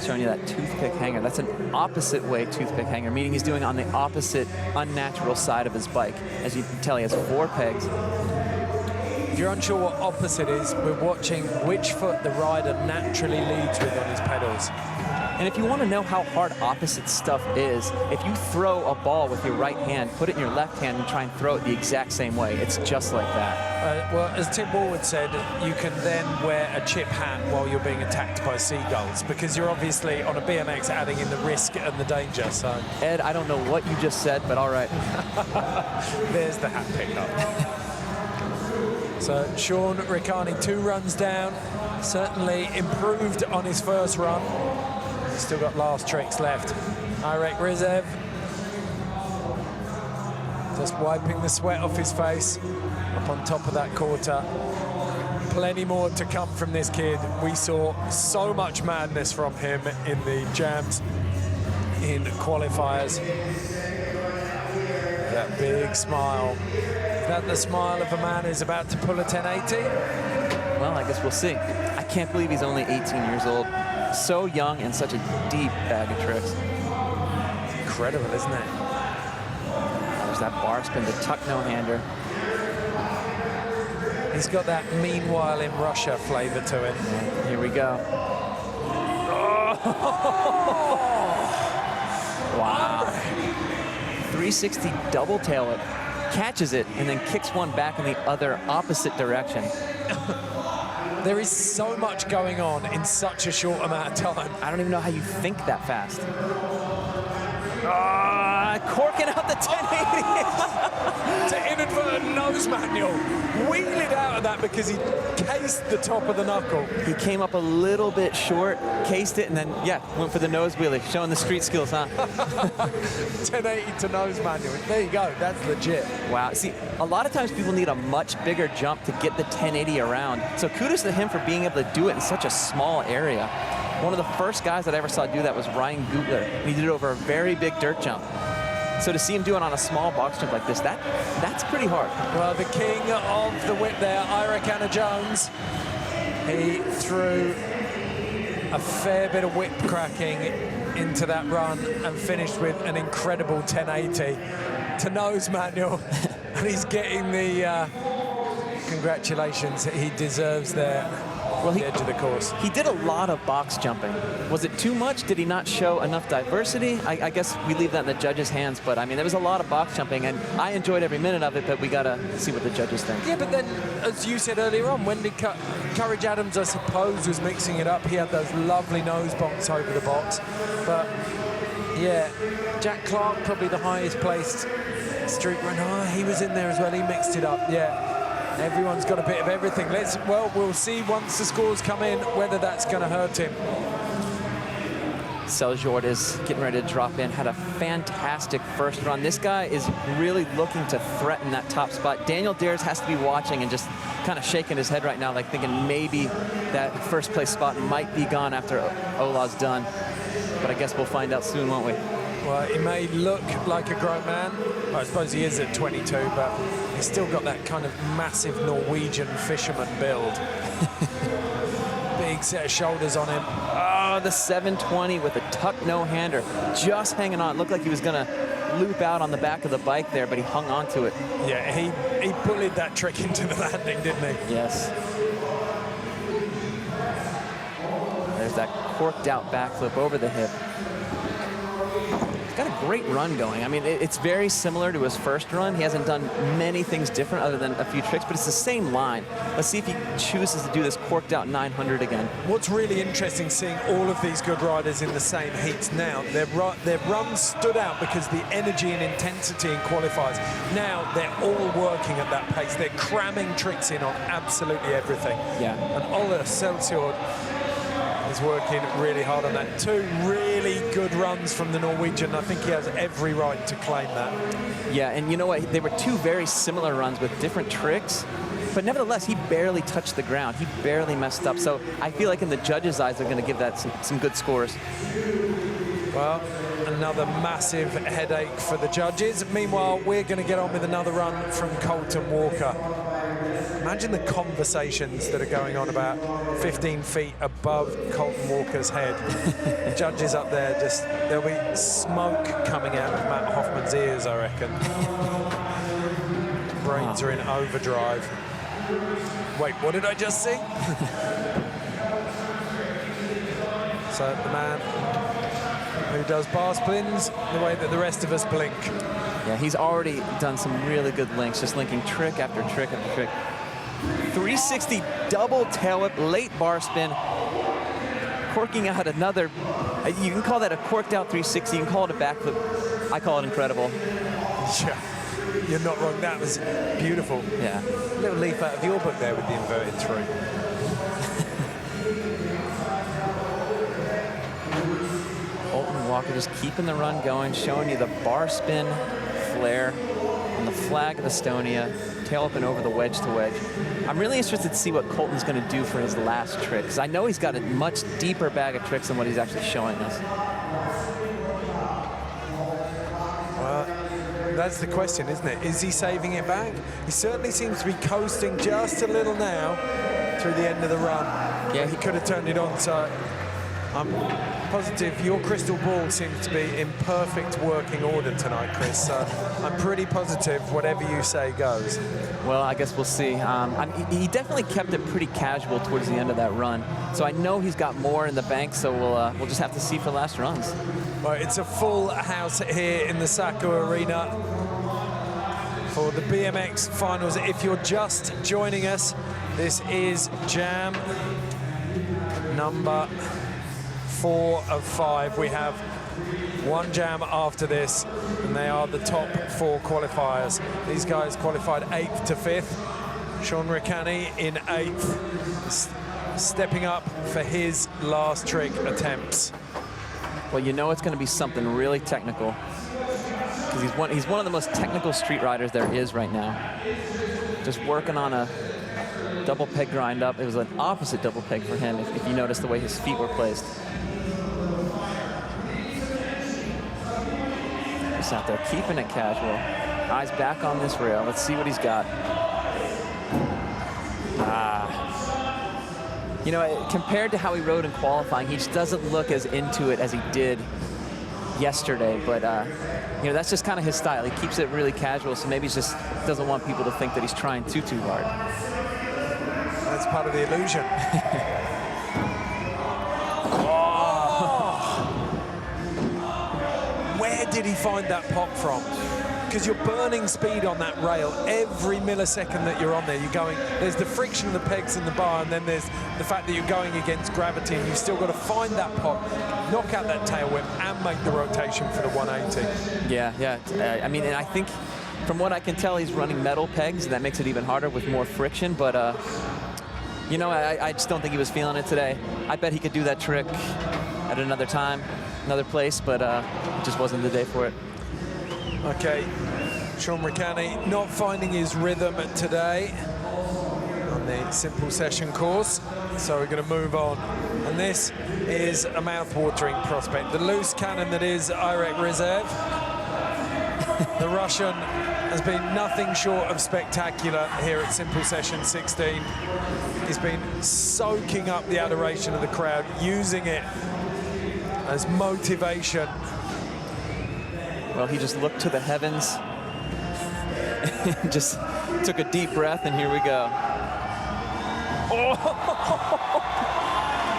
Showing you that toothpick hanger. That's an opposite way toothpick hanger, meaning he's doing it on the opposite unnatural side of his bike. As you can tell, he has 4 pegs. If you're unsure what opposite is, we're watching which foot the rider naturally leads with on his pedals. And if you want to know how hard opposite stuff is, if you throw a ball with your right hand, put it in your left hand and try and throw it the exact same way. It's just like that. Well, as Tim Ballwood said, you can then wear a chip hat while you're being attacked by seagulls because you're obviously on a BMX adding in the risk and the danger. So, Ed, I don't know what you just said, but all right. There's the hat pickup. So Sean Ricany, 2 runs down, certainly improved on his first run. He's still got last tricks left. Irek Rizaev just wiping the sweat off his face up on top of that quarter. Plenty more to come from this kid. We saw so much madness from him in the jams in qualifiers. That big smile. Is that the smile of a man who's about to pull a 1080? Well, I guess we'll see. I can't believe he's only 18 years old. So young and such a deep bag of tricks. Incredible, isn't it? There's that bar spin, the tuck no-hander. He's got that meanwhile in Russia flavor to it. Here we go. Wow. 360 double tail whip. Catches it and then kicks one back in the other opposite direction. There is so much going on in such a short amount of time. I don't even know how you think that fast. Corking out the 1080. To inadvertent nose manual. Wheeled out of that because he cased the top of the knuckle. He came up a little bit short, cased it, and then, yeah, went for the nose wheelie, showing the street skills, huh? 1080 to nose manual. There you go. That's legit. Wow. See, a lot of times people need a much bigger jump to get the 1080 around. So kudos to him for being able to do it in such a small area. One of the first guys that I ever saw do that was Ryan Gutler, and he did it over a very big dirt jump. So to see him do it on a small box jump like this, that's pretty hard. Well, the king of the whip there, Irek Jones, he threw a fair bit of whip cracking into that run and finished with an incredible 1080 to nose manual. And he's getting the congratulations he deserves there. Well, the edge of the course. He did a lot of box jumping. Was it too much? Did he not show enough diversity? I guess we leave that in the judges' hands, but I mean, there was a lot of box jumping, and I enjoyed every minute of it, but we gotta see what the judges think. Yeah, but then, as you said earlier on, when Courage Adams, I suppose, was mixing it up, he had those lovely nose bonks over the box. But, yeah, Jack Clark, probably the highest placed street runner. He was in there as well. He mixed it up, yeah. Everyone's got a bit of everything. We'll see once the scores come in whether that's going to hurt him. Selsjord is getting ready to drop in. Had a fantastic first run. This guy is really looking to threaten that top spot. Daniel Dhers has to be watching and just kind of shaking his head right now, like thinking maybe that first place spot might be gone after Ola's done. But I guess we'll find out soon, won't we? Well, he may look like a grown man. Well, I suppose he is at 22, but he's still got that kind of massive Norwegian fisherman build. Big set of shoulders on him. Oh, the 720 with a tuck no-hander. Just hanging on. Looked like he was going to loop out on the back of the bike there, but he hung on to it. Yeah, he bullied that trick into the landing, didn't he? Yes. There's that corked out backflip over the hip. Got a great run going. I mean, it's very similar to his first run. He hasn't done many things different other than a few tricks, but it's the same line. Let's see if he chooses to do this corked out 900 again. What's really interesting, seeing all of these good riders in the same heats now, their runs stood out because the energy and intensity in qualifiers. Now they're all working at that pace. They're cramming tricks in on absolutely everything. Yeah. And Ola Selsjord is working really hard on that. Two really good runs from the Norwegian. I think he has every right to claim that. Yeah, and you know what? They were two very similar runs with different tricks, but nevertheless, he barely touched the ground. He barely messed up. So I feel like in the judges' eyes, they're going to give that some good scores. Well, another massive headache for the judges. Meanwhile, we're going to get on with another run from Colton Walker. Imagine the conversations that are going on about 15 feet above Colton Walker's head. Judges up there, there'll be smoke coming out of Matt Hoffman's ears, I reckon. Brains are in overdrive. Wait, what did I just see? So the man who does bar spins the way that the rest of us blink. Yeah, he's already done some really good links, just linking trick after trick after trick. 360 double tail whip, late bar spin, corking out another. You can call that a corked out 360. You can call it a backflip. I call it incredible. Yeah, you're not wrong. That was beautiful. Yeah. A little leaf out of your book there with the inverted three. Colton Walker just keeping the run going, showing you the bar spin flare on the flag of Estonia, tail up and over the wedge to wedge. I'm really interested to see what Colton's going to do for his last trick, because I know he's got a much deeper bag of tricks than what he's actually showing us. Well, that's the question, isn't it? Is he saving it back? He certainly seems to be coasting just a little now through the end of the run. Yeah, he could have turned it on, so I'm positive your crystal ball seems to be in perfect working order tonight, Chris. So I'm pretty positive whatever you say goes. Well, I guess we'll see. He definitely kept it pretty casual towards the end of that run. So I know he's got more in the bank, so we'll just have to see for last runs. Well, it's a full house here in the Saku Arena for the BMX finals. If you're just joining us, this is jam number 4 of 5. We have one jam after this, and they are the top 4 qualifiers. These guys qualified 8th to 5th. Sean Ricany in 8th, stepping up for his last trick attempts. Well, you know it's going to be something really technical, because he's one of the most technical street riders there is right now. Just working on a double peg grind up. It was an opposite double peg for him, if you notice the way his feet were placed. Just out there keeping it casual. Eyes back on this rail. Let's see what he's got. You know, compared to how he rode in qualifying, he just doesn't look as into it as he did yesterday. But, you know, that's just kind of his style. He keeps it really casual, so maybe he just doesn't want people to think that he's trying too hard. That's part of the illusion. Where did he find that pop from? Because you're burning speed on that rail every millisecond that you're on there. You're going, there's the friction of the pegs in the bar, and then there's the fact that you're going against gravity, and you've still got to find that pop, knock out that tail whip, and make the rotation for the 180. Yeah. I mean, and I think from what I can tell, he's running metal pegs, and that makes it even harder with more friction. But, you know, I just don't think he was feeling it today. I bet he could do that trick at another time, another place, but it just wasn't the day for it. Okay, Sean Ricany not finding his rhythm today on the simple session course, so we're going to move on. And this is a mouth-watering prospect. The loose cannon that is Irek Rizaev. The Russian has been nothing short of spectacular here at simple session 16. He's been soaking up the adoration of the crowd, using it as motivation. Well, he just looked to the heavens and just took a deep breath, and here we go.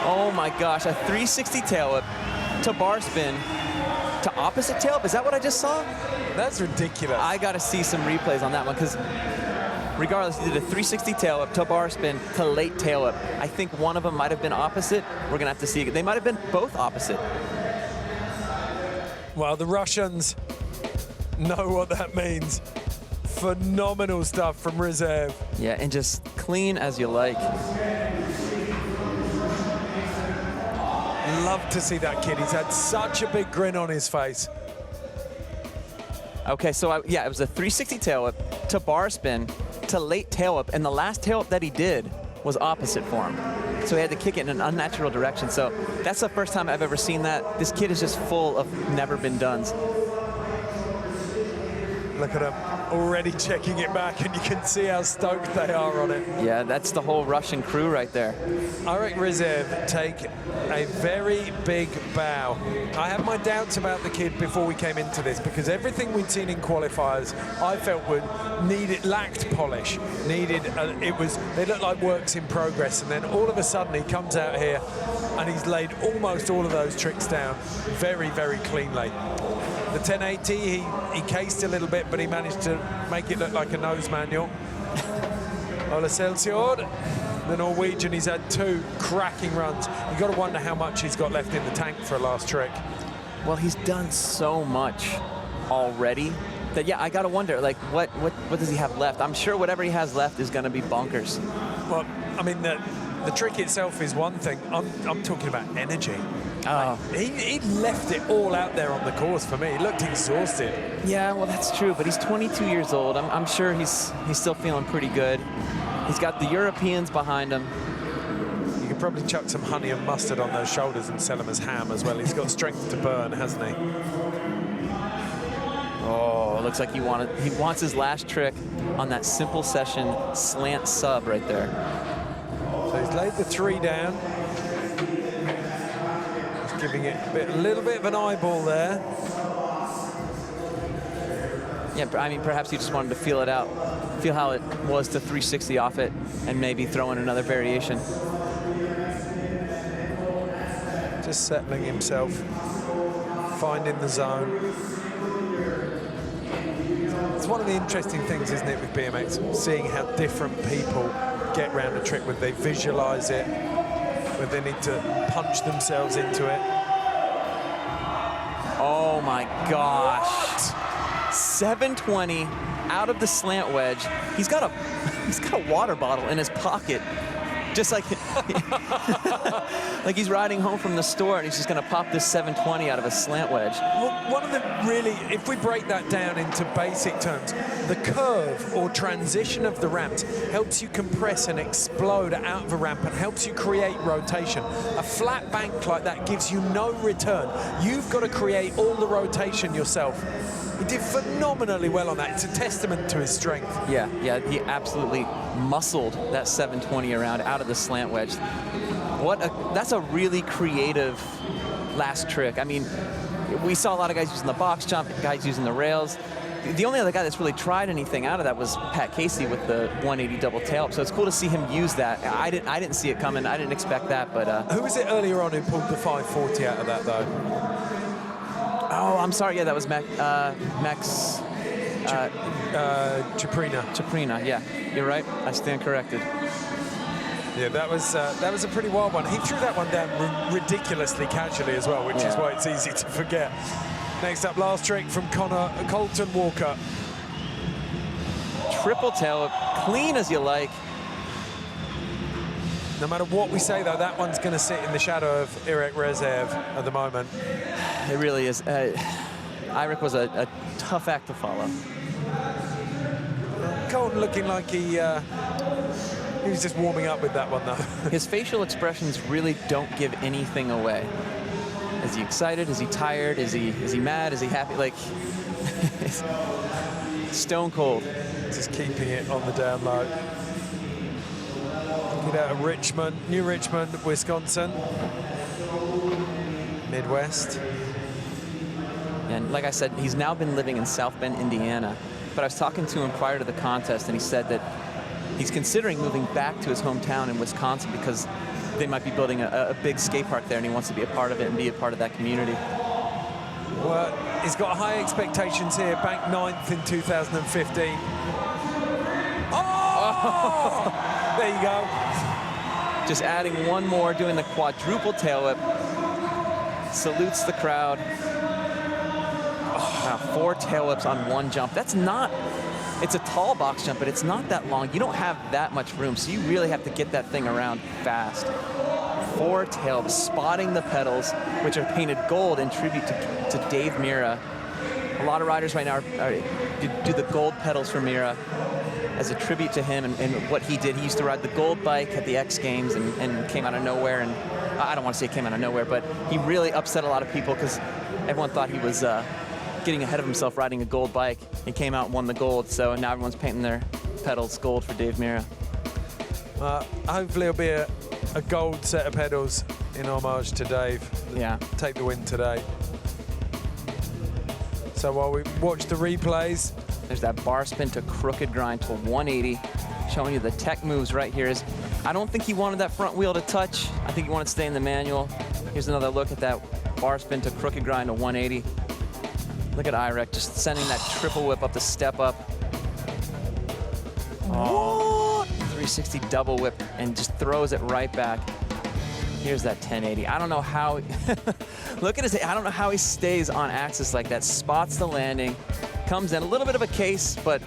Oh my gosh, a 360 tail whip to bar spin to opposite tail whip. Is that what I just saw? That's ridiculous. I got to see some replays on that one, because regardless, he did a 360 tail whip to bar spin to late tail whip. I think one of them might have been opposite. We're going to have to see. They might have been both opposite. Well, the Russians know what that means. Phenomenal stuff from Rizaev. Yeah, and just clean as you like. Love to see that kid. He's had such a big grin on his face. Okay, so yeah, it was a 360 tail whip to bar spin to late tail whip, and the last tail whip that he did was opposite for him. So he had to kick it in an unnatural direction. So that's the first time I've ever seen that. This kid is just full of never been dones. Look at him already checking it back, and you can see how stoked they are on it. Yeah, that's the whole Russian crew right there. Irek Rizaev take a very big bow. I had my doubts about the kid before we came into this, because everything we'd seen in qualifiers I felt lacked polish. They looked like works in progress, and then all of a sudden he comes out here and he's laid almost all of those tricks down very, very cleanly. The 1080, he cased a little bit, but he managed to make it look like a nose manual. Ola Selsjord, the Norwegian, he's had 2 cracking runs. You've got to wonder how much he's got left in the tank for a last trick. Well, he's done so much already that, yeah, I got to wonder, like, what does he have left? I'm sure whatever he has left is going to be bonkers. Well, I mean, the trick itself is one thing. I'm talking about energy. Oh. Like, he left it all out there on the course for me. He looked exhausted. Yeah, well, that's true, but he's 22 years old. I'm sure he's still feeling pretty good. He's got the Europeans behind him. You could probably chuck some honey and mustard on those shoulders and sell him as ham as well. He's got strength to burn, hasn't he? Oh, it looks like he wants his last trick on that simple session slant sub right there. So he's laid the 3 down. Just giving it a little bit of an eyeball there. Yeah, I mean, perhaps he just wanted to feel it out, feel how it was to 360 off it, and maybe throw in another variation. Just settling himself. finding the zone. It's one of the interesting things, isn't it, with BMX, seeing how different people get around a trick, whether they visualize it, whether they need to punch themselves into it. Oh my gosh. 720 out of the slant wedge. He's got a water bottle in his pocket. Just like, like he's riding home from the store and he's just gonna pop this 720 out of a slant wedge. Well, one of the really, if we break that down into basic terms, the curve or transition of the ramps helps you compress and explode out of a ramp and helps you create rotation. A flat bank like that gives you no return. You've got to create all the rotation yourself. He did phenomenally well on that. It's a testament to his strength. Yeah, he absolutely muscled that 720 around out of the slant wedge. That's a really creative last trick. I mean, we saw a lot of guys using the box jump, guys using the rails. The only other guy that's really tried anything out of that was Pat Casey with the 180 double tail up. So it's cool to see him use that. I didn't see it coming. I didn't expect that, but who was it earlier on who pulled the 540 out of that though? Oh, I'm sorry. Yeah, that was Max. Chuprina. Chuprina. Yeah, you're right. I stand corrected. Yeah, that was a pretty wild one. He threw that one down ridiculously casually as well, which is why it's easy to forget. Next up, last trick from Colton Walker. Triple tail, clean as you like. No matter what we say, though, that one's going to sit in the shadow of Irek Rizaev at the moment. It really is. Irek was a tough act to follow. Colton looking like he was just warming up with that one, though. His facial expressions really don't give anything away. Is he excited? Is he tired? Is he mad? Is he happy? Like, stone cold. Just keeping it on the down low. Get out of Richmond, New Richmond, Wisconsin, Midwest. And like I said, he's now been living in South Bend, Indiana. But I was talking to him prior to the contest, and he said that he's considering moving back to his hometown in Wisconsin because they might be building a big skate park there, and he wants to be a part of it and be a part of that community. Well, he's got high expectations here. Banked 9th in 2015. Oh! There you go. Just adding one more, doing the quadruple tail whip. Salutes the crowd. Wow, 4 tail whips on one jump. That's not, it's a tall box jump, but it's not that long. You don't have that much room, so you really have to get that thing around fast. 4 tail whips, spotting the pedals, which are painted gold in tribute to Dave Mira. A lot of riders right now do the gold pedals for Mira as a tribute to him and what he did. He used to ride the gold bike at the X Games and came out of nowhere. And I don't want to say came out of nowhere, but he really upset a lot of people because everyone thought he was getting ahead of himself riding a gold bike. He came out and won the gold, so now everyone's painting their pedals gold for Dave Mira. Hopefully it'll be a gold set of pedals in homage to Dave. Yeah. Take the win today. So while we watch the replays, there's that bar spin to crooked grind to 180, showing you the tech moves right here. I don't think he wanted that front wheel to touch. I think he wanted to stay in the manual. Here's another look at that bar spin to crooked grind to 180. Look at Irek just sending that triple whip up the step up. Oh, 360 double whip and just throws it right back. Here's that 1080. I don't know how, look at his, I don't know how he stays on axis like that. Spots the landing, comes in a little bit of a case, but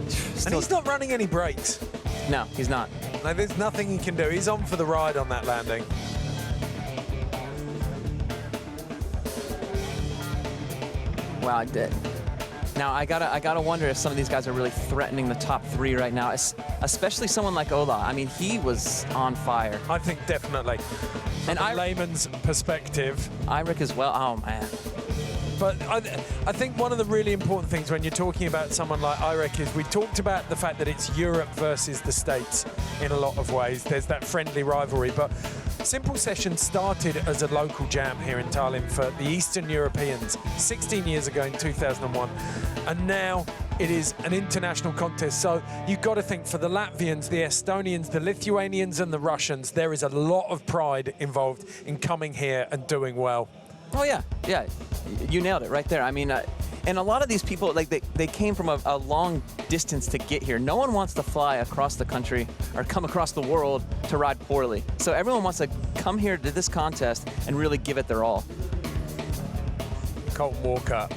still. And he's not running any brakes. No, he's not. Like, there's nothing he can do. He's on for the ride on that landing. Wow, I did. Now I gotta wonder if some of these guys are really threatening the top 3 right now, especially someone like Ola. I mean, he was on fire. I think definitely. From a layman's perspective. Irek as well. Oh man. But I think one of the really important things when you're talking about someone like Irek is we talked about the fact that it's Europe versus the States in a lot of ways. There's that friendly rivalry, but Simple Session started as a local jam here in Tallinn for the Eastern Europeans 16 years ago in 2001, and now it is an international contest. So you've got to think for the Latvians, the Estonians, the Lithuanians and the Russians, there is a lot of pride involved in coming here and doing well. Oh yeah, yeah, you nailed it right there. I mean, and a lot of these people, like they came from a long distance to get here. No one wants to fly across the country or come across the world to ride poorly. So everyone wants to come here to this contest and really give it their all. Colton Walker,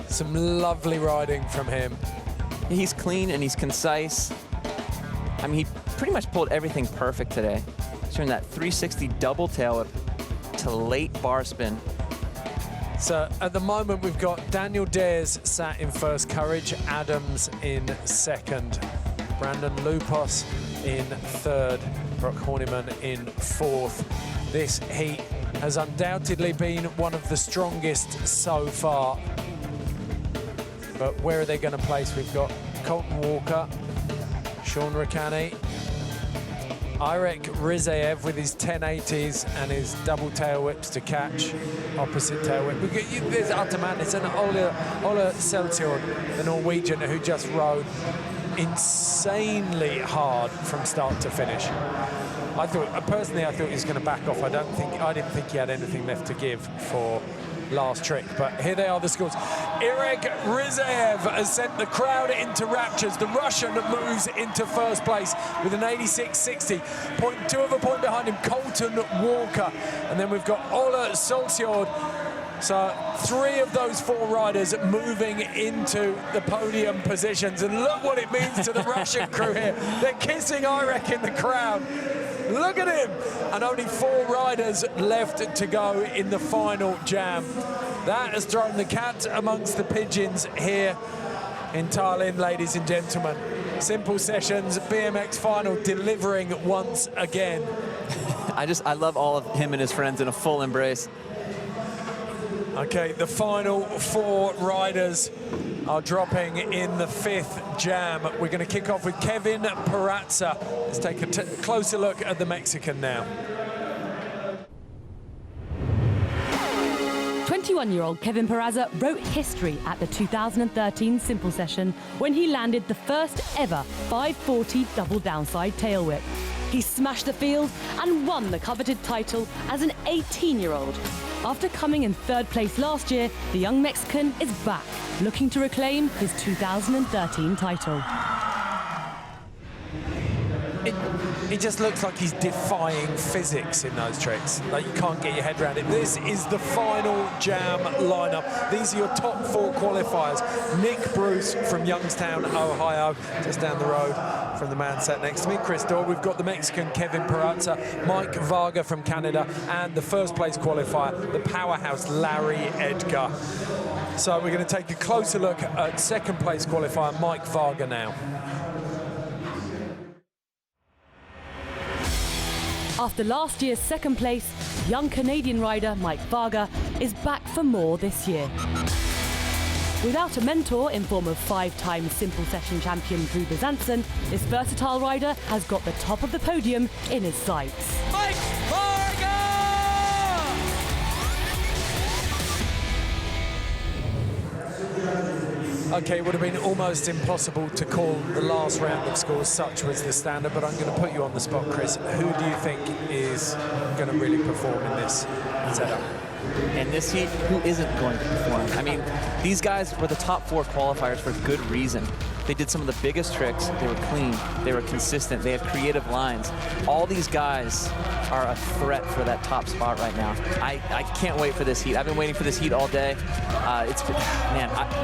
some lovely riding from him. He's clean and he's concise. I mean, he pretty much pulled everything perfect today. Showing that 360 double tail whip to late bar spin. So at the moment we've got Daniel Dhers sat in first, Courage Adams in second, Brandon Loupos in third, Broc Horneman in fourth. This heat has undoubtedly been one of the strongest so far. But where are they going to place? We've got Colton Walker, Sean Ricany, Irek Rizaev with his 1080s and his double tail whips to catch, opposite tail whip. There's utter madness, and Ola Selsjord, the Norwegian, who just rode insanely hard from start to finish. I thought, personally, I thought he was going to back off. I didn't think he had anything left to give for last trick, but here they are, the scores. Irek Rizaev has sent the crowd into raptures. The Russian moves into first place with an 86.60. 0.2 of a point behind him, Colton Walker. And then we've got Ola Selsjord. So 3 of those 4 riders moving into the podium positions. And look what it means to the Russian crew here. They're kissing Irek in the crowd. Look at him! And only 4 riders left to go in the final jam. That has thrown the cat amongst the pigeons here in Tallinn, ladies and gentlemen. Simple Sessions BMX final delivering once again. I love all of him and his friends in a full embrace. Okay, the final 4 riders are dropping in the 5th jam. We're going to kick off with Kevin Peraza. Let's take a closer look at the Mexican now. 21-year-old Kevin Peraza wrote history at the 2013 Simple Session when he landed the first ever 540 double downside tail whip. He smashed the field and won the coveted title as an 18-year-old. After coming in 3rd place last year, the young Mexican is back, looking to reclaim his 2013 title. He just looks like he's defying physics in those tricks. Like, you can't get your head around it. This is the final jam lineup. These are your top 4 qualifiers. Nick Bruce from Youngstown, Ohio, just down the road from the man sat next to me, Chris Doyle. We've got the Mexican Kevin Peraza, Mike Varga from Canada, and the 1st place qualifier, the powerhouse Larry Edgar. So we're going to take a closer look at 2nd place qualifier, Mike Varga now. After last year's 2nd place, young Canadian rider Mike Varga is back for more this year. Without a mentor in form of 5-time Simple Session champion Drew Bezanson, this versatile rider has got the top of the podium in his sights. Mike Varga! Okay, it would have been almost impossible to call the last round of scores, such was the standard, but I'm going to put you on the spot, Chris. Who do you think is going to really perform in this setup? In this heat, who isn't going to perform? I mean, these guys were the top 4 qualifiers for good reason. They did some of the biggest tricks. They were clean. They were consistent. They had creative lines. All these guys are a threat for that top spot right now. I can't wait for this heat. I've been waiting for this heat all day.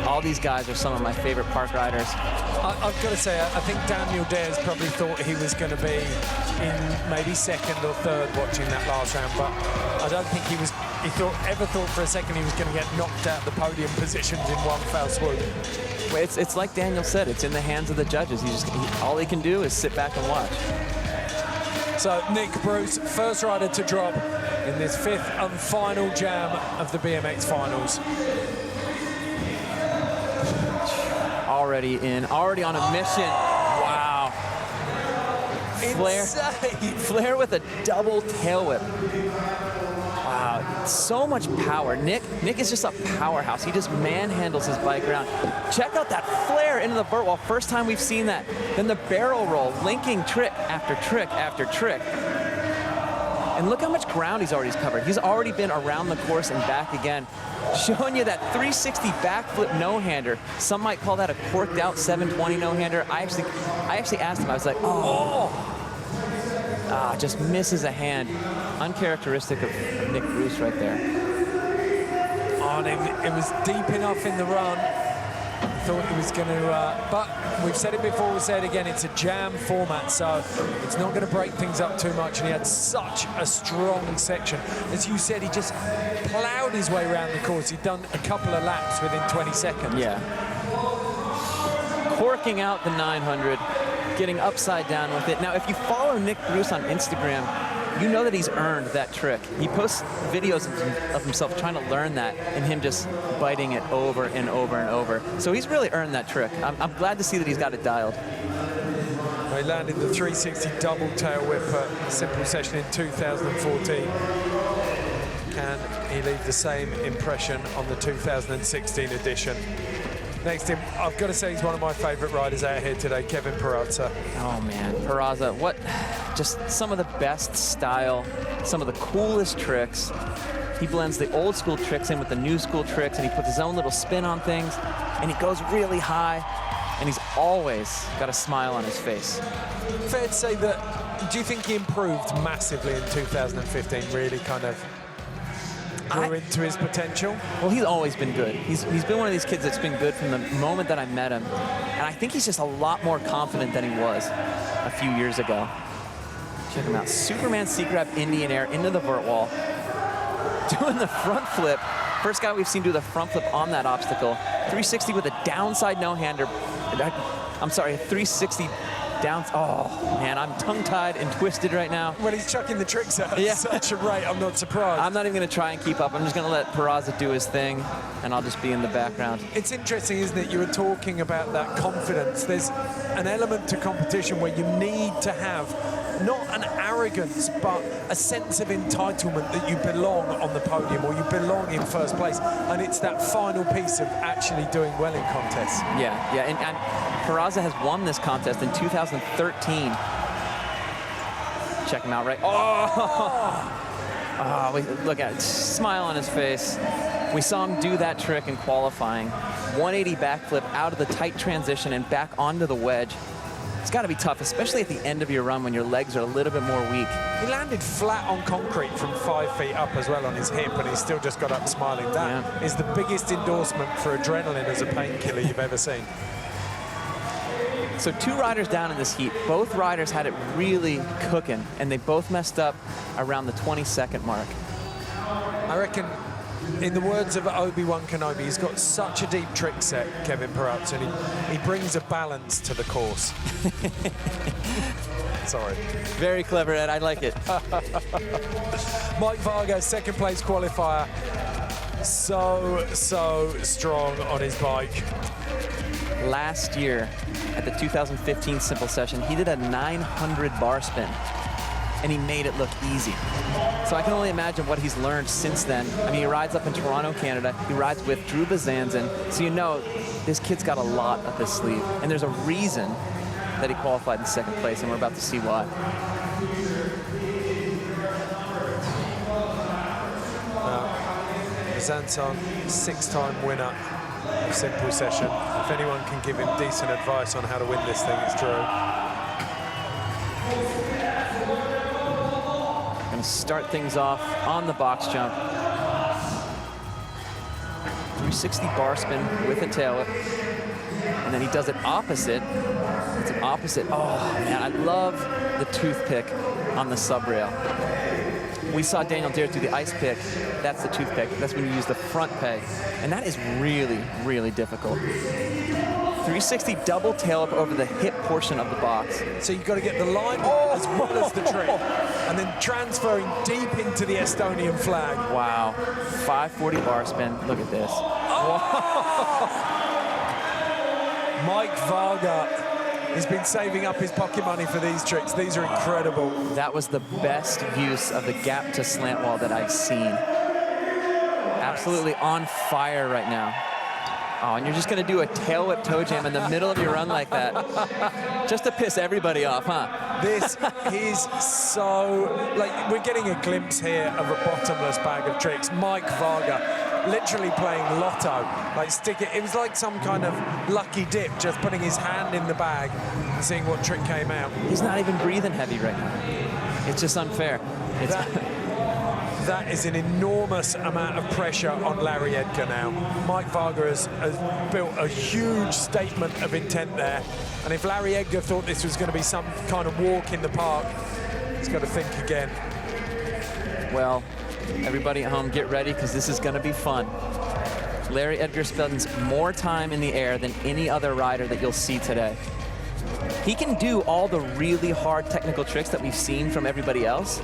All these guys are some of my favorite park riders. I've got to say, I think Daniel Dhers probably thought he was going to be in maybe 2nd or 3rd watching that last round, but I don't think he ever thought for a second he was going to get knocked out the podium positions in one foul swoop. It's like Daniel said, it's in the hands of the judges. All he can do is sit back and watch. So Nick Bruce, 1st rider to drop in this 5th and final jam of the BMX finals. Already on a mission. Wow. Flair with a double tail whip. Wow, so much power. Nick is just a powerhouse. He just manhandles his bike around. Check out that flare into the vert wall. First time we've seen that. Then the barrel roll, linking trick after trick after trick. And look how much ground he's already covered. He's already been around the course and back again, showing you that 360 backflip no-hander. Some might call that a corked out 720 no-hander. I actually asked him, I was like, just misses a hand. Uncharacteristic of Nick Rus right there. Oh, and it was deep enough in the run. Thought he was going to, but we've said it before, we'll say it again, it's a jam format, so it's not going to break things up too much, and he had such a strong section. As you said, he just plowed his way around the course. He'd done a couple of laps within 20 seconds. Yeah. Corking out the 900, getting upside down with it. Now, if you follow Nick Rus on Instagram, you know that he's earned that trick. He posts videos of himself trying to learn that and him just biting it over and over and over. So he's really earned that trick. I'm glad to see that he's got it dialed. Well, he landed the 360 double tail whip at Simple Session in 2014. Can he leave the same impression on the 2016 edition? Next to him, I've got to say he's one of my favorite riders out here today, Kevin Peraza. Oh man, Peraza, what, just some of the best style, some of the coolest tricks. He blends the old school tricks in with the new school tricks, and he puts his own little spin on things, and he goes really high, and he's always got a smile on his face. Fair to say that, do you think he improved massively in 2015, really kind of grew into his potential? Well, he's always been good. He's been one of these kids that's been good from the moment that I met him. And I think he's just a lot more confident than he was a few years ago. Check him out. Superman C-grab Indian air into the vert wall. Doing the front flip. First guy we've seen do the front flip on that obstacle. 360 with a downside no-hander. I'm sorry, 360 down. Oh, man, I'm tongue-tied and twisted right now. Well, he's chucking the tricks out at such a rate, I'm not surprised. I'm not even going to try and keep up. I'm just going to let Peraza do his thing, and I'll just be in the background. It's interesting, isn't it? You were talking about that confidence. There's an element to competition where you need to have not an arrogance, but a sense of entitlement that you belong on the podium or you belong in first place. And it's that final piece of actually doing well in contests. Yeah, and Peraza has won this contest in 2013. Check him out, right? Look at it, smile on his face. We saw him do that trick in qualifying. 180 backflip out of the tight transition and back onto the wedge. It's got to be tough, especially at the end of your run when your legs are a little bit more weak. He landed flat on concrete from 5 feet up as well on his hip, and he still just got up smiling. That is the biggest endorsement for adrenaline as a painkiller you've ever seen. So 2 riders down in this heat. Both riders had it really cooking, and they both messed up around the 20-second mark. I reckon, in the words of Obi-Wan Kenobi, he's got such a deep trick set, Kevin Peraza, and he brings a balance to the course. Sorry. Very clever, Ed. I like it. Mike Varga, second place qualifier. So strong on his bike. Last year at the 2015 Simple Session, he did a 900 bar spin, and he made it look easy. So I can only imagine what he's learned since then. I mean, he rides up in Toronto, Canada. He rides with Drew Bazanzin. So you know this kid's got a lot up his sleeve. And there's a reason that he qualified in second place, and we're about to see why. Bazanzin, 6-time winner of Simple Session. If anyone can give him decent advice on how to win this thing, it's Drew. Start things off on the box jump. 360 bar spin with a tail whip. And then he does it opposite. It's an opposite. Oh, man, I love the toothpick on the sub rail. We saw Daniel Dhers do the ice pick. That's the toothpick. That's when you use the front peg. And that is really, really difficult. 360 double tail up over the hip portion of the box. So you've got to get the line as well as the trick. And then transferring deep into the Estonian flag. Wow. 540 bar spin. Look at this. Mike Varga has been saving up his pocket money for these tricks. These are incredible. That was the best use of the gap to slant wall that I've seen. Absolutely on fire right now. Oh, and you're just going to do a tail whip toe jam in the middle of your run like that. Just to piss everybody off, huh? This is so, like, we're getting a glimpse here of a bottomless bag of tricks. Mike Varga literally playing lotto, like stick it. It was like some kind of lucky dip, just putting his hand in the bag and seeing what trick came out. He's not even breathing heavy right now. It's just unfair. That is an enormous amount of pressure on Larry Edgar now. Mike Varga has built a huge statement of intent there. And if Larry Edgar thought this was going to be some kind of walk in the park, he's got to think again. Well, everybody at home, get ready, because this is going to be fun. Larry Edgar spends more time in the air than any other rider that you'll see today. He can do all the really hard technical tricks that we've seen from everybody else,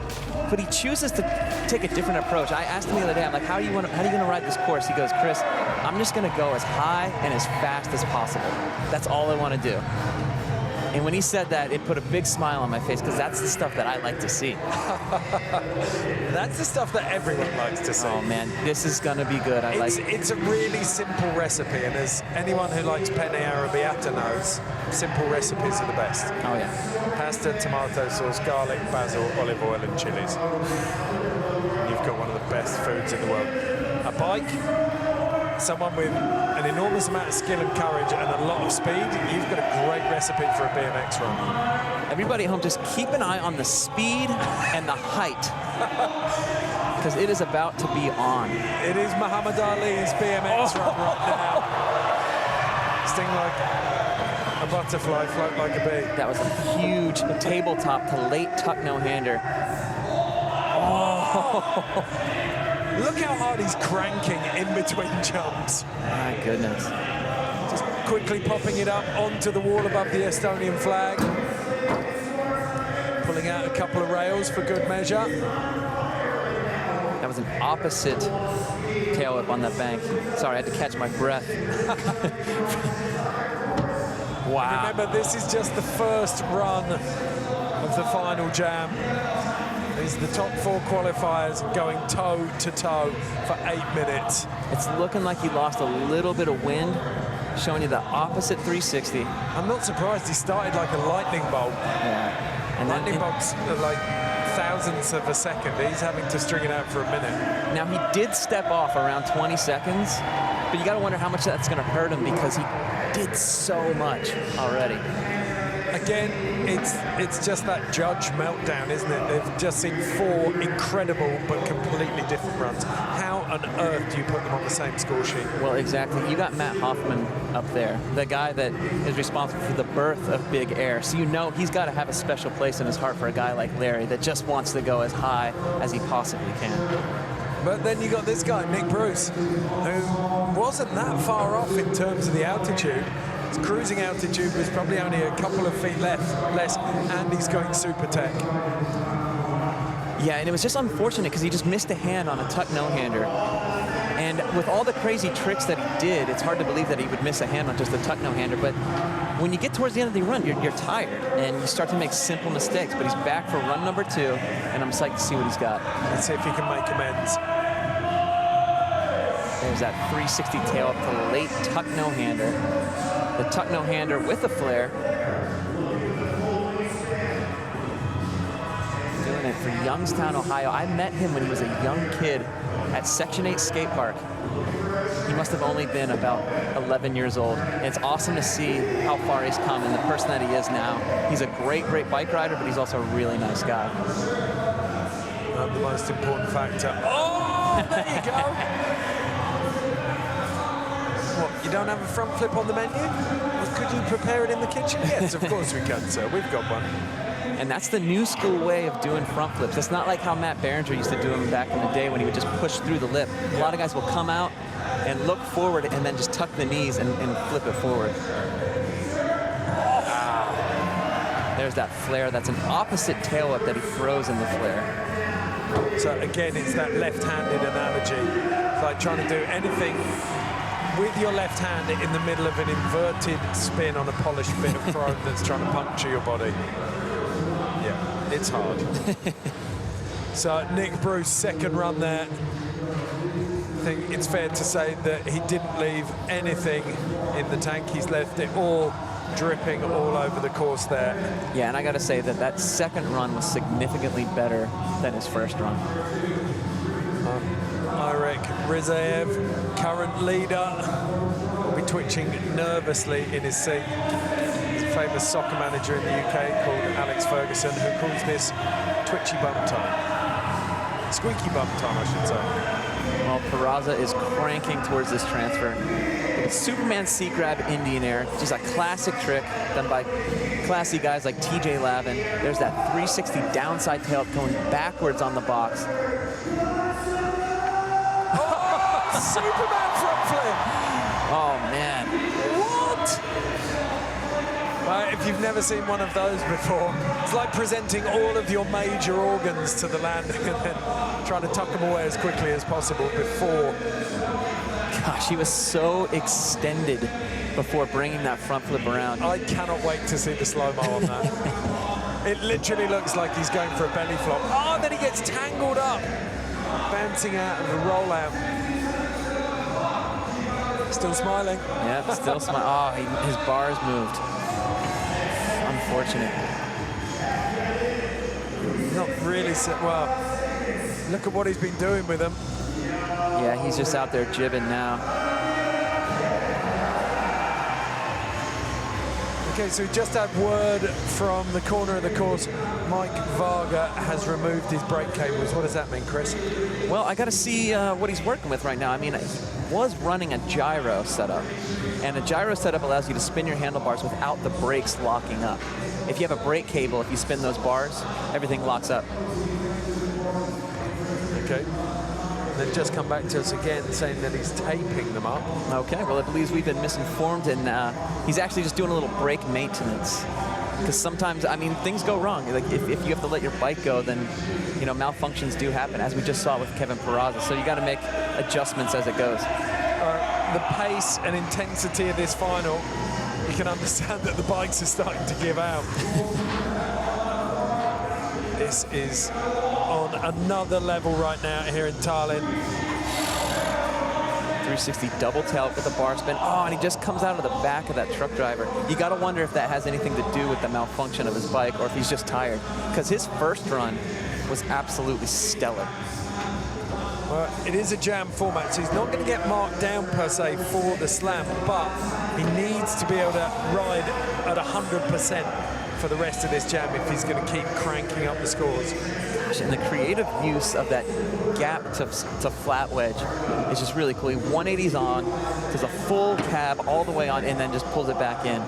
but he chooses to take a different approach. I asked him the other day, I'm like, how are you going to ride this course? He goes, Chris, I'm just going to go as high and as fast as possible. That's all I want to do. And when he said that, it put a big smile on my face, because that's the stuff that I like to see. That's the stuff that everyone likes to see. Oh man, this is gonna be good. It's a really simple recipe, and as anyone who likes penne arrabbiata knows, simple recipes are the best. Oh yeah. Pasta, tomato sauce, garlic, basil, olive oil, and chilies. You've got one of the best foods in the world. A bike, someone with an enormous amount of skill and courage and a lot of speed, you've got a great recipe for a BMX run. Everybody at home, just keep an eye on the speed and the height, because it is about to be on. It is Muhammad Ali's BMX run right now. Sting like a butterfly, float like a bee. That was a huge tabletop to late tuck no-hander. Oh. Look how hard he's cranking in between jumps. My goodness. Just quickly popping it up onto the wall above the Estonian flag. Pulling out a couple of rails for good measure. That was an opposite tail whip on that bank. Sorry, I had to catch my breath. Wow. Remember, this is just the first run of the final jam. These are the top 4 qualifiers going toe to toe for 8 minutes. It's looking like he lost a little bit of wind, showing you the opposite 360. I'm not surprised. He started like a lightning bolt. Yeah. And lightning bolts are like thousandths of a second. He's having to string it out for a minute. Now, he did step off around 20 seconds, but you got to wonder how much that's going to hurt him, because he did so much already. Again, it's just that judge meltdown, isn't it? They've just seen 4 incredible but completely different runs. How on earth do you put them on the same score sheet? Well, exactly. You got Matt Hoffman up there, the guy that is responsible for the birth of Big Air. So you know he's got to have a special place in his heart for a guy like Larry that just wants to go as high as he possibly can. But then you got this guy, Nick Bruce, who wasn't that far off in terms of the altitude. His cruising altitude was probably only a couple of feet less, and he's going super tech. Yeah, and it was just unfortunate because he just missed a hand on a tuck no-hander. And with all the crazy tricks that he did, it's hard to believe that he would miss a hand on just a tuck no-hander. But when you get towards the end of the run, you're tired, and you start to make simple mistakes. But he's back for run number 2, and I'm psyched to see what he's got. Let's see if he can make amends. There's that 360 tail up to late tuck no-hander. The tuck no-hander with a flare. Doing it for Youngstown, Ohio. I met him when he was a young kid at Section 8 skate park. He must have only been about 11 years old. And it's awesome to see how far he's come and the person that he is now. He's a great, great bike rider, but he's also a really nice guy. Not the most important factor. Oh, there you go. What, you don't have a front flip on the menu? Well, could you prepare it in the kitchen? Yes, of course we can, sir. We've got one. And that's the new school way of doing front flips. It's not like how Matt Berenger used to do them back in the day when he would just push through the lip. A lot of guys will come out and look forward and then just tuck the knees and flip it forward. There's that flare. That's an opposite tail whip that he throws in the flare. So again, it's that left-handed analogy. It's like trying to do anything with your left hand in the middle of an inverted spin on a polished bit of chrome that's trying to puncture your body. Yeah, it's hard. So Nick Bruce, second run there. I think it's fair to say that he didn't leave anything in the tank. He's left it all dripping all over the course there. Yeah, and I got to say that that second run was significantly better than his first run. Irek Rizaev, current leader, will be twitching nervously in his seat. There's a famous soccer manager in the UK called Alex Ferguson who calls this twitchy bum time. Squeaky bum time, I should say. Well, Peraza is cranking towards this transfer. Superman seat grab Indian air, just a classic trick done by classy guys like TJ Lavin. There's that 360 downside tail going backwards on the box. Superman front flip! Oh, man. What? If you've never seen one of those before, it's like presenting all of your major organs to the landing and then trying to tuck them away as quickly as possible before. Gosh, he was so extended before bringing that front flip around. I cannot wait to see the slow-mo on that. It literally looks like he's going for a belly flop. Oh, then he gets tangled up, bouncing out of the rollout. Still smiling. Yep, still smiling. Oh, his bar's moved. Unfortunate. Not really well. Look at what he's been doing with them. Yeah, he's just out there jibbing now. Okay, so we just had word from the corner of the course. Mike Varga has removed his brake cables. What does that mean, Chris? Well, I got to see what he's working with right now. I mean, he was running a gyro setup, and a gyro setup allows you to spin your handlebars without the brakes locking up. If you have a brake cable, if you spin those bars, everything locks up. Okay. They've just come back to us again saying that he's taping them up. Okay, well, it believes we've been misinformed, and he's actually just doing a little brake maintenance. Because sometimes, I mean, things go wrong. Like if you have to let your bike go, then, you know, malfunctions do happen, as we just saw with Kevin Peraza. So you got to make adjustments as it goes. The pace and intensity of this final, you can understand that the bikes are starting to give out. This is on another level right now here in Tallinn. 360 double tail with the bar spin. Oh, and he just comes out of the back of that truck driver. You got to wonder if that has anything to do with the malfunction of his bike or if he's just tired. Because his first run was absolutely stellar. Well, it is a jam format, so he's not going to get marked down per se for the slam, but he needs to be able to ride at 100% for the rest of this jam if he's going to keep cranking up the scores. Gosh, and the creative use of that gap to flat wedge is just really cool. He 180s on, does a full cab all the way on, and then just pulls it back in.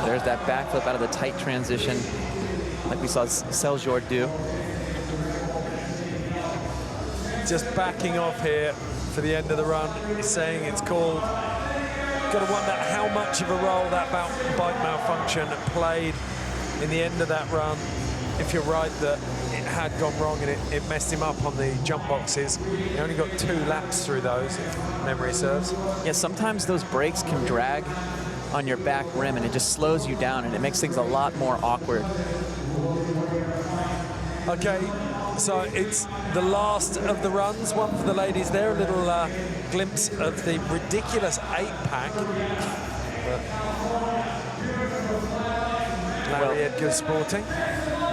There's that backflip out of the tight transition, like we saw Selsjord do. Just backing off here for the end of the run. He's saying it's called. Got to wonder how much of a role that bike malfunction played in the end of that run. If you're right that it had gone wrong and it messed him up on the jump boxes. He only got 2 laps through those, if memory serves. Yeah, sometimes those brakes can drag on your back rim and it just slows you down and it makes things a lot more awkward. Okay, so it's the last of the runs. One for the ladies there, a little glimpse of the ridiculous 8-pack. Larry Edgar sporting.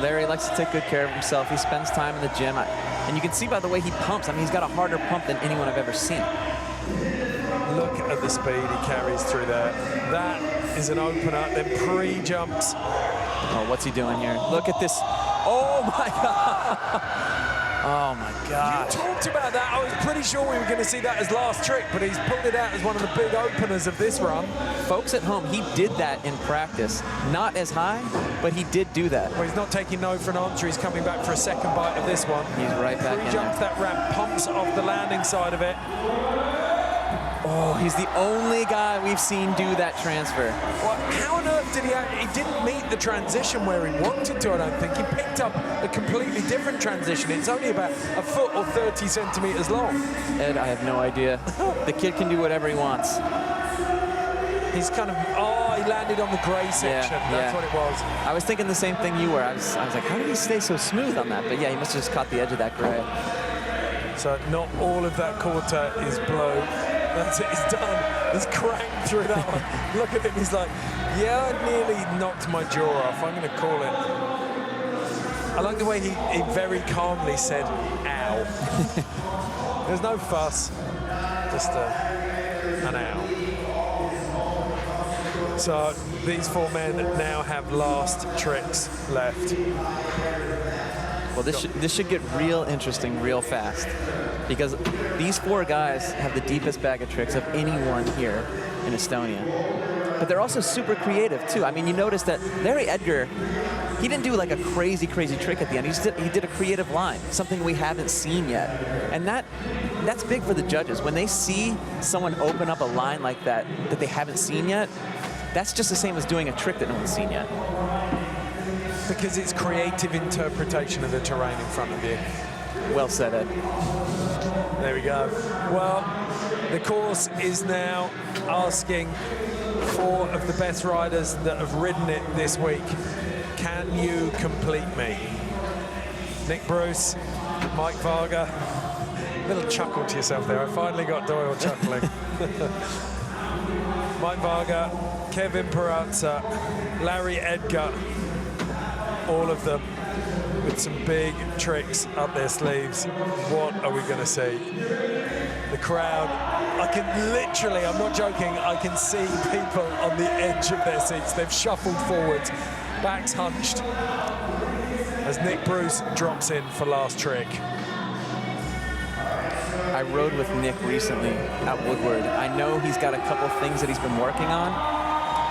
Larry likes to take good care of himself. He spends time in the gym. And you can see by the way he pumps. I mean, he's got a harder pump than anyone I've ever seen. Look at the speed he carries through there. That is an opener, then pre-jumps. Oh, what's he doing here? Look at this. Oh, my God. Oh, my God. You talked about that. I was pretty sure we were going to see that as last trick, but he's pulled it out as one of the big openers of this run. Folks at home, he did that in practice. Not as high, but he did do that. Well, he's not taking no for an answer. He's coming back for a second bite of this one. He's right back in there. Pre-jumps that ramp, pumps off the landing side of it. Oh, he's the only guy we've seen do that transfer. Well, how on earth did he didn't meet the transition where he wanted to, I don't think. He picked up a completely different transition. It's only about a foot or 30 centimeters long. Ed, I have no idea. The kid can do whatever he wants. He's kind of, he landed on the gray section. That's what it was. I was thinking the same thing you were. I was like, how did he stay so smooth on that? But yeah, he must have just caught the edge of that gray. So not all of that quarter is blow. That's it, he's done. He's cranked through that one. Look at him, he's like, yeah, I nearly knocked my jaw off. I'm going to call it. I like the way he very calmly said, ow. There's no fuss, just an ow. So these four men now have last tricks left. Well, this should get real interesting real fast, because these four guys have the deepest bag of tricks of anyone here in Estonia. But they're also super creative too. I mean, you notice that Larry Edgar, he didn't do like a crazy trick at the end. He did a creative line, something we haven't seen yet. And that's big for the judges. When they see someone open up a line like that they haven't seen yet, that's just the same as doing a trick that no one's seen yet. Because it's creative interpretation of the terrain in front of you. Well said, Ed. There we go. Well, the course is now asking four of the best riders that have ridden it this week, can you complete me? Nick Bruce, Mike Varga. Little chuckle to yourself there. I finally got Doyle chuckling. Mike Varga, Kevin Peraza, Larry Edgar, all of them with some big tricks up their sleeves. What are we going to see? The crowd, I can literally, I'm not joking, I can see people on the edge of their seats. They've shuffled forwards, backs hunched, as Nick Bruce drops in for last trick. I rode with Nick recently at Woodward. I know he's got a couple things that he's been working on.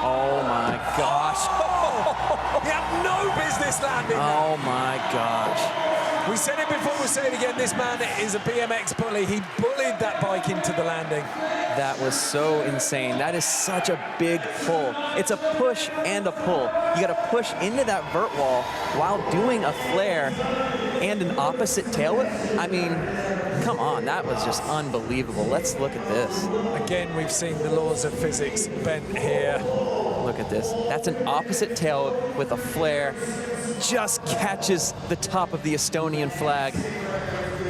Oh my gosh. You have no business landing that. Oh my gosh. We said it before, we'll say it again. This man is a BMX bully. He bullied that bike into the landing. That was so insane. That is such a big pull. It's a push and a pull. You got to push into that vert wall while doing a flare and an opposite tail whip. I mean, come on, that was just unbelievable. Let's look at this. Again, we've seen the laws of physics bent here. Look at this. That's an opposite tail whip with a flare. Just catches the top of the Estonian flag.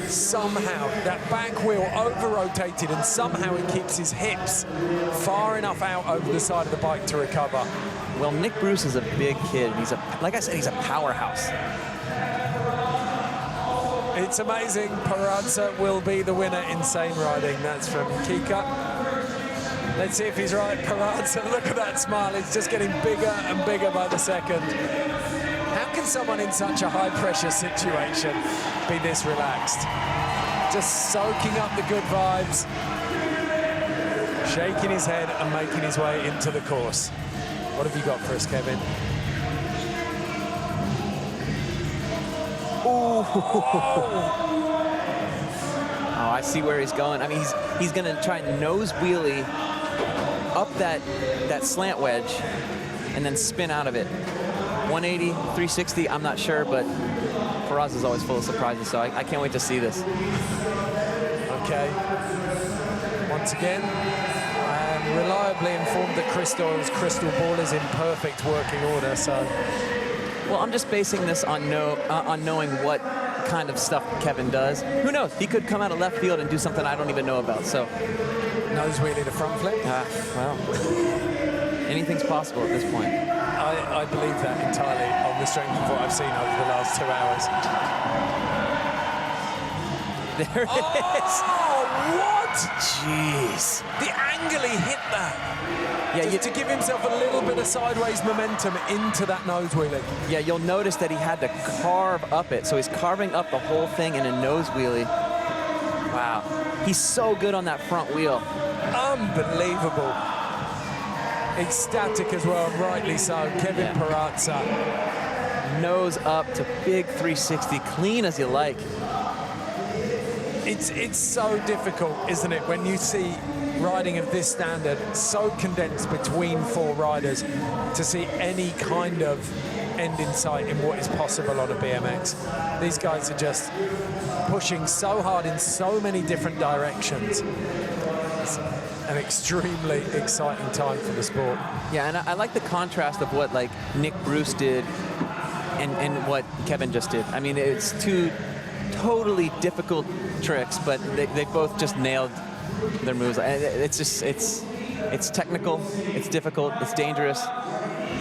Somehow, that back wheel over-rotated, and somehow it keeps his hips far enough out over the side of the bike to recover. Well, Nick Bruce is a big kid. He's like I said, he's a powerhouse. It's amazing. Peraza will be the winner. Insane riding. That's from Kika. Let's see if he's right. Peraza, look at that smile. It's just getting bigger and bigger by the second. How can someone in such a high-pressure situation be this relaxed? Just soaking up the good vibes, shaking his head and making his way into the course. What have you got for us, Kevin? Oh, I see where he's going. I mean, he's going to try and nose wheelie up that slant wedge and then spin out of it. 180, 360, I'm not sure, but Peraza is always full of surprises, so I can't wait to see this. Okay. Once again, I am reliably informed that Chris Doyle's crystal ball is in perfect working order, so... Well, I'm just basing this on knowing what kind of stuff Kevin does. Who knows? He could come out of left field and do something I don't even know about, so... Nose wheelie to front flip? Well, anything's possible at this point. I believe that entirely on the strength of what I've seen over the last 2 hours. There it is. Oh, what? Jeez. The angle he hit that. Yeah, to give himself a little bit of sideways momentum into that nose wheelie. Yeah, you'll notice that he had to carve up it. So he's carving up the whole thing in a nose wheelie. Wow. He's so good on that front wheel. Unbelievable. Ecstatic as well, rightly so. Kevin Peraza. Nose up to big 360, clean as you like. It's so difficult, isn't it, when you see riding of this standard so condensed between four riders to see any kind of end in sight in what is possible on a BMX. These guys are just pushing so hard in so many different directions. It's an extremely exciting time for the sport. Yeah, and I like the contrast of what like Nick Bruce did and what Kevin just did. I mean, it's two totally difficult tricks, but they both just nailed their moves. And it's just, it's technical, it's difficult, it's dangerous.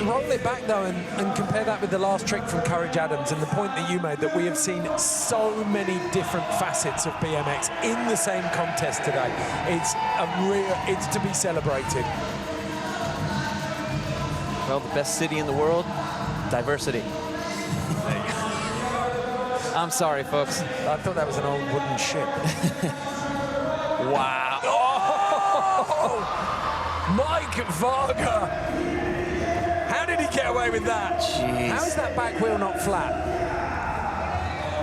Roll it back though and compare that with the last trick from Courage Adams and the point that you made that we have seen so many different facets of BMX in the same contest today. It's to be celebrated. Well, the best city in the world, diversity. I'm sorry, folks. I thought that was an old wooden ship. Wow. Oh! Mike Varga. How did he get away with that? Jeez. How is that back wheel not flat?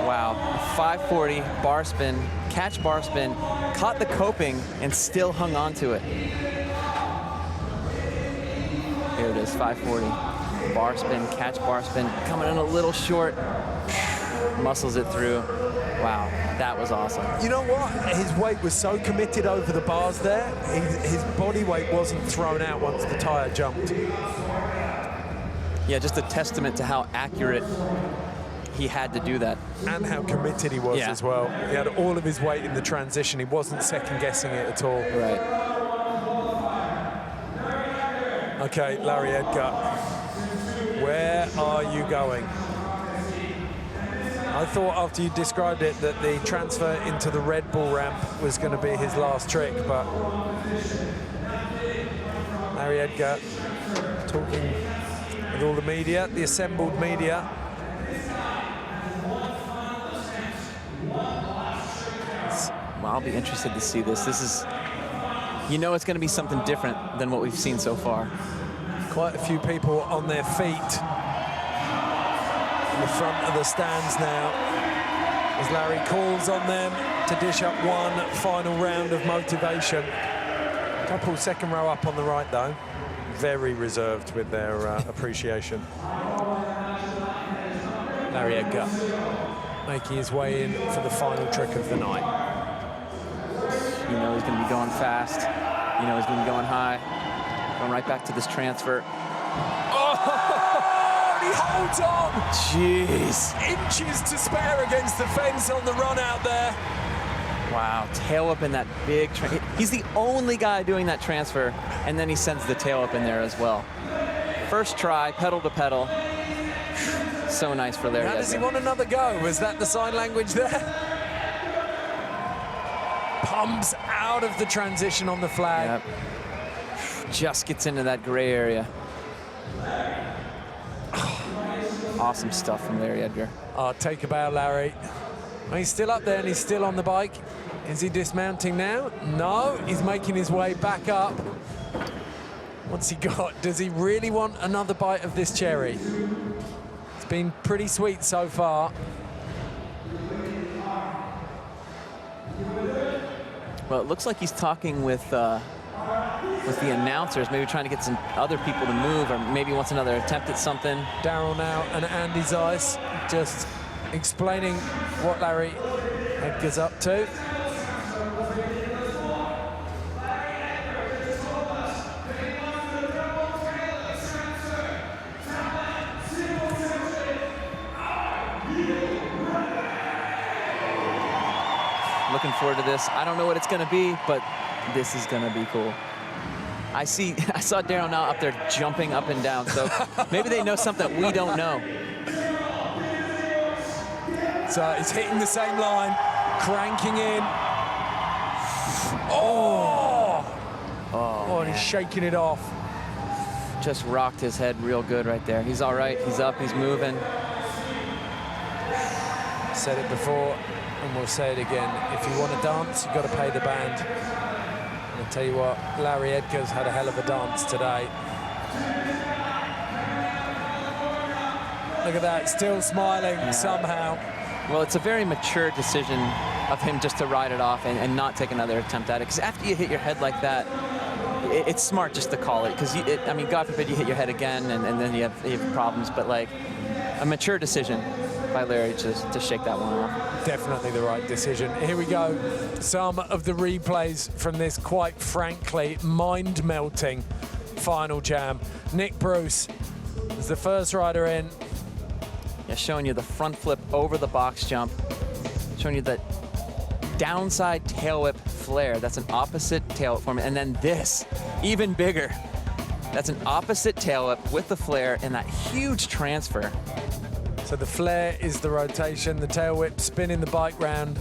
Wow, 540 bar spin, catch bar spin, caught the coping and still hung on to it. Here it is, 540. Bar spin, catch bar spin, coming in a little short, muscles it through. Wow, that was awesome. You know what? His weight was so committed over the bars there, his body weight wasn't thrown out once the tire jumped. Yeah, just a testament to how accurate he had to do that. And how committed he was as well. He had all of his weight in the transition. He wasn't second guessing it at all. Right. Okay, Larry Edgar, where are you going? I thought after you described it that the transfer into the Red Bull ramp was going to be his last trick, but Larry Edgar talking with all the media, the assembled media. Well, I'll be interested to see this. This is, you know, it's going to be something different than what we've seen so far. Quite a few people on their feet in the front of the stands now as Larry calls on them to dish up one final round of motivation. Couple second row up on the right though. Very reserved with their appreciation. Larry Edgar making his way in for the final trick of the night. You know he's going to be going fast. You know he's going to be going high. Going right back to this transfer. Oh, he holds on. Jeez. Inches to spare against the fence on the run out there. Wow, tail up in that big, he's the only guy doing that transfer, and then he sends the tail up in there as well. First try, pedal to pedal. So nice for Larry. How does he want another go? Was that the sign language there? Pumps out of the transition on the flag. Yep. Just gets into that gray area. Awesome stuff from Larry Edgar. Oh, take a bow, Larry. Well, he's still up there and he's still on the bike. Is he dismounting now? No, he's making his way back up. What's he got? Does he really want another bite of this cherry? It's been pretty sweet so far. Well, it looks like he's talking with the announcers, maybe trying to get some other people to move, or maybe wants another attempt at something. Daryl now and Andy Zeiss just explaining what Larry Edgar's up to. Looking forward to this. I don't know what it's going to be, but this is going to be cool. I saw Daryl now up there jumping up and down, so maybe they know something we don't know. So he's hitting the same line, cranking in. Oh, and he's shaking it off. Just rocked his head real good right there. He's all right, he's up, he's moving. Said it before, and we'll say it again. If you want to dance, you've got to pay the band. I'll tell you what, Larry Edgar's had a hell of a dance today. Look at that, still smiling somehow. Well, it's a very mature decision of him just to ride it off and not take another attempt at it. Because after you hit your head like that, it's smart just to call it. Because, I mean, God forbid you hit your head again and then you have problems. But, like, a mature decision by Larry to shake that one off. Definitely the right decision. Here we go. Some of the replays from this, quite frankly, mind-melting final jam. Nick Bruce is the first rider in. Yeah, showing you the front flip over the box jump, showing you the downside tail whip flare. That's an opposite tail whip form. And then this, even bigger. That's an opposite tail whip with the flare and that huge transfer. So the flare is the rotation, the tail whip spinning the bike round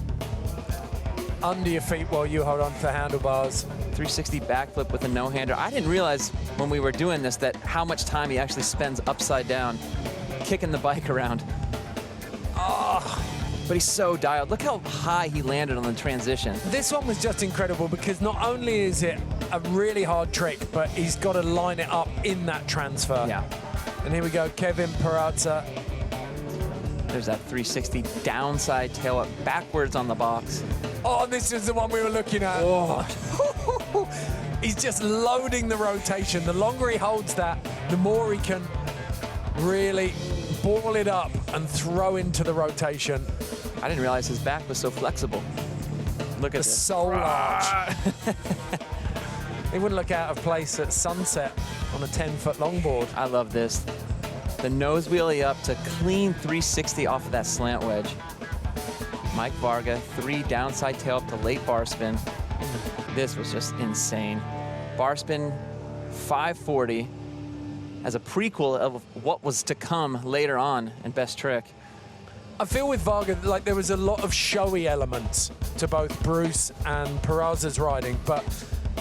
under your feet while you hold on to the handlebars. 360 backflip with a no-hander. I didn't realize when we were doing this that how much time he actually spends upside down, kicking the bike around. Oh, but he's so dialed. Look how high he landed on the transition. This one was just incredible because not only is it a really hard trick, but he's got to line it up in that transfer. Yeah. And here we go, Kevin Peraza. There's that 360 downside tail up backwards on the box. Oh, this is the one we were looking at. Oh. He's just loading the rotation. The longer he holds that, the more he can really ball it up and throw into the rotation. I didn't realize his back was so flexible. Look at The this. soul arch. He wouldn't look out of place at sunset on a 10-foot longboard. I love this. The nose wheelie up to clean 360 off of that slant wedge. Mike Varga, 3 downside tail up to late bar spin. This was just insane. Bar spin 540 as a prequel of what was to come later on in Best Trick. I feel with Varga, like there was a lot of showy elements to both Bruce and Peraza's riding, but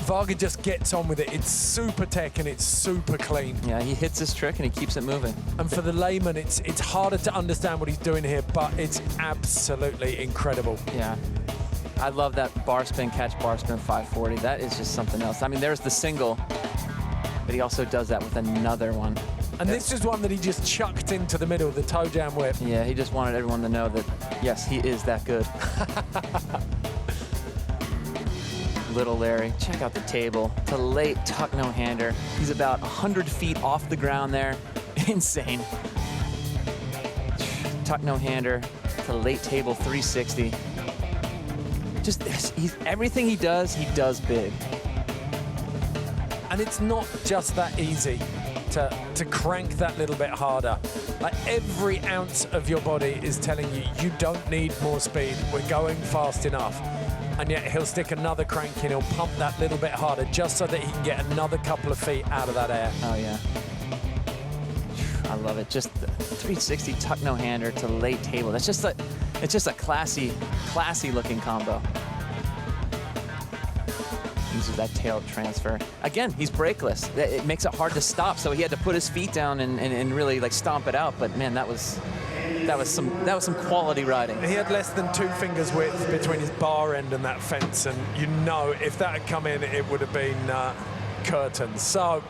Varga just gets on with it. It's super tech and it's super clean. Yeah, he hits his trick and he keeps it moving. And for the layman, it's harder to understand what he's doing here, but it's absolutely incredible. Yeah. I love that bar spin catch, bar spin 540. That is just something else. I mean, there's the single, but he also does that with another one. And this is one that he just chucked into the middle, the toe jam whip. Yeah, he just wanted everyone to know that, yes, he is that good. Little Larry, check out the table. To late tuck no-hander. He's about 100 feet off the ground there. Insane. Tuck no-hander to late table 360. Just, everything he does big. And it's not just that easy to crank that little bit harder. Like every ounce of your body is telling you, you don't need more speed. We're going fast enough. And yet he'll stick another crank in, he'll pump that little bit harder just so that he can get another couple of feet out of that air. Oh yeah. I love it. Just the 360 tuck no-hander to late table. That's just it's just a classy looking combo. Uses that tail transfer. Again, he's brakeless. It makes it hard to stop, so he had to put his feet down and really like stomp it out. But man, that was some quality riding. He had less than 2 fingers width between his bar end and that fence, and you know if that had come in, it would have been curtains. So,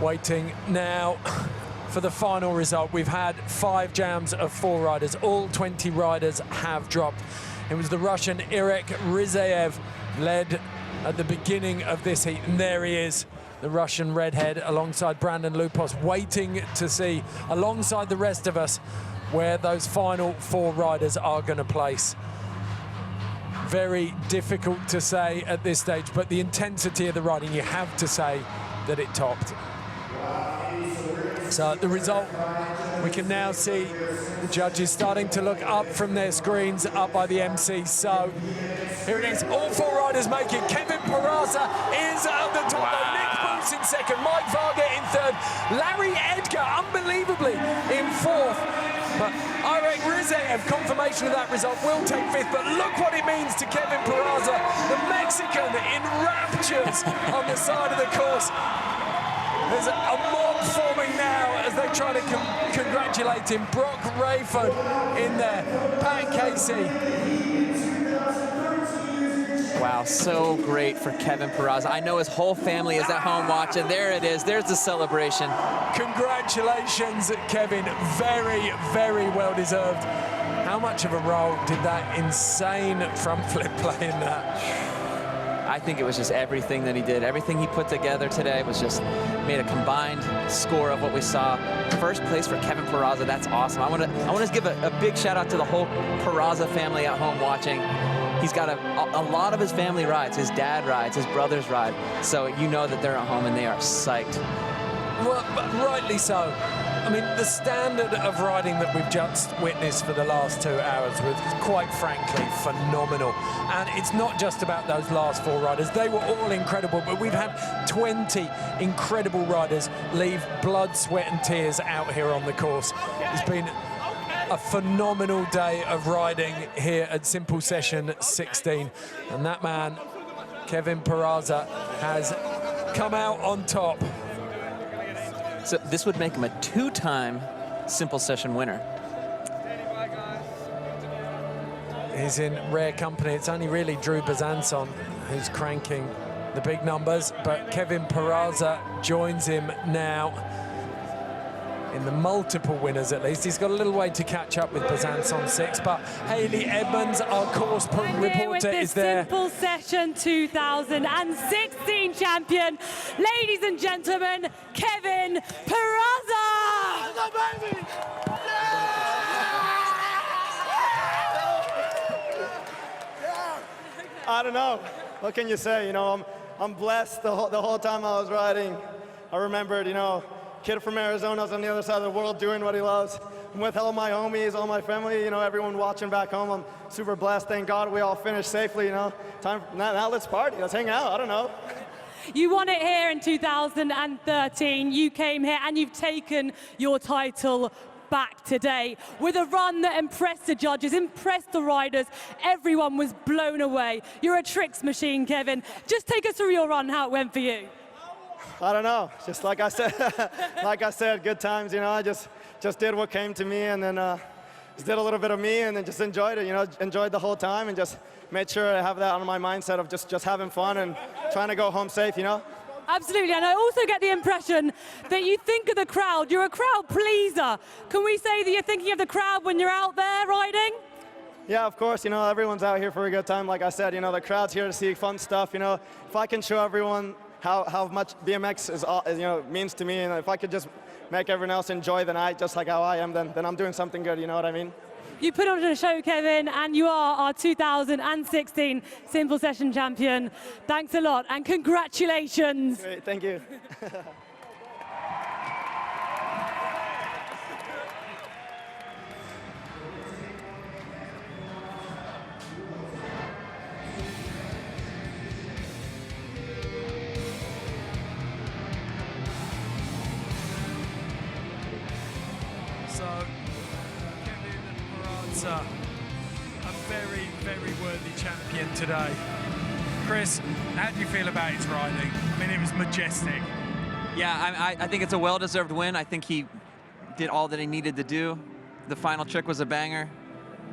waiting now for the final result. We've had 5 jams of 4 riders. All 20 riders have dropped. It was the Russian Irek Rizaev led at the beginning of this heat, and there he is, the Russian redhead alongside Brandon Loupos, waiting to see, alongside the rest of us, where those final 4 riders are going to place. Very difficult to say at this stage, but the intensity of the riding, you have to say that it topped. So the result, we can now see the judges starting to look up from their screens, up by the MC. So here it is, all 4 riders make it. Kevin Peraza is at the top. Wow. Nick Bruce in second, Mike Varga in third, Larry Edgar, unbelievably, in fourth. But Irek Rizaev, confirmation of that result, will take 5th. But look what it means to Kevin Peraza, the Mexican in raptures on the side of the course. There's a mob forming now as they try to congratulate him. Broc Raiford in there, Pat Casey. Wow, so great for Kevin Peraza. I know his whole family is at home watching. There it is, there's the celebration. Congratulations, Kevin. Very, very well deserved. How much of a role did that insane front flip play in that? I think it was just everything that he did. Everything he put together today was just made a combined score of what we saw. First place for Kevin Peraza, that's awesome. I want to give a big shout out to the whole Peraza family at home watching. He's got a lot of his family rides. His dad rides, his brothers ride. So you know that they're at home and they are psyched. Well, rightly so. I mean, the standard of riding that we've just witnessed for the last 2 hours was, quite frankly, phenomenal. And it's not just about those last 4 riders. They were all incredible, but we've had 20 incredible riders leave blood, sweat and tears out here on the course. It's been a phenomenal day of riding here at Simple Session 16. And that man, Kevin Peraza, has come out on top. So this would make him a 2-time Simple Session winner. He's in rare company. It's only really Drew Besançon who's cranking the big numbers, but Kevin Peraza joins him now in the multiple winners at least. He's got a little way to catch up with Besançon 6, but Hayley Edmonds, our course reporter, is there. Simple Session 2016 champion, ladies and gentlemen, Kevin Peraza! I don't know. What can you say? You know, I'm blessed the whole time I was riding. I remembered, you know, kid from Arizona's on the other side of the world doing what he loves. I'm with all my homies, all my family, you know, everyone watching back home. I'm super blessed. Thank God we all finished safely, you know. Now let's party. Let's hang out. I don't know. You won it here in 2013. You came here and you've taken your title back today with a run that impressed the judges, impressed the riders. Everyone was blown away. You're a tricks machine, Kevin. Just take us through your run, how it went for you. I don't know. Just like I said, good times. You know, I just did what came to me, and then just did a little bit of me, and then just enjoyed it. You know, enjoyed the whole time, and just made sure I have that on my mindset of just having fun and trying to go home safe. You know. Absolutely, and I also get the impression that you think of the crowd. You're a crowd pleaser. Can we say that you're thinking of the crowd when you're out there riding? Yeah, of course. You know, everyone's out here for a good time. Like I said, you know, the crowd's here to see fun stuff. You know, if I can show everyone how much BMX is, you know, means to me, and if I could just make everyone else enjoy the night just like how I am, then I'm doing something good. You know what I mean? You put on a show, Kevin, and you are our 2016 Simple Session champion. Thanks a lot, and congratulations. Great, thank you. A very, very worthy champion today. Chris, how do you feel about his riding? I mean, it was majestic. Yeah, I think it's a well-deserved win. I think he did all that he needed to do. The final trick was a banger.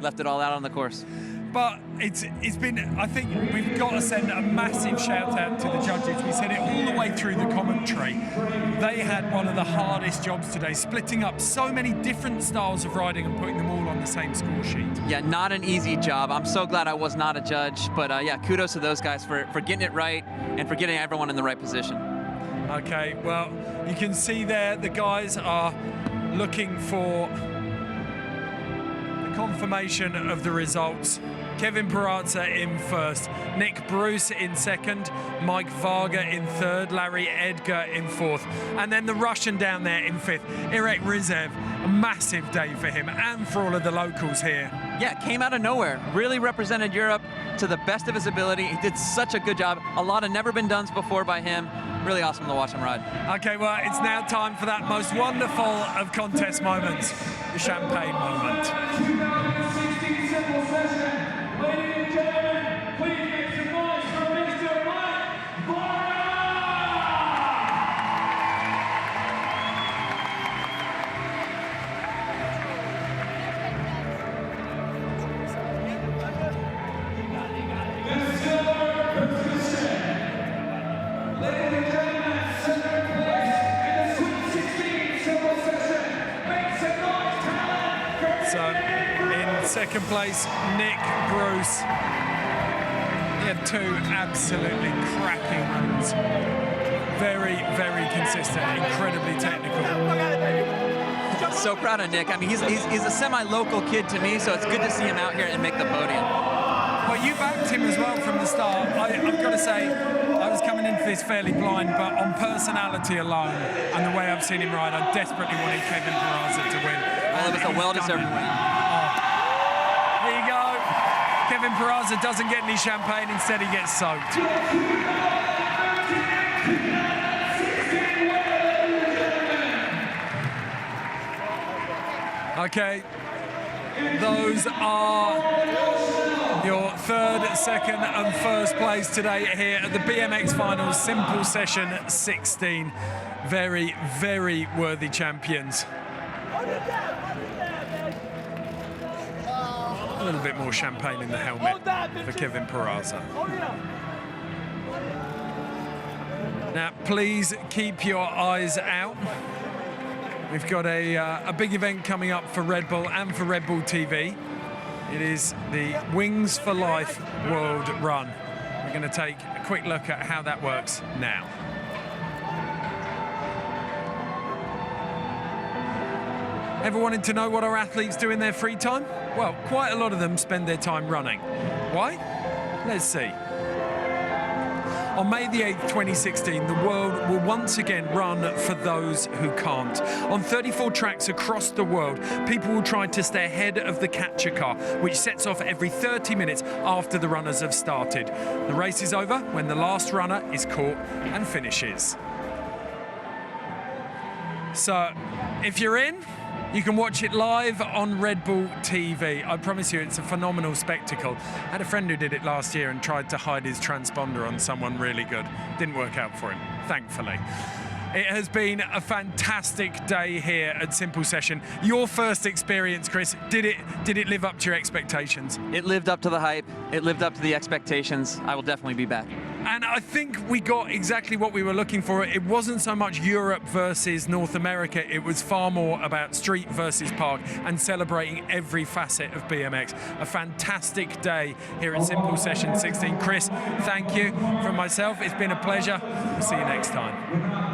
Left it all out on the course. But it's been, I think we've got to send a massive shout out to the judges. We said it all the way through the commentary. They had one of the hardest jobs today, splitting up so many different styles of riding and putting them all on the same score sheet. Yeah, not an easy job. I'm so glad I was not a judge, but yeah, kudos to those guys for getting it right and for getting everyone in the right position. Okay, well, you can see there the guys are looking for the confirmation of the results. Kevin Peraza in first, Nick Bruce in second, Mike Varga in third, Larry Edgar in fourth, and then the Russian down there in fifth, Irek Rizaev. A massive day for him and for all of the locals here. Yeah, came out of nowhere, really represented Europe to the best of his ability. He did such a good job. A lot of never been done before by him. Really awesome to watch him ride. Okay, well, it's now time for that most wonderful of contest moments, the champagne moment. Ladies and gentlemen, please make some noise for Mr. Mike Varga! The silver position. Ladies and gentlemen, second place in the Sweet 16 Simple Session. Make some noise, talent! So, in second place, Nick Bruce. He had two absolutely cracking runs. Very, very consistent, incredibly technical. So proud of Nick. I mean, he's a semi-local kid to me, so it's good to see him out here and make the podium. Well, you backed him as well from the start. I've got to say, I was coming coming into this fairly blind, but on personality alone and the way I've seen him ride, I desperately wanted Kevin Peraza to win. Well, it was a well-deserved win. Here you go. Kevin Peraza doesn't get any champagne, instead he gets soaked. Okay, those are your third, second and first place today here at the BMX Finals, Simple Session 16. Very, very worthy champions. A little bit more champagne in the helmet for Kevin Peraza. Now, please keep your eyes out. We've got a big event coming up for Red Bull and for Red Bull TV. It is the Wings for Life World Run. We're going to take a quick look at how that works now. Ever wanted to know what our athletes do in their free time? Well, quite a lot of them spend their time running. Why? Let's see. On May the 8th, 2016, the world will once again run for those who can't. On 34 tracks across the world, people will try to stay ahead of the catcher car, which sets off every 30 minutes after the runners have started. The race is over when the last runner is caught and finishes. So, if you're in, you can watch it live on Red Bull TV. I promise you, it's a phenomenal spectacle. I had a friend who did it last year and tried to hide his transponder on someone really good. Didn't work out for him, thankfully. It has been a fantastic day here at Simple Session. Your first experience, Chris, did it live up to your expectations? It lived up to the hype. It lived up to the expectations. I will definitely be back. And I think we got exactly what we were looking for. It wasn't so much Europe versus North America. It was far more about street versus park and celebrating every facet of BMX. A fantastic day here at Simple Session 16. Chris, thank you. From myself, it's been a pleasure. We'll see you next time.